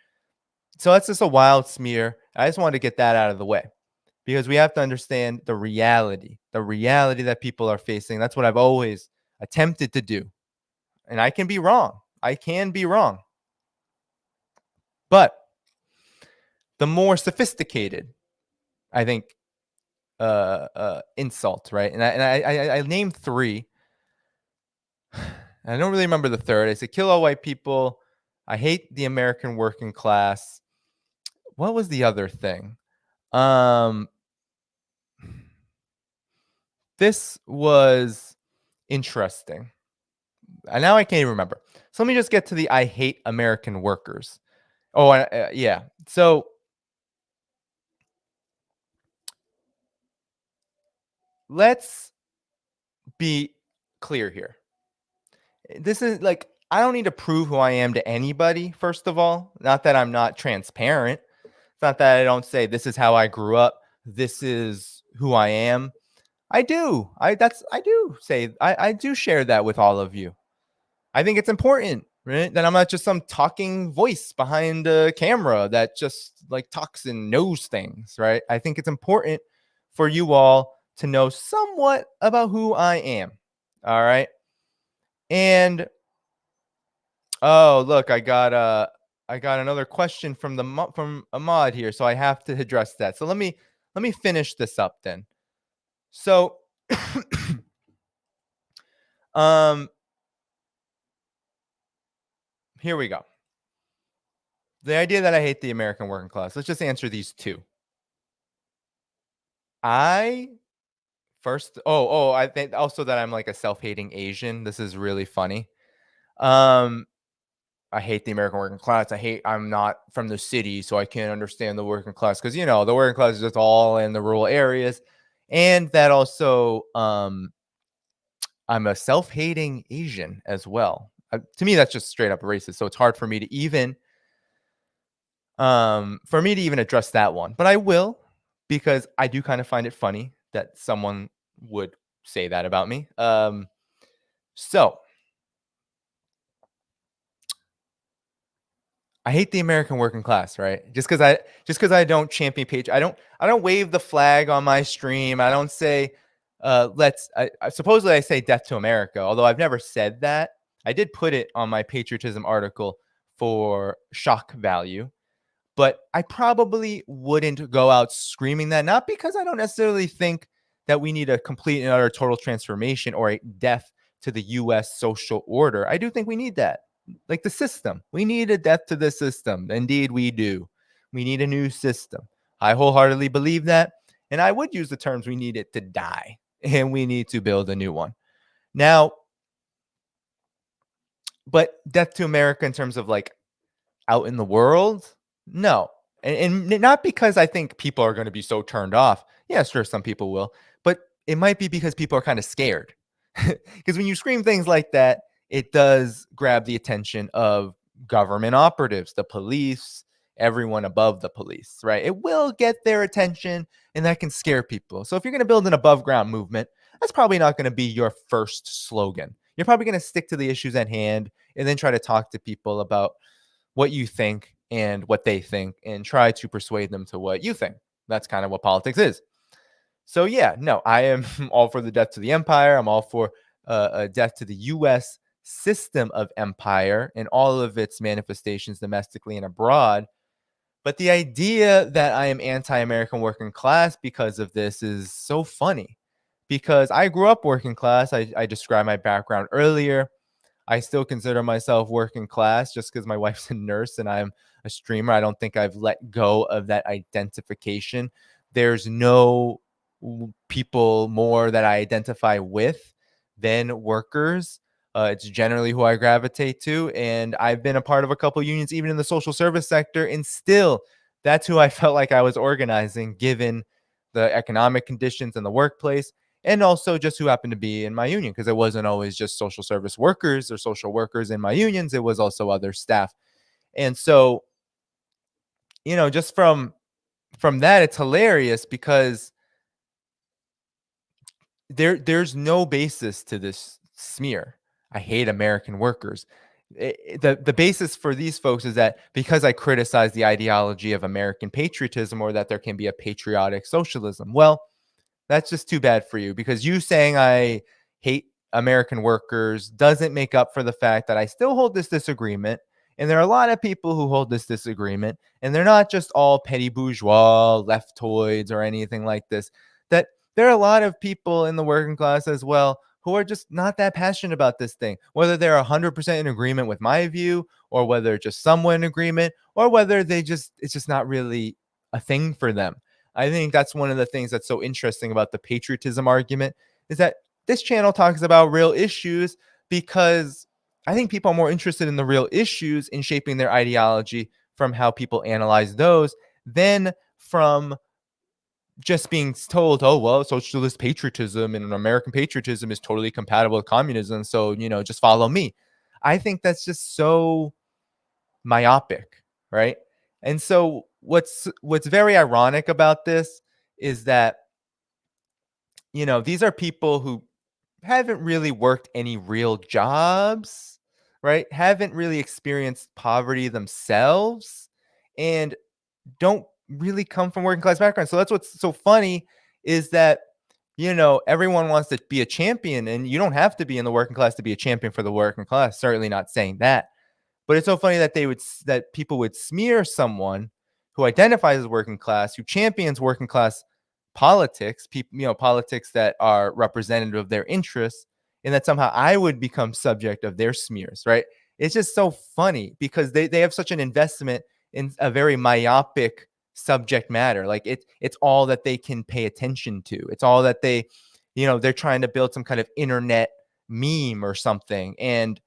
So that's just a wild smear. I just wanted to get that out of the way, because we have to understand the reality that people are facing. That's what I've always attempted to do. And I can be wrong. But the more sophisticated, I think, insult, right? And I named three. I don't really remember the third. I said, kill all white people. I hate the American working class. What was the other thing? This was interesting. And now I can't even remember. So let me just get to the I hate American workers. Oh, yeah. So let's be clear here. This is like, I don't need to prove who I am to anybody, first of all. Not that I'm not transparent. It's not that I don't say this is how I grew up. This is who I am. I do. I do share that with all of you. I think it's important, right? That I'm not just some talking voice behind a camera that just like talks and knows things, right? I think it's important for you all to know somewhat about who I am. All right. And oh, look, I got another question from Ahmad here, so I have to address that. So let me finish this up then. So here we go. The idea that I hate the American working class. Let's just answer these two. I think also that I'm like a self-hating Asian. This is really funny. I hate the American working class. I'm not from the city, so I can't understand the working class, because, the working class is just all in the rural areas. And that also, I'm a self-hating Asian as well. To me, that's just straight up racist. So it's hard for me to even for me to even address that one. But I will, because I do kind of find it funny that someone would say that about me. So I hate the American working class, right? Just because I don't champion I don't wave the flag on my stream. I don't say supposedly I say death to America, although I've never said that. I did put it on my patriotism article for shock value, but I probably wouldn't go out screaming that, not because I don't necessarily think that we need a complete and utter total transformation or a death to the US social order. I do think we need that. Like the system, we need a death to the system. Indeed, we do. We need a new system. I wholeheartedly believe that. And I would use the terms we need it to die and we need to build a new one. Now, but death to America in terms of like out in the world, no. And not because I think people are going to be so turned off. Yeah, sure, some people will. But it might be because people are kind of scared. Because when you scream things like that, it does grab the attention of government operatives, the police, everyone above the police, right? It will get their attention and that can scare people. So if you're going to build an above ground movement, that's probably not going to be your first slogan. You're probably going to stick to the issues at hand and then try to talk to people about what you think and what they think and try to persuade them to what you think. That's kind of what politics is. So yeah, no, I am all for the death to the empire. I'm all for a death to the U.S. system of empire and all of its manifestations domestically and abroad. But the idea that I am anti-American working class because of this is so funny, because I grew up working class. I described my background earlier. I still consider myself working class just because my wife's a nurse and I'm a streamer. I don't think I've let go of that identification. There's no people more that I identify with than workers. It's generally who I gravitate to. And I've been a part of a couple unions, even in the social service sector. And still, that's who I felt like I was organizing, given the economic conditions in the workplace. And also just who happened to be in my union, because it wasn't always just social service workers or social workers in my unions. It was also other staff. And so, just from that, it's hilarious because there's no basis to this smear. I hate American workers. The basis for these folks is that because I criticize the ideology of American patriotism, or that there can be a patriotic socialism. Well, that's just too bad for you, because you saying I hate American workers doesn't make up for the fact that I still hold this disagreement. And there are a lot of people who hold this disagreement, and they're not just all petty bourgeois, leftoids, or anything like this. That there are a lot of people in the working class as well who are just not that passionate about this thing, whether they're 100% in agreement with my view, or whether just somewhat in agreement, or whether it's just not really a thing for them. I think that's one of the things that's so interesting about the patriotism argument, is that this channel talks about real issues, because I think people are more interested in the real issues in shaping their ideology from how people analyze those than from just being told, oh, well, socialist patriotism and American patriotism is totally compatible with communism. So, just follow me. I think that's just so myopic, right? And so what's very ironic about this is that, these are people who haven't really worked any real jobs, right? Haven't really experienced poverty themselves, and don't really come from working class backgrounds. So that's what's so funny, is that, everyone wants to be a champion, and you don't have to be in the working class to be a champion for the working class. Certainly not saying that. But it's so funny that that people would smear someone who identifies as working class, who champions working class politics, politics that are representative of their interests, and that somehow I would become subject of their smears, right? It's just so funny, because they have such an investment in a very myopic subject matter. Like it's all that they can pay attention to. It's all that they're trying to build some kind of internet meme or something. And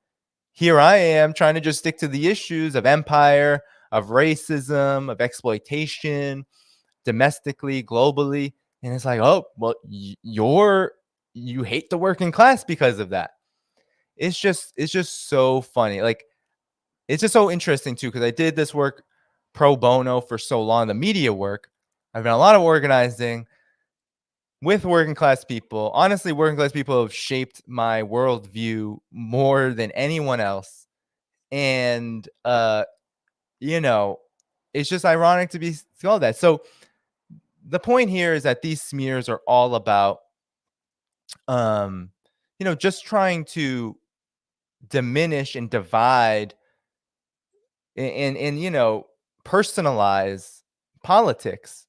here I am trying to just stick to the issues of empire, of racism, of exploitation, domestically, globally. And it's like, oh, well, you hate the working class because of that. It's just so funny. Like, it's just so interesting too, because I did this work pro bono for so long, the media work. I've done a lot of organizing with working class people. Honestly, working class people have shaped my worldview more than anyone else. And, it's just ironic to be called that. So the point here is that these smears are all about, just trying to diminish and divide and personalize politics.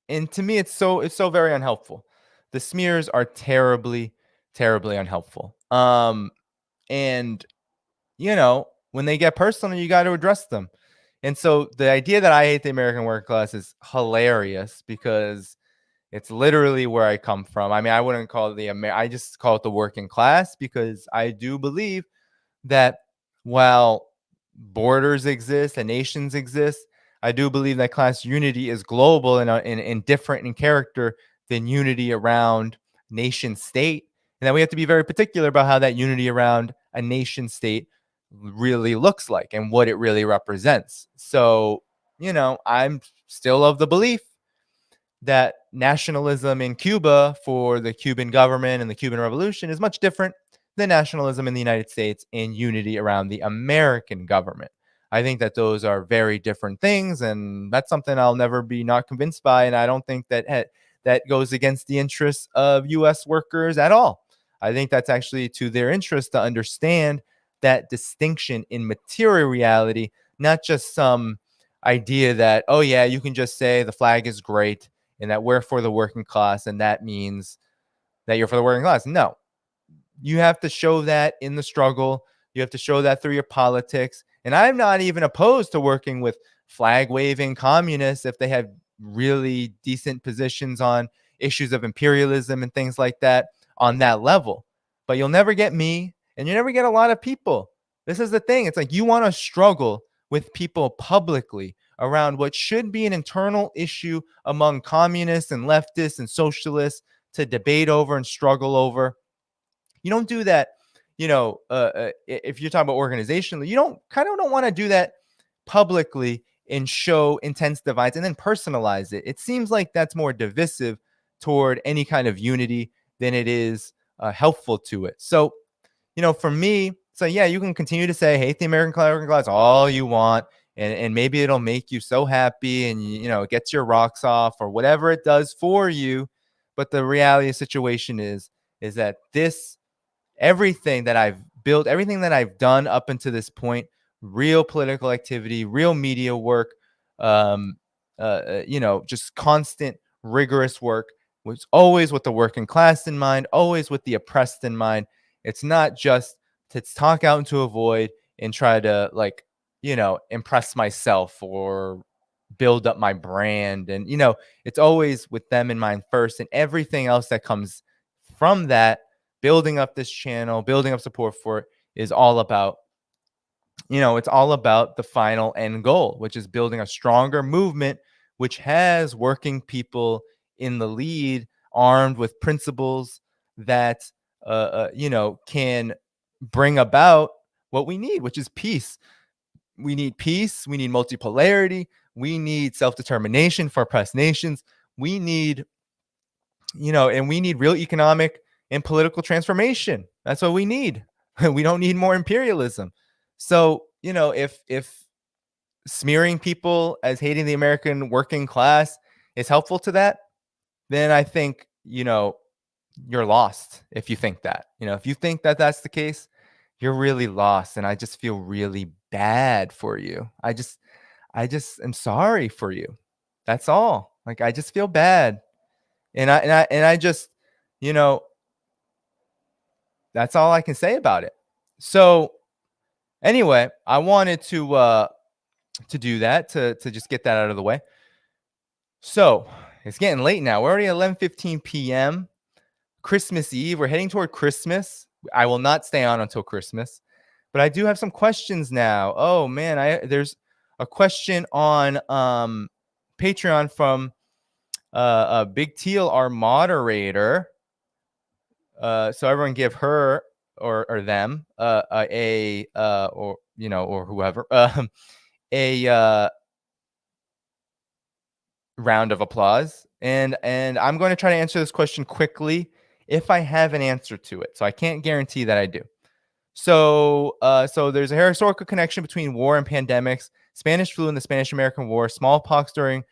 And to me, it's so very unhelpful. The smears are terribly, terribly unhelpful. And when they get personal, you got to address them. And so the idea that I hate the American working class is hilarious because it's literally where I come from. I mean, I wouldn't call it I just call it the working class because I do believe that while borders exist and nations exist, I do believe that class unity is global and different in character than unity around nation state. And that we have to be very particular about how that unity around a nation state really looks like and what it really represents. So, I'm still of the belief that nationalism in Cuba for the Cuban government and the Cuban Revolution is much different than nationalism in the United States and unity around the American government. I think that those are very different things, and that's something I'll never be not convinced by. And I don't think that goes against the interests of U.S. workers at all. I think that's actually to their interest to understand that distinction in material reality, not just some idea that, oh yeah, you can just say the flag is great and that we're for the working class, and that means that you're for the working class. No, you have to show that in the struggle. You have to show that through your politics. And I'm not even opposed to working with flag waving communists if they have really decent positions on issues of imperialism and things like that on that level. But you'll never get me, and you never get a lot of people. This is the thing. It's like you want to struggle with people publicly around what should be an internal issue among communists and leftists and socialists to debate over and struggle over. You don't do that, if you're talking about organizationally, you don't want to do that publicly and show intense divides and then personalize it. It seems like that's more divisive toward any kind of unity than it is helpful to it. So, for me, so yeah, you can continue to say, hate the American working class all you want. And maybe it'll make you so happy and, it gets your rocks off or whatever it does for you. But the reality of the situation is that everything that I've built, everything that I've done up until this point, real political activity, real media work, just constant, rigorous work, was always with the working class in mind, always with the oppressed in mind. It's not just to talk out into a void and try to impress myself or build up my brand. And, it's always with them in mind first, and everything else that comes from that, building up this channel, building up support for it, is all about, it's all about the final end goal, which is building a stronger movement, which has working people in the lead, armed with principles that, can bring about what we need, which is peace. We need peace. We need multipolarity. We need self-determination for oppressed nations. We need, and we need real economic and political transformation. That's what we need. We don't need more imperialism. So, if smearing people as hating the American working class is helpful to that, then I think, you're lost if you think that. If you think that that's the case, you're really lost. And I just feel really bad for you. I just am sorry for you. That's all. Like, I just feel bad. And I just, that's all I can say about it. So anyway, I wanted to do that, to just get that out of the way. So it's getting late now. We're already at 11:15 p.m. Christmas Eve. We're heading toward Christmas. I will not stay on until Christmas, but I do have some questions now. Oh man, there's a question on Patreon from Big Teal, our moderator. So everyone give her or them or whoever a round of applause. And I'm going to try to answer this question quickly if I have an answer to it. So I can't guarantee that I do. So there's a historical connection between war and pandemics, Spanish flu and the Spanish-American War, smallpox during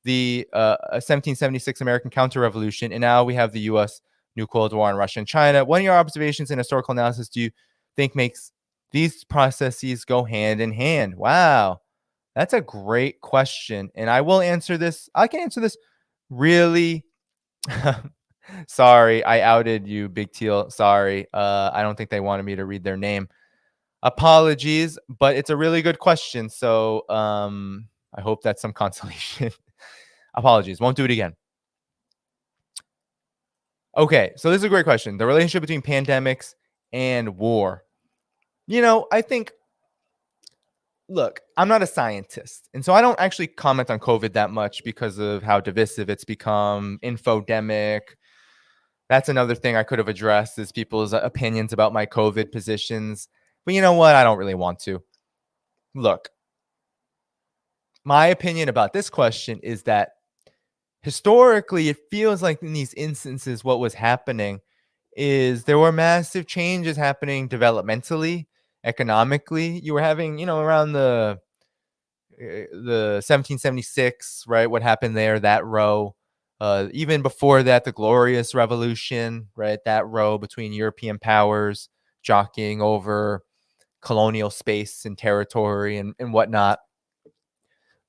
the 1776 American counter-revolution, and now we have the U.S. New Cold War on Russia and China. What are your observations and historical analysis do you think makes these processes go hand in hand? Wow, that's a great question, and I will answer this. I can answer this really. Sorry, I outed you, Big Teal. Sorry, I don't think they wanted me to read their name. Apologies, but it's a really good question. So I hope that's some consolation. Apologies, won't do it again. Okay, so this is a great question. The relationship between pandemics and war. I think, look, I'm not a scientist, and so I don't actually comment on COVID that much because of how divisive it's become, infodemic. That's another thing I could have addressed is people's opinions about my COVID positions. But you know what? I don't really want to. Look, my opinion about this question is that historically, it feels like in these instances, what was happening is there were massive changes happening developmentally, economically. You were having, around the 1776, right? What happened there, that row. Even before that, the Glorious Revolution, right? That row between European powers jockeying over colonial space and territory and whatnot.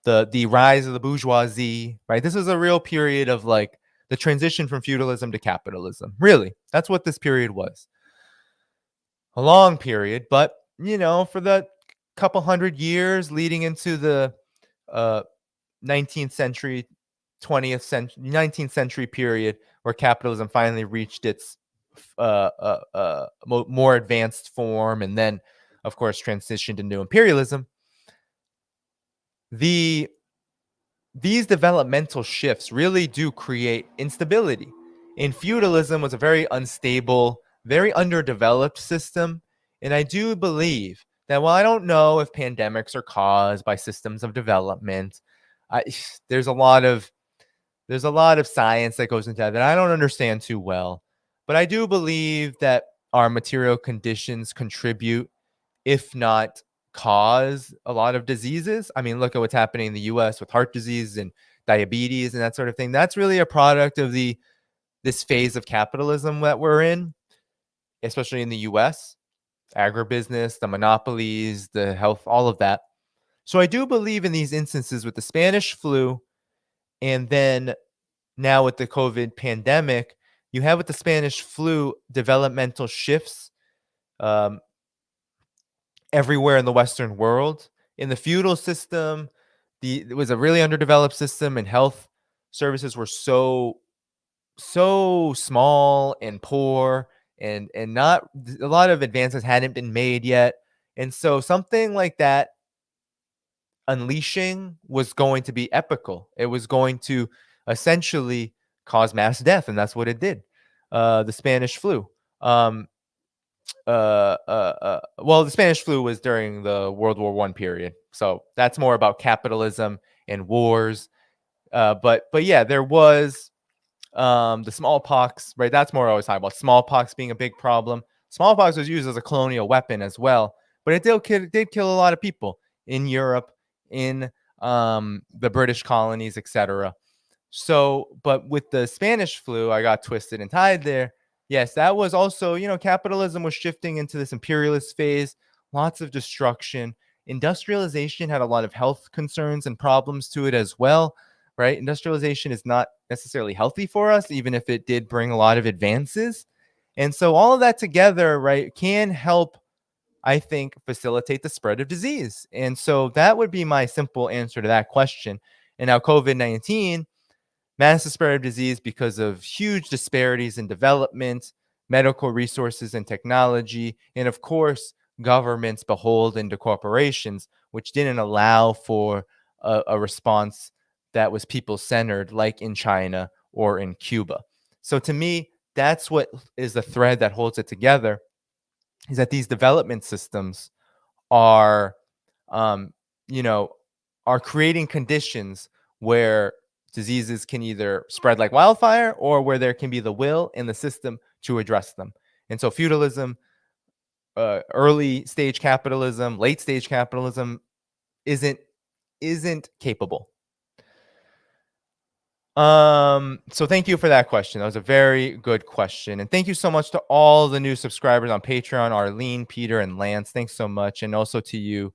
The rise of the bourgeoisie, right? This is a real period of like the transition from feudalism to capitalism. Really, that's what this period was. A long period, but for the couple hundred years leading into the 19th century, 20th century, 19th century period where capitalism finally reached its more advanced form, and then, of course, transitioned into imperialism. These developmental shifts really do create instability. And feudalism was a very unstable, very underdeveloped system. And I do believe that while I don't know if pandemics are caused by systems of development, there's a lot of science that goes into that I don't understand too well. But I do believe that our material conditions contribute, if not cause, a lot of diseases. I mean, look at what's happening in the US with heart disease and diabetes and that sort of thing. That's really a product of this phase of capitalism that we're in, especially in the US, agribusiness, the monopolies, the health, all of that. So I do believe in these instances with the Spanish flu, and then now with the COVID pandemic, you have with the Spanish flu developmental shifts everywhere in the Western world. In the feudal system, it was a really underdeveloped system, and health services were so small and poor, and not a lot of advances hadn't been made yet. And so something like that unleashing was going to be epical. It was going to essentially cause mass death, and that's what it did. The Spanish flu. Well, the Spanish flu was during the World War I period, so that's more about capitalism and wars. But yeah, there was the smallpox, right? That's more always talking about smallpox being a big problem. Smallpox was used as a colonial weapon as well, but it did kill a lot of people in Europe, in the British colonies, etc. So, but with the Spanish flu, I got twisted and tied there. Yes, that was also, capitalism was shifting into this imperialist phase, lots of destruction. Industrialization had a lot of health concerns and problems to it as well, right? Industrialization is not necessarily healthy for us, even if it did bring a lot of advances. And so all of that together, right, can help, I think, facilitate the spread of disease. And so that would be my simple answer to that question. And now COVID-19, massive spread of disease because of huge disparities in development, medical resources and technology, and of course, governments beholden to corporations, which didn't allow for a response that was people-centered, like in China or in Cuba. So to me, that's what is the thread that holds it together, is that these development systems are, are creating conditions where diseases can either spread like wildfire or where there can be the will in the system to address them. And so feudalism, early stage capitalism, late stage capitalism isn't capable. So thank you for that question. That was a very good question. And thank you so much to all the new subscribers on Patreon, Arlene, Peter, and Lance. Thanks so much. And also to you,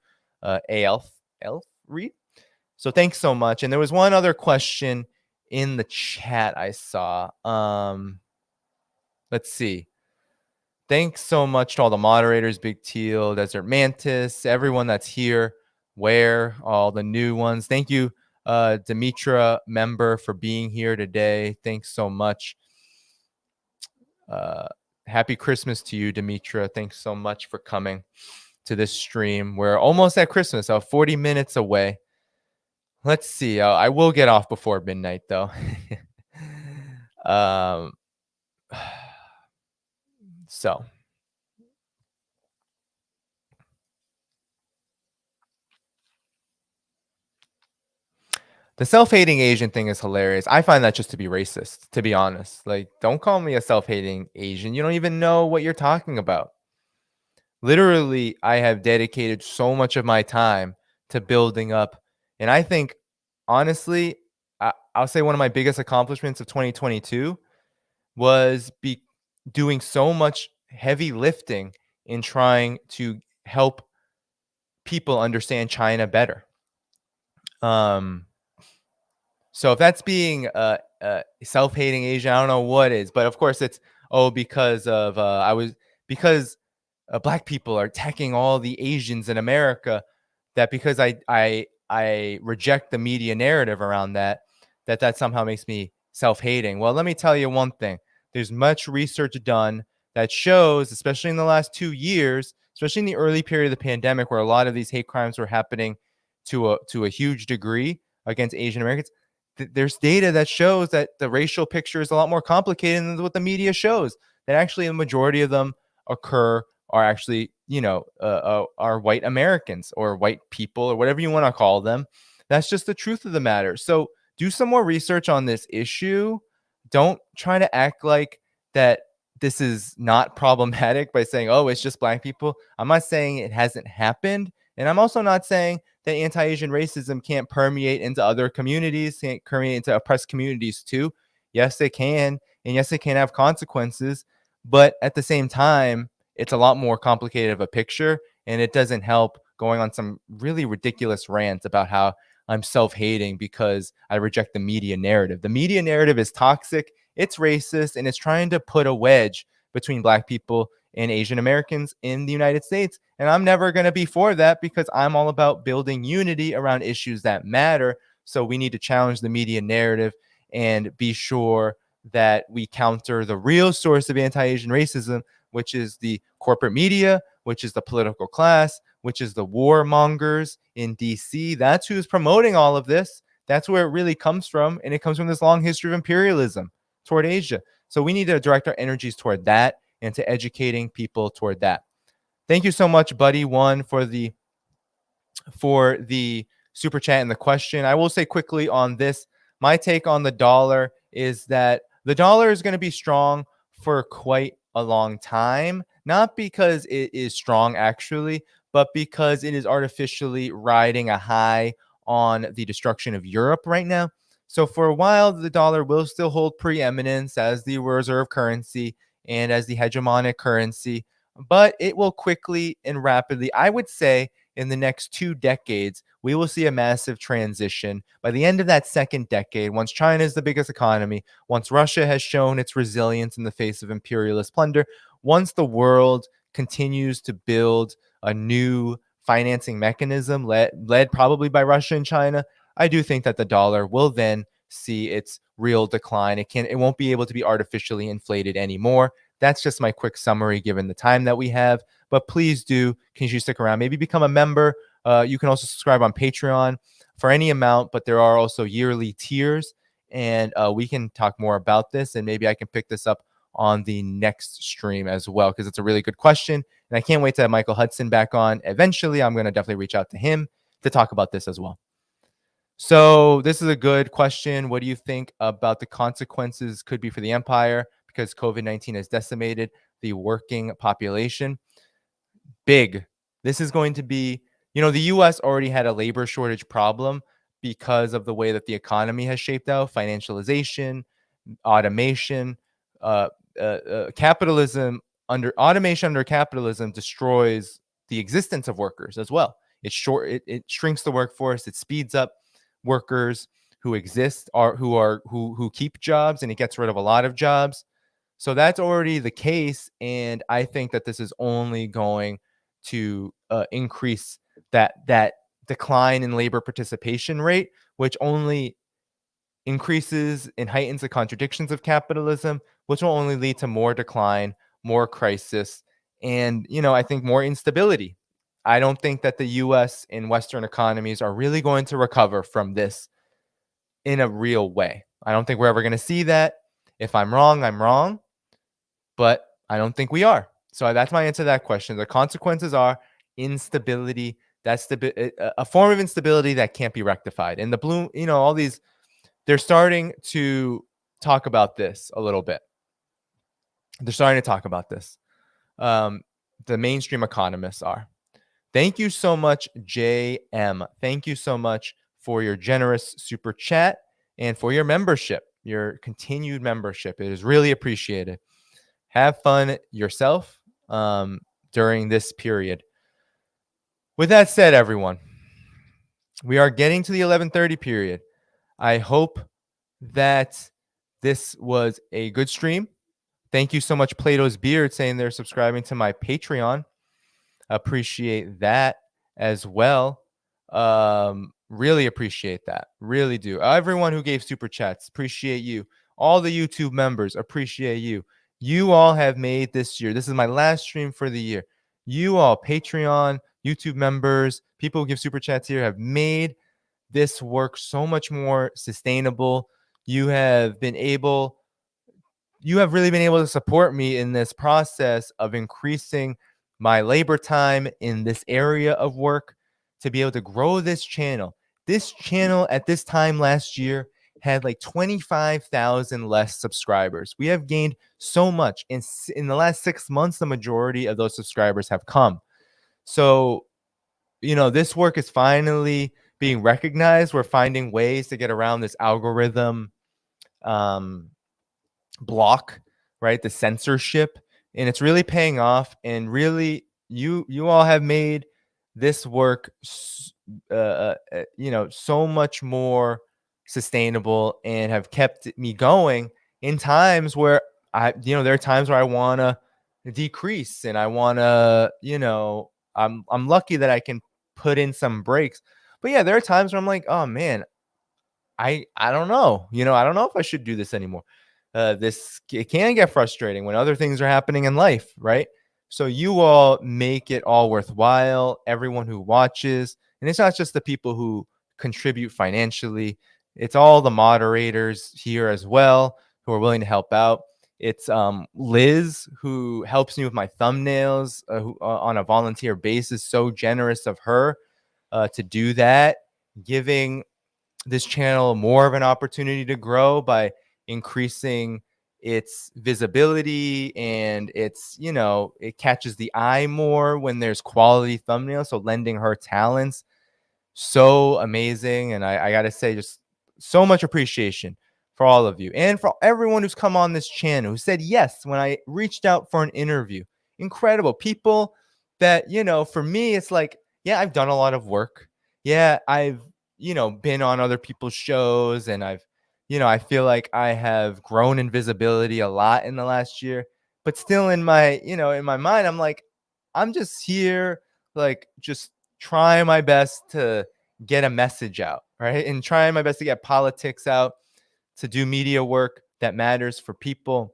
Elf Reed. So thanks so much. And there was one other question in the chat I saw. Let's see. Thanks so much to all the moderators, Big Teal, Desert Mantis, everyone that's here, Where, all the new ones. Thank you, Dimitra member, for being here today. Thanks so much. Happy Christmas to you, Dimitra. Thanks so much for coming to this stream. We're almost at Christmas, 40 minutes away. Let's see. I will get off before midnight, though. So the self-hating Asian thing is hilarious. I find that just to be racist, to be honest. Like, don't call me a self-hating Asian. You don't even know what you're talking about. Literally, I have dedicated so much of my time to building up. And I think, honestly, I'll say one of my biggest accomplishments of 2022 was doing so much heavy lifting in trying to help people understand China better. So if that's being self-hating Asian, I don't know what is, but of course it's because of because black people are attacking all the Asians in America, that because I reject the media narrative around that somehow makes me self-hating. Well, let me tell you one thing. There's much research done that shows, especially in the last 2 years, especially in the early period of the pandemic, where a lot of these hate crimes were happening to a huge degree against Asian Americans. There's data that shows that the racial picture is a lot more complicated than what the media shows. That actually the majority of them are actually, are white Americans or white people or whatever you want to call them. That's just the truth of the matter. So do some more research on this issue. Don't try to act like that this is not problematic by saying, oh, it's just black people. I'm not saying it hasn't happened. And I'm also not saying that anti-Asian racism can't permeate into other communities, can't permeate into oppressed communities too. Yes, it can. And yes, it can have consequences. But at the same time, it's a lot more complicated of a picture. And it doesn't help going on some really ridiculous rants about how I'm self-hating because I reject the media narrative. The media narrative is toxic, it's racist, and it's trying to put a wedge between black people and Asian Americans in the United States. And I'm never going to be for that, because I'm all about building unity around issues that matter. So we need to challenge the media narrative and be sure that we counter the real source of anti-Asian racism, which is the corporate media, which is the political class, which is the warmongers in DC. That's who's promoting all of this. That's where it really comes from. And it comes from this long history of imperialism toward Asia. So we need to direct our energies toward that and to educating people toward that. Thank you so much, Buddy One, for the super chat and the question. I will say quickly on this, my take on the dollar is that the dollar is going to be strong for quite a long time, not because it is strong actually, but because it is artificially riding a high on the destruction of Europe right now. So for a while, the dollar will still hold preeminence as the reserve currency and as the hegemonic currency, but it will quickly and rapidly, I would say, in the next 2 decades, we will see a massive transition. By the end of that second decade, once China is the biggest economy, once Russia has shown its resilience in the face of imperialist plunder, once the world continues to build a new financing mechanism led probably by Russia and China, I do think that the dollar will then see its real decline. It won't be able to be artificially inflated anymore. That's just my quick summary given the time that we have. But please do continue to stick around. Maybe become a member. You can also subscribe on Patreon for any amount, but there are also yearly tiers. And we can talk more about this. And maybe I can pick this up on the next stream as well, because it's a really good question. And I can't wait to have Michael Hudson back on. Eventually, I'm going to definitely reach out to him to talk about this as well. So So this is a good question. What do you think about the consequences could be for the empire because COVID-19 has decimated the working population? Big. This is going to be, the US already had a labor shortage problem because of the way that the economy has shaped out, financialization, automation, uh, capitalism under capitalism destroys the existence of workers as well. It shrinks the workforce. It speeds up workers who exist who keep jobs, and it gets rid of a lot of jobs. So that's already the case, and I think that this is only going to increase that decline in labor participation rate, which only increases and heightens the contradictions of capitalism, which will only lead to more decline, more crisis, and I think more instability. I don't think that the US and Western economies are really going to recover from this in a real way. I don't think we're ever going to see that. If I'm wrong, I'm wrong, but I don't think we are. So that's my answer to that question. The consequences are instability. That's a form of instability that can't be rectified. And the bloom, all these, they're starting to talk about this a little bit. They're starting to talk about this. The mainstream economists are. Thank you so much, JM. Thank you so much for your generous super chat and for your membership, your continued membership. It is really appreciated. Have fun yourself during this period. With that said, everyone, we are getting to the 11:30 period. I hope that this was a good stream. Thank you so much, Plato's Beard, saying they're subscribing to my Patreon. Appreciate that as well. Really appreciate that. Really do. Everyone who gave super chats, appreciate you. All the YouTube members, appreciate you. You all have made this year. This is my last stream for the year. You all, Patreon, YouTube members, people who give super chats here have made this work so much more sustainable. You have really been able to support me in this process of increasing my labor time in this area of work to be able to grow this channel. This channel at this time last year had like 25,000 less subscribers. We have gained so much. In the last 6 months, the majority of those subscribers have come. So, this work is finally being recognized. We're finding ways to get around this algorithm block, right? The censorship, and it's really paying off. And really, you all have made this work, so much more sustainable and have kept me going in times where there are times where I want to decrease and I want to, I'm lucky that I can put in some breaks. But yeah, there are times where I'm like, oh man, I don't know. I don't know if I should do this anymore. It can get frustrating when other things are happening in life, right? So you all make it all worthwhile, everyone who watches. And it's not just the people who contribute financially. It's all the moderators here as well who are willing to help out. It's Liz, who helps me with my thumbnails on a volunteer basis. So generous of her to do that, giving this channel more of an opportunity to grow by increasing its visibility, and it catches the eye more when there's quality thumbnails. So lending her talents, so amazing. And I gotta say, just so much appreciation for all of you and for everyone who's come on this channel, who said yes when I reached out for an interview. Incredible people that, for me, it's like, yeah, I've done a lot of work. Yeah, I've, been on other people's shows, and I feel like I have grown in visibility a lot in the last year, but still in my mind, I'm like, I'm just here, like, just trying my best to get a message out, right? And trying my best to get politics out, to do media work that matters for people.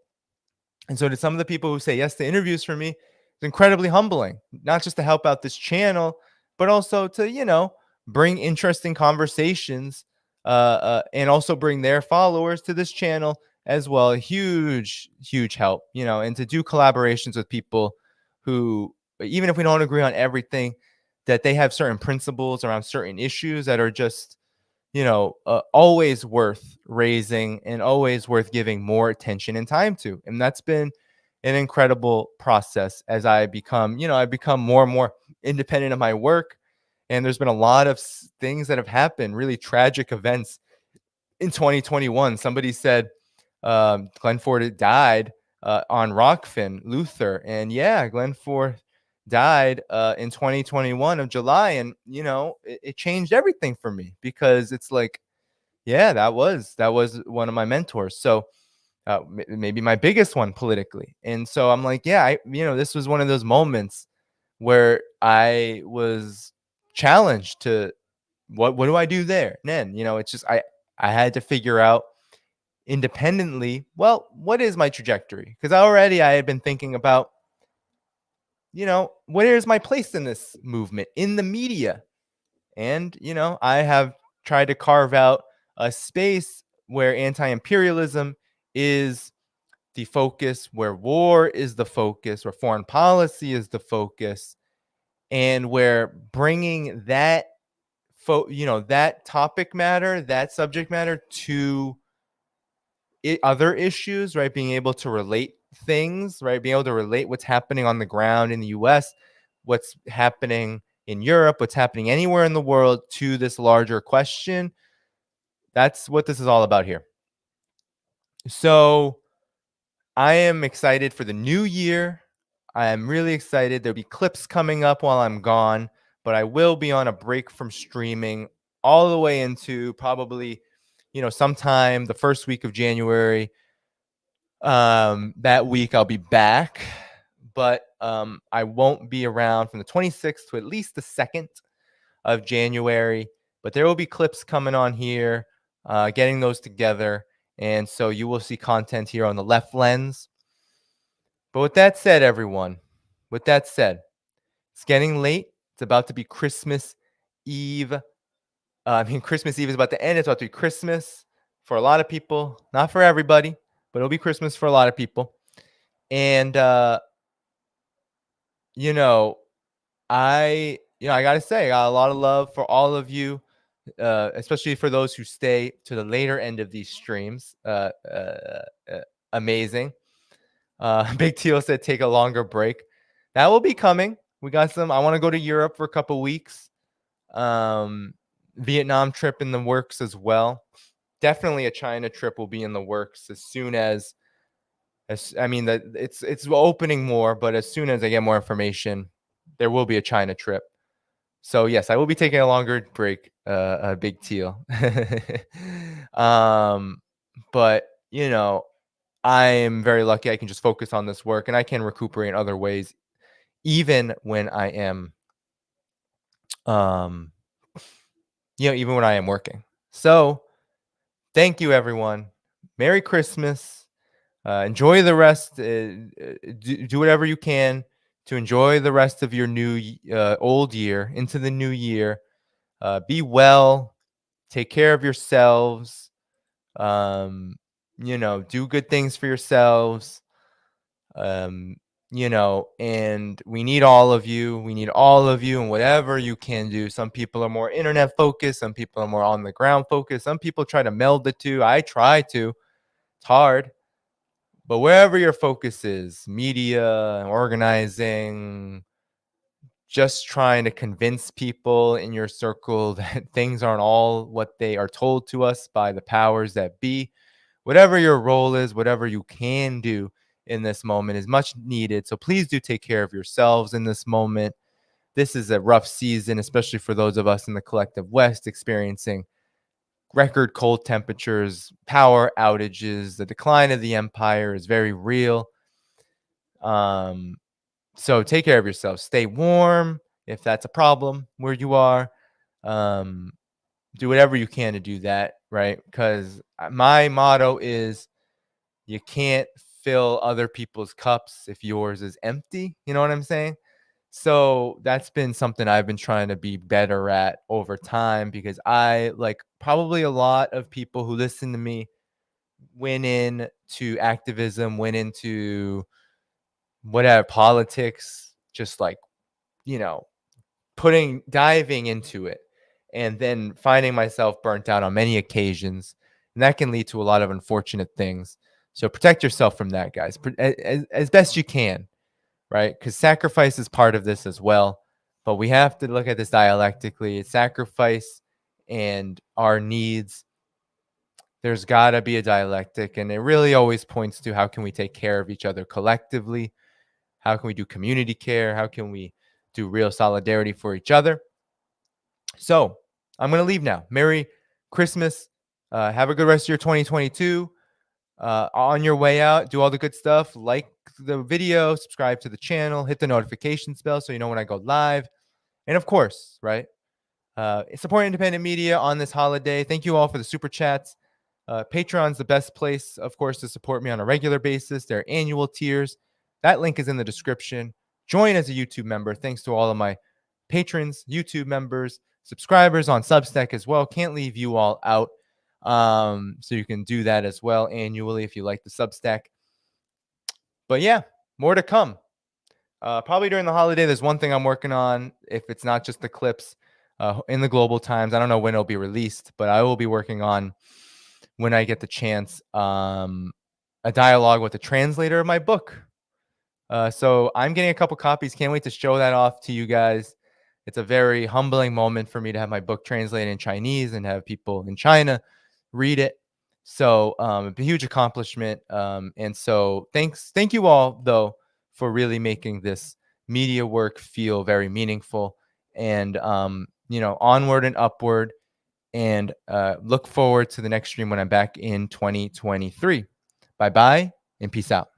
And so to some of the people who say yes to interviews for me, it's incredibly humbling, not just to help out this channel, but also to, bring interesting conversations and also bring their followers to this channel as well. A huge, huge help, and to do collaborations with people who, even if we don't agree on everything, that they have certain principles around certain issues that are just, always worth raising and always worth giving more attention and time to. And that's been an incredible process as I become more and more independent of my work. And there's been a lot of things that have happened, really tragic events in 2021. Somebody said Glenn Ford had died on Rockfin Luther. And yeah, Glenn Ford died in 2021 of July. And, it changed everything for me, because it's like, yeah, that was one of my mentors. So maybe my biggest one politically. And so I'm like, yeah, this was one of those moments where I was challenged to what do I do there? And then, it's just, I had to figure out independently, well, what is my trajectory? Because I had been thinking about, where is my place in this movement, in the media? And, I have tried to carve out a space where anti-imperialism is the focus, where war is the focus, where foreign policy is the focus, and where bringing that that topic matter, that subject matter to other issues, right? Being able to relate things, right? Being able to relate what's happening on the ground in the US, what's happening in Europe, what's happening anywhere in the world to this larger question. That's what this is all about here. So I am excited for the new year. I am really excited. There'll be clips coming up while I'm gone, but I will be on a break from streaming all the way into probably, sometime the first week of January. That week I'll be back, but I won't be around from the 26th to at least the 2nd of January. But there will be clips coming on here, getting those together. And so you will see content here on the Left Lens. But with that said, everyone, it's getting late. It's about to be Christmas Eve. Christmas Eve is about to end. It's about to be Christmas for a lot of people, not for everybody, but it'll be Christmas for a lot of people. And, I got to say, I got a lot of love for all of you, especially for those who stay to the later end of these streams. Amazing. Big Teal said take a longer break. That will be coming. We got some. I want to go to Europe for a couple weeks. Vietnam trip in the works as well. Definitely a China trip will be in the works as soon as it's opening more, but as soon as I get more information, there will be a China trip. So yes, I will be taking a longer break, Big Teal. But I am very lucky. I can just focus on this work, and I can recuperate in other ways, even when I am, even when I am working. So thank you, everyone. Merry Christmas. Enjoy the rest. Do whatever you can to enjoy the rest of your old year into the new year. Be well. Take care of yourselves. Do good things for yourselves. And we need all of you. We need all of you and whatever you can do. Some people are more internet focused. Some people are more on the ground focused. Some people try to meld the two. I try to. It's hard. But wherever your focus is, media, organizing, just trying to convince people in your circle that things aren't all what they are told to us by the powers that be. Whatever your role is, whatever you can do in this moment is much needed. So please do take care of yourselves in this moment. This is a rough season, especially for those of us in the collective West experiencing record cold temperatures, power outages. The decline of the empire is very real. So take care of yourself. Stay warm if that's a problem where you are. Do whatever you can to do that, right? Because my motto is you can't fill other people's cups if yours is empty. You know what I'm saying? So that's been something I've been trying to be better at over time, because I, like probably a lot of people who listen to me, went into activism, went into whatever politics, just like, diving into it. and then finding myself burnt out on many occasions. And that can lead to a lot of unfortunate things. So protect yourself from that, guys, as best you can, right? Because sacrifice is part of this as well. But we have to look at this dialectically. Sacrifice and our needs, there's got to be a dialectic. And it really always points to how can we take care of each other collectively? How can we do community care? How can we do real solidarity for each other? So I'm going to leave now. Merry Christmas. Have a good rest of your 2022. On your way out, do all the good stuff. Like the video, subscribe to the channel, hit the notifications bell so you know when I go live. And of course, right, support independent media on this holiday. Thank you all for the super chats. Patreon's the best place, of course, to support me on a regular basis. There are annual tiers. That link is in the description. Join as a YouTube member. Thanks to all of my patrons, YouTube members, subscribers on Substack as well. Can't leave you all out. So you can do that as well annually if you like the Substack. But yeah, more to come. Probably during the holiday, there's one thing I'm working on. If it's not just the clips in the global times, I don't know when it'll be released, but I will be working on, when I get the chance, a dialogue with the translator of my book. So I'm getting a couple copies. Can't wait to show that off to you guys. It's a very humbling moment for me to have my book translated in Chinese and have people in China read it. So a huge accomplishment. And so thank you all, though, for really making this media work feel very meaningful. And, onward and upward. And look forward to the next stream when I'm back in 2023. Bye-bye and peace out.